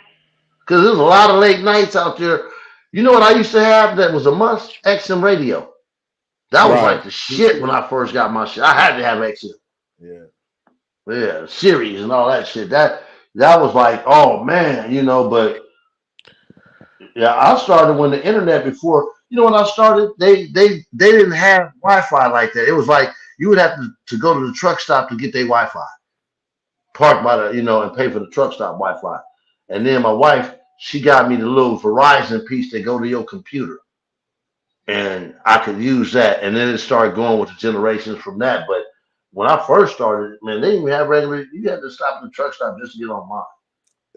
Because there's a lot of late nights out there. You know what I used to have that was a must? XM radio. That was Right. like the shit when I first got my shit. I had to have XM. Yeah. Yeah, series and all that shit. That was like, oh man, but yeah, I started when the internet before, when I started, they didn't have Wi-Fi like that. It was like you would have to go to the truck stop to get their Wi-Fi. Park by the, and pay for the truck stop Wi-Fi. And then my wife, she got me the little Verizon piece that go to your computer. And I could use that. And then it started going with the generations from that. But when I first started, man, they didn't even have regular, you had to stop at the truck stop just to get online.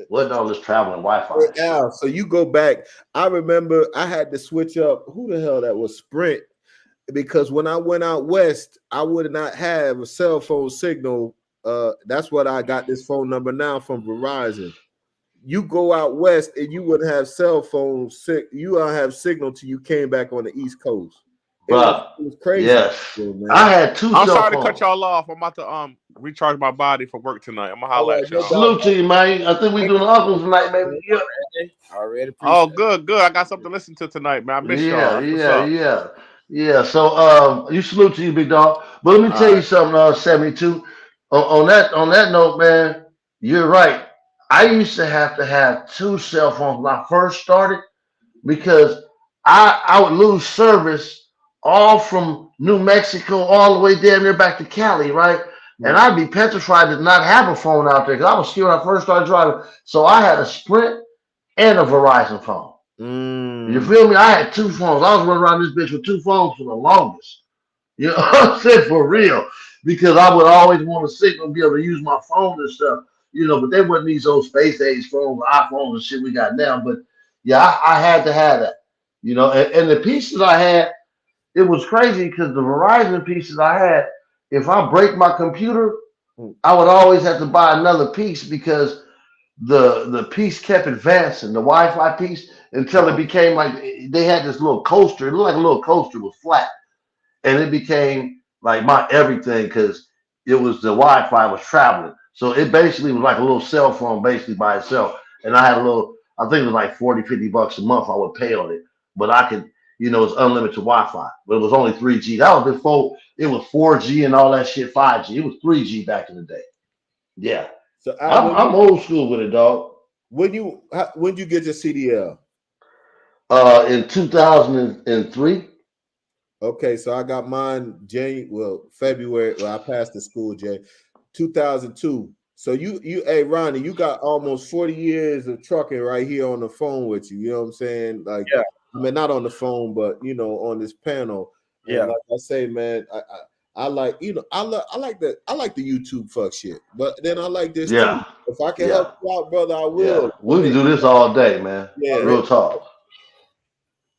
Wasn't all this traveling Wi-Fi and shit. Now, so you go back. I remember I had to switch up. Who the hell that was? Sprint. Because when I went out west, I would not have a cell phone signal. That's what I got this phone number now from Verizon. You go out west and you wouldn't have cell phone you don't have signal till you came back on the East Coast. It was crazy. Yes. Man. I had two I'm cell sorry phones. to cut y'all off. I'm about to recharge my body for work tonight. I'm gonna holler at y'all. Salute to you, man. I think we doing the uncles tonight, maybe. Yeah. Already. Oh, good. I got something to listen to tonight, man. I miss y'all. That's what's up. Yeah. So you salute to you, big dog. But let me tell you something, 72. On that note, man, you're right. I used to have two cell phones when I first started because I would lose service all from New Mexico all the way damn near back to Cali, right? And I'd be petrified to not have a phone out there because I was scared when I first started driving. So I had a Sprint and a Verizon phone. You feel me? I had two phones. I was running around this bitch with two phones for the longest. You know what I'm saying? For real. Because I would always want a signal to be able to use my phone and stuff. But they wasn't these old space age phones, iPhones and shit we got now. But yeah, I had to have that. And the pieces I had, it was crazy because the Verizon pieces I had, if I break my computer, I would always have to buy another piece because the piece kept advancing, the Wi-Fi piece, until it became like they had this little coaster. It looked like a little coaster, was flat, and it became like my everything because it was the Wi-Fi was traveling. So it basically was like a little cell phone basically by itself. And I had I think it was like $40-$50 a month I would pay on it, but I could, it's unlimited Wi-Fi, but it was only 3G. That was before it was 4G and all that shit, 5G. It was 3G back in the day. Yeah. So I'm old school with it, dog. When you get your CDL? In 2003. Okay, so I got mine February. Well, I passed the school, 2002. So hey Ronnie, you got almost 40 years of trucking right here on the phone with you. You know what I'm saying? Like, Yeah. I mean, not on the phone, but on this panel. And Yeah. like I say, man, I like, I like the YouTube fuck shit, but then I like this too. Yeah. If I can Yeah. help you out, brother, I Yeah. will. We can do this all day, man. Yeah. Real talk.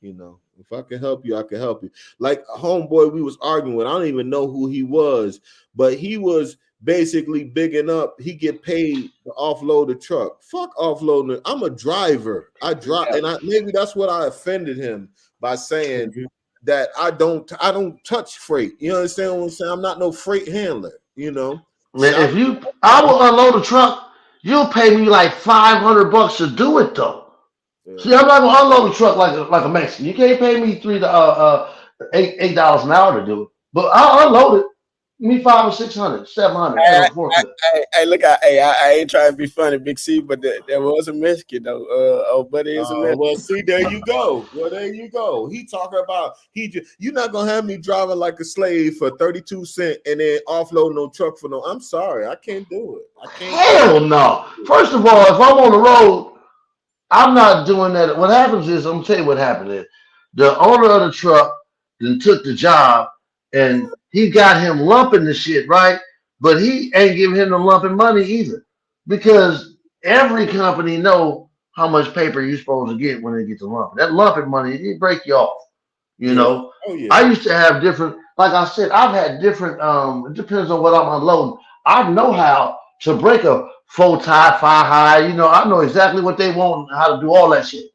If I can help you, I can help you. Like a homeboy we was arguing with, I don't even know who he was, but he was basically bigging up. He get paid to offload the truck. Fuck offloading. I'm a driver. I drive, and maybe that's what I offended him by saying that I don't touch freight. You understand what I'm saying? I'm not no freight handler. Man, I will unload a truck. You'll pay me like $500 to do it though. Yeah. See, I'm not gonna unload a truck like a Mexican. You can't pay me $8 an hour to do it, but I'll unload it. Give me $500 or $600, $700. Hey, look, I ain't trying to be funny, Big C, but there was a Mexican though. Buddy is a Mexican. Well, see, there you go. Well, there you go. He talking about you're not gonna have me driving like a slave for 32 cents and then offload no truck for no. I'm sorry, I can't do it. I can't. Hell no. First of all, if I'm on the road, I'm not doing that. What happens is, I'm gonna tell you what happened is the owner of the truck then took the job and he got him lumping the shit, right? But he ain't giving him the lumping money either. Because every company know how much paper you're supposed to get when they get the lumping. That lumping money, it break you off. You know? Oh, yeah. I used to have different, like I said, I've had different it depends on what I'm unloading. I know how to break a 4-tie, 5-high. I know exactly what they want and how to do all that shit.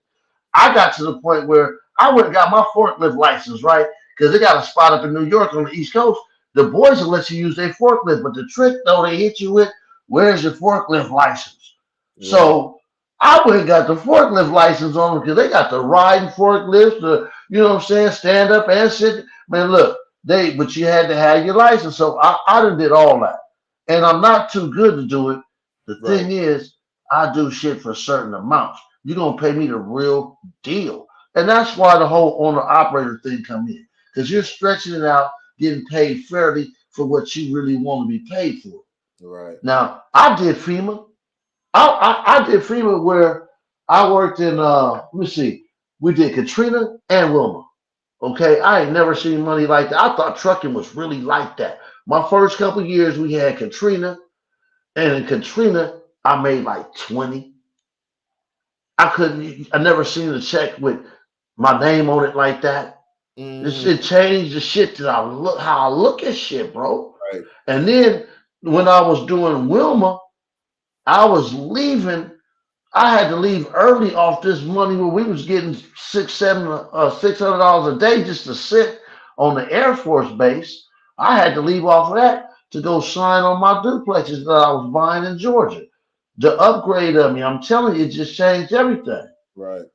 I got to the point where I went and got my forklift license, right? Because they got a spot up in New York on the East Coast. The boys will let you use their forklift, but the trick though they hit you with, where's your forklift license? Yeah. So I went and got the forklift license on them because they got the riding forklifts, stand up and sit. Man, look, but you had to have your license. So I done did all that. And I'm not too good to do it. The thing is, I do shit for certain amounts. You're going to pay me the real deal. And that's why the whole owner-operator thing come in. Because you're stretching it out, getting paid fairly for what you really want to be paid for. Right. Now, I did FEMA. I did FEMA where I worked in, let me see, we did Katrina and Wilma. Okay, I ain't never seen money like that. I thought trucking was really like that. My first couple years, we had Katrina. And in Katrina, I made like 20. I never seen a check with my name on it like that. This shit changed the shit that how I look at shit, bro. Right. And then when I was doing Wilma, I was leaving. I had to leave early off this money where we was getting $600 a day just to sit on the Air Force base. I had to leave off of that to go sign on my duplexes that I was buying in Georgia. The upgrade of me, I'm telling you, it just changed everything. Right.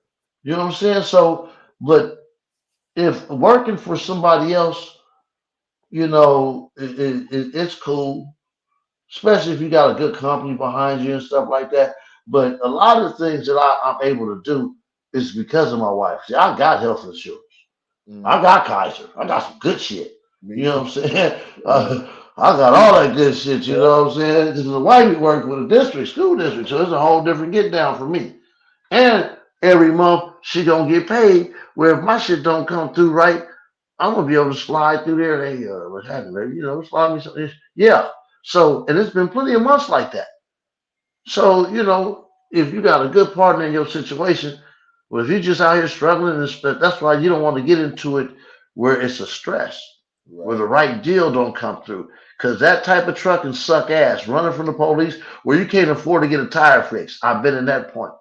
You know what I'm saying? So, but if working for somebody else, it's cool, especially if you got a good company behind you and stuff like that. But a lot of the things that I'm able to do is because of my wife. See, I got health insurance. I got Kaiser. I got some good shit. You know what I'm saying? I got all that good shit, you know what I'm saying? Because the wife worked with a school district, so it's a whole different get down for me. And every month she gonna get paid. Where if my shit don't come through right, I'm gonna be able to slide through there. Hey, what's happening, baby? Slide me something. Yeah. So, and it's been plenty of months like that. So, if you got a good partner in your situation, well, if you're just out here struggling, that's why you don't want to get into it where it's a stress, where the right deal don't come through. Because that type of truck can suck ass, running from the police, where you can't afford to get a tire fixed. I've been in that point.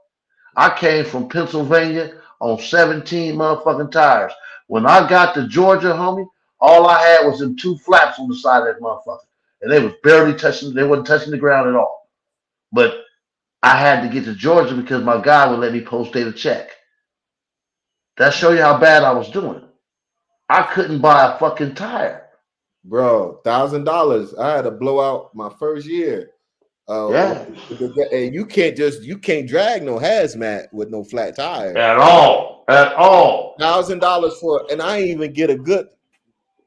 I came from Pennsylvania on 17 motherfucking tires. When I got to Georgia, homie, all I had was them 2 flaps on the side of that motherfucker. And they was barely touching, they wasn't touching the ground at all. But I had to get to Georgia because my guy would let me post-date a check. That show you how bad I was doing. I couldn't buy a fucking tire. Bro, $1,000. I had to blow out my first year. Yeah, And you can't drag no hazmat with no flat tire. at all. $1,000 for, and I ain't even get a good.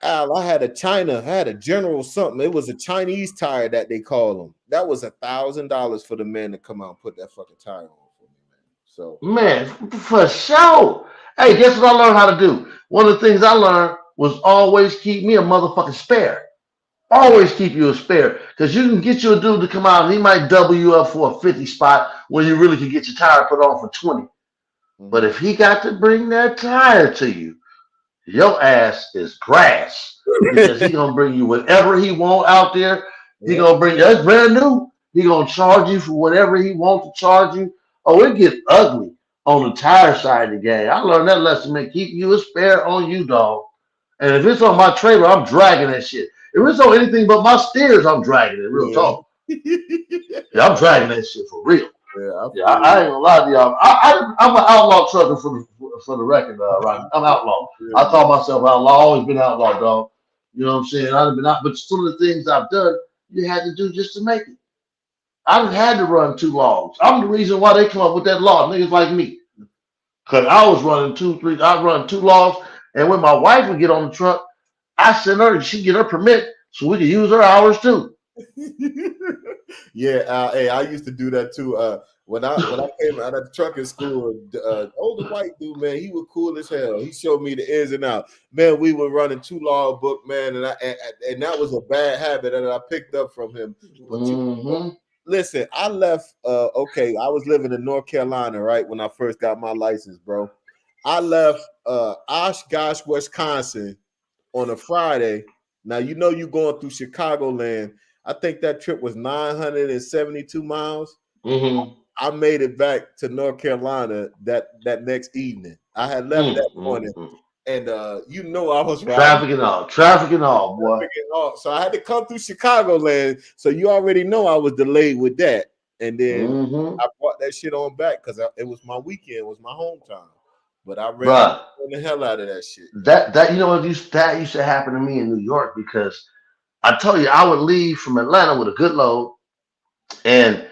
Al, I had a General something. It was a Chinese tire that they call them. That was $1,000 for the man to come out and put that fucking tire on for me, man. So Man, for sure. Hey, guess what I learned how to do? One of the things I learned was always keep me a motherfucking spare. Always keep you a spare. Because you can get you a dude to come out and he might double you up for a 50 spot when you really could get your tire put on for 20. But if he got to bring that tire to you, your ass is grass. Because he gonna bring you whatever he want out there. He gonna bring that's brand new. He gonna charge you for whatever he wants to charge you. Oh, it gets ugly on the tire side of the game. I learned that lesson, man. Keep you a spare on you, dog. And if it's on my trailer, I'm dragging that shit. If it's on anything but my steers, I'm dragging it. Real talk. Yeah, I'm dragging that shit for real. I ain't gonna lie to y'all. I'm an outlaw trucker for the record, right? I'm outlaw. I call myself outlaw. Always been outlaw, dog. You know what I'm saying? I've been out, but some of the things I've done, you had to do just to make it. I done had to run 2 logs. I'm the reason why they come up with that law, niggas like me. Cause I was running 2 logs, and when my wife would get on the truck, I sent her, she get her permit so we could use her hours too. Yeah, hey, I used to do that too. When I came out of the trucking school, older white dude, man, he was cool as hell. He showed me the ins and outs. Man, we were running 2 log book, man, and that was a bad habit that I picked up from him. But listen, I left. Okay, I was living in North Carolina, right, when I first got my license, bro. I left Oshkosh, Wisconsin, on a Friday. Now you know you're going through Chicagoland. I think that trip was 972 miles. I made it back to North Carolina that next evening. I had left that morning, and you know I was traffic and all, boy. So I had to come through Chicagoland. So you already know I was delayed with that, and then I brought that shit on back because it was my weekend, it was my hometown. But I ran the hell out of that shit. That you know what that used to happen to me in New York because I told you I would leave from Atlanta with a good load, and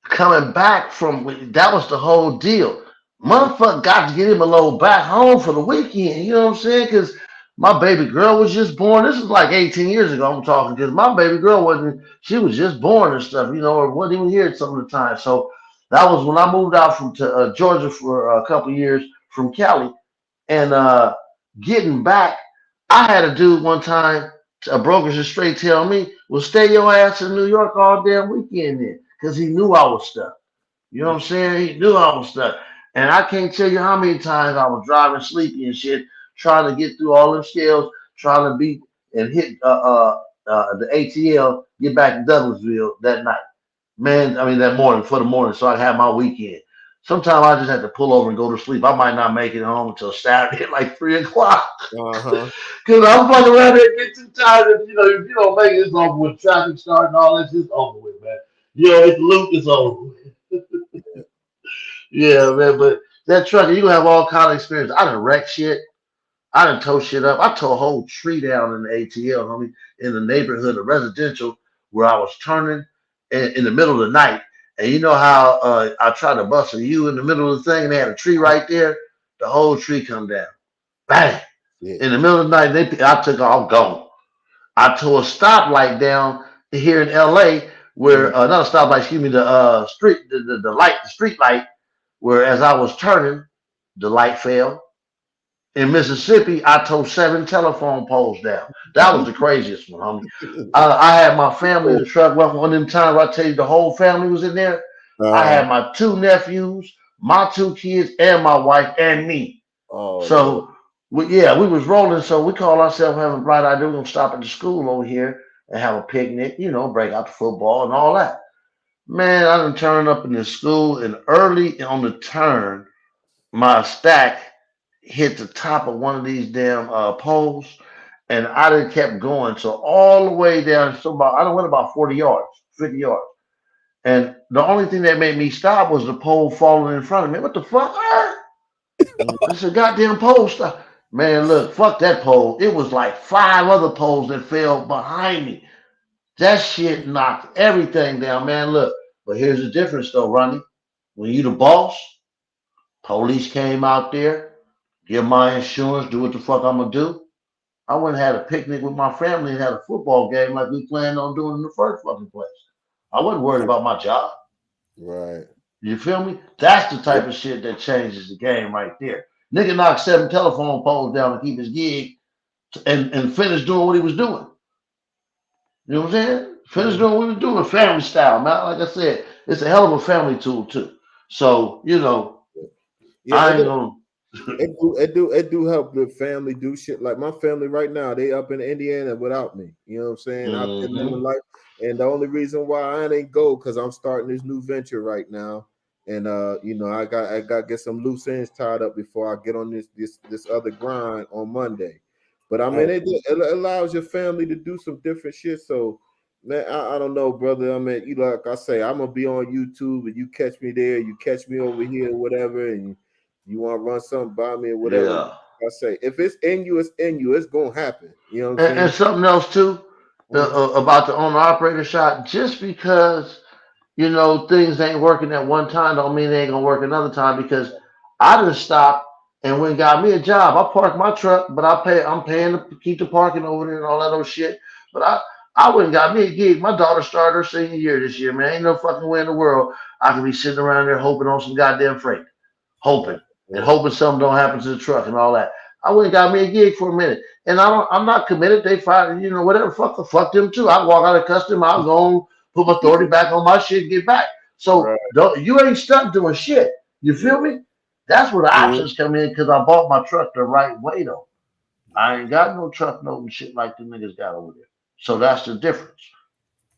coming back from that was the whole deal. Motherfucker got to get him a load back home for the weekend. You know what I'm saying? Because my baby girl was just born. This is like 18 years ago. I'm talking because my baby girl she was just born and stuff. You know, or wasn't even here some of the time. So that was when I moved out from Georgia for a couple of years from Cali, and getting back, I had a dude one time. A broker just straight tell me, well, stay your ass in New York all damn weekend then. Because he knew I was stuck. You know what I'm saying? He knew I was stuck. And I can't tell you how many times I was driving sleepy and shit, trying to get through all them scales, trying to beat and hit the ATL, get back to Douglasville that night. Man, I mean that morning, for the morning, so I have my weekend. Sometimes I just have to pull over and go to sleep. I might not make it home until Saturday at like 3 o'clock. Because I'm fucking around there and get too tired. If you don't make it, it's over with. Traffic starting and all that shit's over with, man. It's loop is over with. Yeah, man, but that trucker, you gonna have all kind of experience. I done wrecked shit. I done tow shit up. I tow a whole tree down in the ATL, homie, in the neighborhood of residential where I was turning in the middle of the night. And you know how I tried to bust a U in the middle of the thing and they had a tree right there? The whole tree come down. Bang! Yeah. In the middle of the night, I took off, gone. I tore a stoplight down here in LA where not a stoplight, excuse me, the street, the street light, where as I was turning, the light fell. In Mississippi, I tore 7 telephone poles down. That was the craziest one, homie. I had my family in the truck. One of them times I tell you the whole family was in there. I had my 2 nephews, my 2 kids, and my wife and me. So we was rolling. So we call ourselves having a bright idea. We're gonna stop at the school over here and have a picnic, break out the football and all that. Man, I done turned up in the school, and early on the turn, my stack hit the top of one of these damn poles, and I done kept going. So all the way down, I went about 40 yards, 50 yards. And the only thing that made me stop was the pole falling in front of me. What the fuck? I said, goddamn pole stop. Man, look, fuck that pole. It was like 5 other poles that fell behind me. That shit knocked everything down, man. Look, but here's the difference though, Ronnie. When you the boss, police came out there, give my insurance, do what the fuck I'm gonna do. I went and had a picnic with my family and had a football game like we planned on doing in the first fucking place. I wasn't worried about my job. Right. You feel me? That's the type of shit that changes the game right there. Nigga knocked 7 telephone poles down to keep his gig and finish doing what he was doing. You know what I'm saying? Finish doing what we were doing, family style, man. Like I said, it's a hell of a family tool too. So, you know, Yeah, I it, ain't gonna it do help the family do shit. Like my family right now, they up in Indiana without me. You know what I'm saying? I've been living life, and the only reason why I ain't go because I'm starting this new venture right now, and you know, I got to get some loose ends tied up before I get on this other grind on Monday. But I mean, it allows your family to do some different shit. So, man, I don't know, brother. I mean, you like I say, I'm gonna be on YouTube, and you catch me there, you catch me over here, whatever, and you want to run something by me or whatever. yeah. I say, if it's in you, it's in you. It's gonna happen. You know what I'm And saying? something else too about the owner operator shot. Just because you know things ain't working at one time, don't mean they ain't gonna work another time. Because I just stopped and went and got me a job. I parked my truck, but I'm paying to keep the parking over there and all that old shit. But I went and got me a gig. My daughter started her senior year this year, man. Ain't no fucking way in the world I could be sitting around there hoping on some goddamn freight, hoping and hoping something don't happen to the truck and all that. I went and got me a gig for a minute, and I'm not committed. They fired, you know, whatever. Fuck them too. I walk out of custom. I'll go and put my authority back on my shit, and get back. So Right. you ain't stuck doing shit. You feel me? That's where the options come in because I bought my truck the right way though. I ain't got no truck note and shit like the niggas got over there. So that's the difference.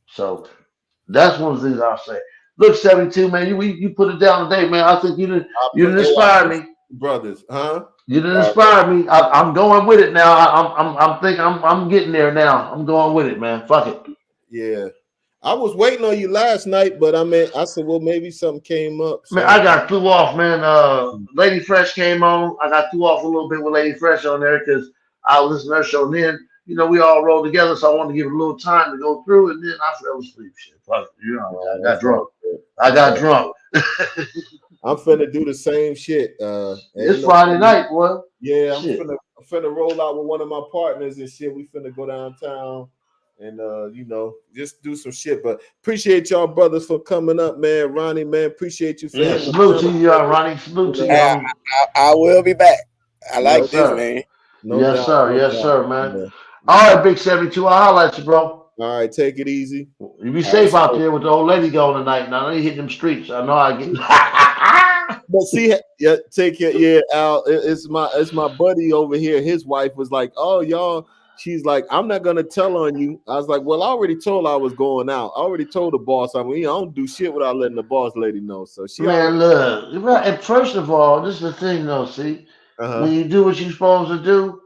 So that's one of the things I'll say. Look, 72, man, you put it down today, man. I think you didn't inspire me. Brothers, huh? You didn't inspire me. I'm going with it now. I'm thinking I'm getting there now. I'm going with it, man. Fuck it. Yeah. I was waiting on you last night, but I mean, I said, well, maybe something came up. Man, So I got threw off, man. Lady Fresh came on. I got threw off a little bit with Lady Fresh on there because I listened to her show. And then, you know, we all rolled together, so I wanted to give it a little time to go through, and then I fell asleep. Shit, fuck it. You know, I got drunk. I got drunk. I'm finna do the same shit. It's Friday night, boy. Yeah, I'm Shit. finna roll out with one of my partners and shit. We finna go downtown and you know, just do some shit. But appreciate y'all brothers for coming up, man. Ronnie, man, appreciate you for Yeah, salute to you, Ronnie. Salute to you. I will be back. I like Yes, this, sir. man. No Yes, doubt, sir. no Yes, doubt, sir, man. man. All right, Big 72. I'll holler at you, bro. All right, take it easy. You be safe out there with the old lady going tonight. Now, I know you hit them streets. I know I get. But see, yeah, take it. Yeah, Al, it's my buddy over here. His wife was like, "Oh, y'all." She's like, "I'm not gonna tell on you." I was like, "Well, I already told I was going out. I already told the boss. I mean, I don't do shit without letting the boss lady know." So she, Man, look. And first of all, this is the thing, though. See, when you do what you're supposed to do,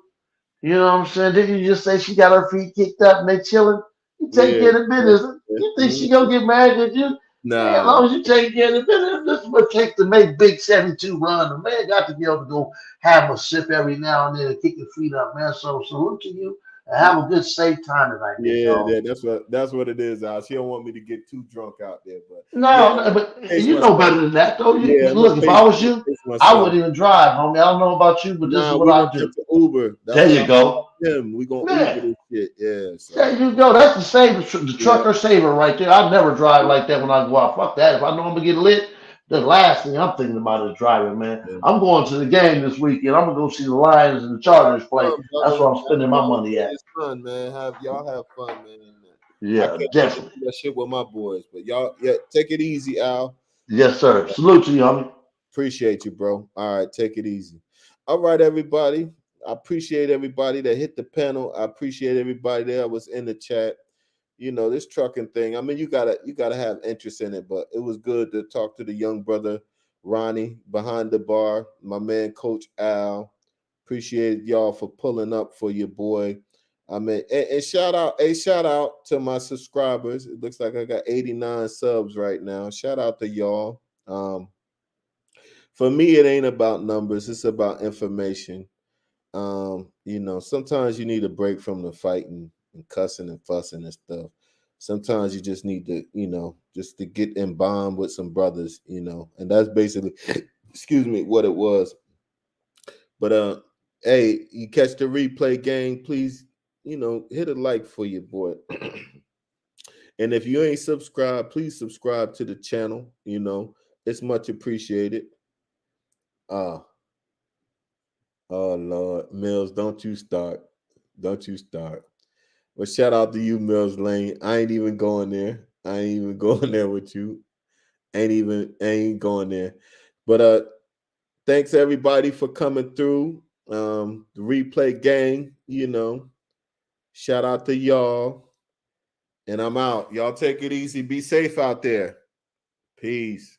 you know what I'm saying? Didn't you just say she got her feet kicked up and they chilling? You take care of the business. You think she gonna get mad at you? Hey, as long as you take care of the business, this is what it takes to make Big 72 run. The man got to be able to go have a sip every now and then and kick your feet up, man. So salute to you and have a good safe time tonight, yeah, that's what it is, Al. She don't want me to get too drunk out there, but no, but you know better than that, though. Look, if I was you, I wouldn't even drive, homie. I don't know about you, but this is what I do. Uber. There you go. We gonna Uber this shit. Yeah. So. There you go. That's the saver, the trucker saver right there. I never drive like that when I go out. Fuck that. If I know I'm gonna get lit, the last thing I'm thinking about is driving, man. Yeah. I'm going to the game this weekend. I'm gonna go see the Lions and the Chargers play. That's where I'm spending my money at. It's fun, man. Y'all have fun, man. Yeah, definitely. That shit with my boys, but y'all, take it easy, Al. Yes, sir. Salute to you, homie. Appreciate you, bro. All right, take it easy. All right, everybody. I appreciate everybody that hit the panel. I appreciate everybody that was in the chat. You know, this trucking thing. I mean, you gotta have interest in it, but it was good to talk to the young brother Ronnie behind the bar, my man Coach Al. Appreciate y'all for pulling up for your boy. I mean, and shout out to my subscribers. It looks like I got 89 subs right now. Shout out to y'all. For me, it ain't about numbers, it's about information. You know, sometimes you need a break from the fighting and cussing and fussing and stuff. sometimes you just need to, you know, just to get in bond with some brothers, you know, and that's basically, excuse me, what it was. But hey, you catch the replay, gang, please, you know, hit a like for your boy. And if you ain't subscribed, please subscribe to the channel. You know, it's much appreciated. Oh Lord, Mills, don't you start. Don't you start. Well, shout out to you, Mills Lane. I ain't even going there. I ain't even going there with you. Ain't going there. But thanks everybody for coming through. The replay gang, you know. Shout out to y'all. And I'm out. Y'all take it easy. Be safe out there. Peace.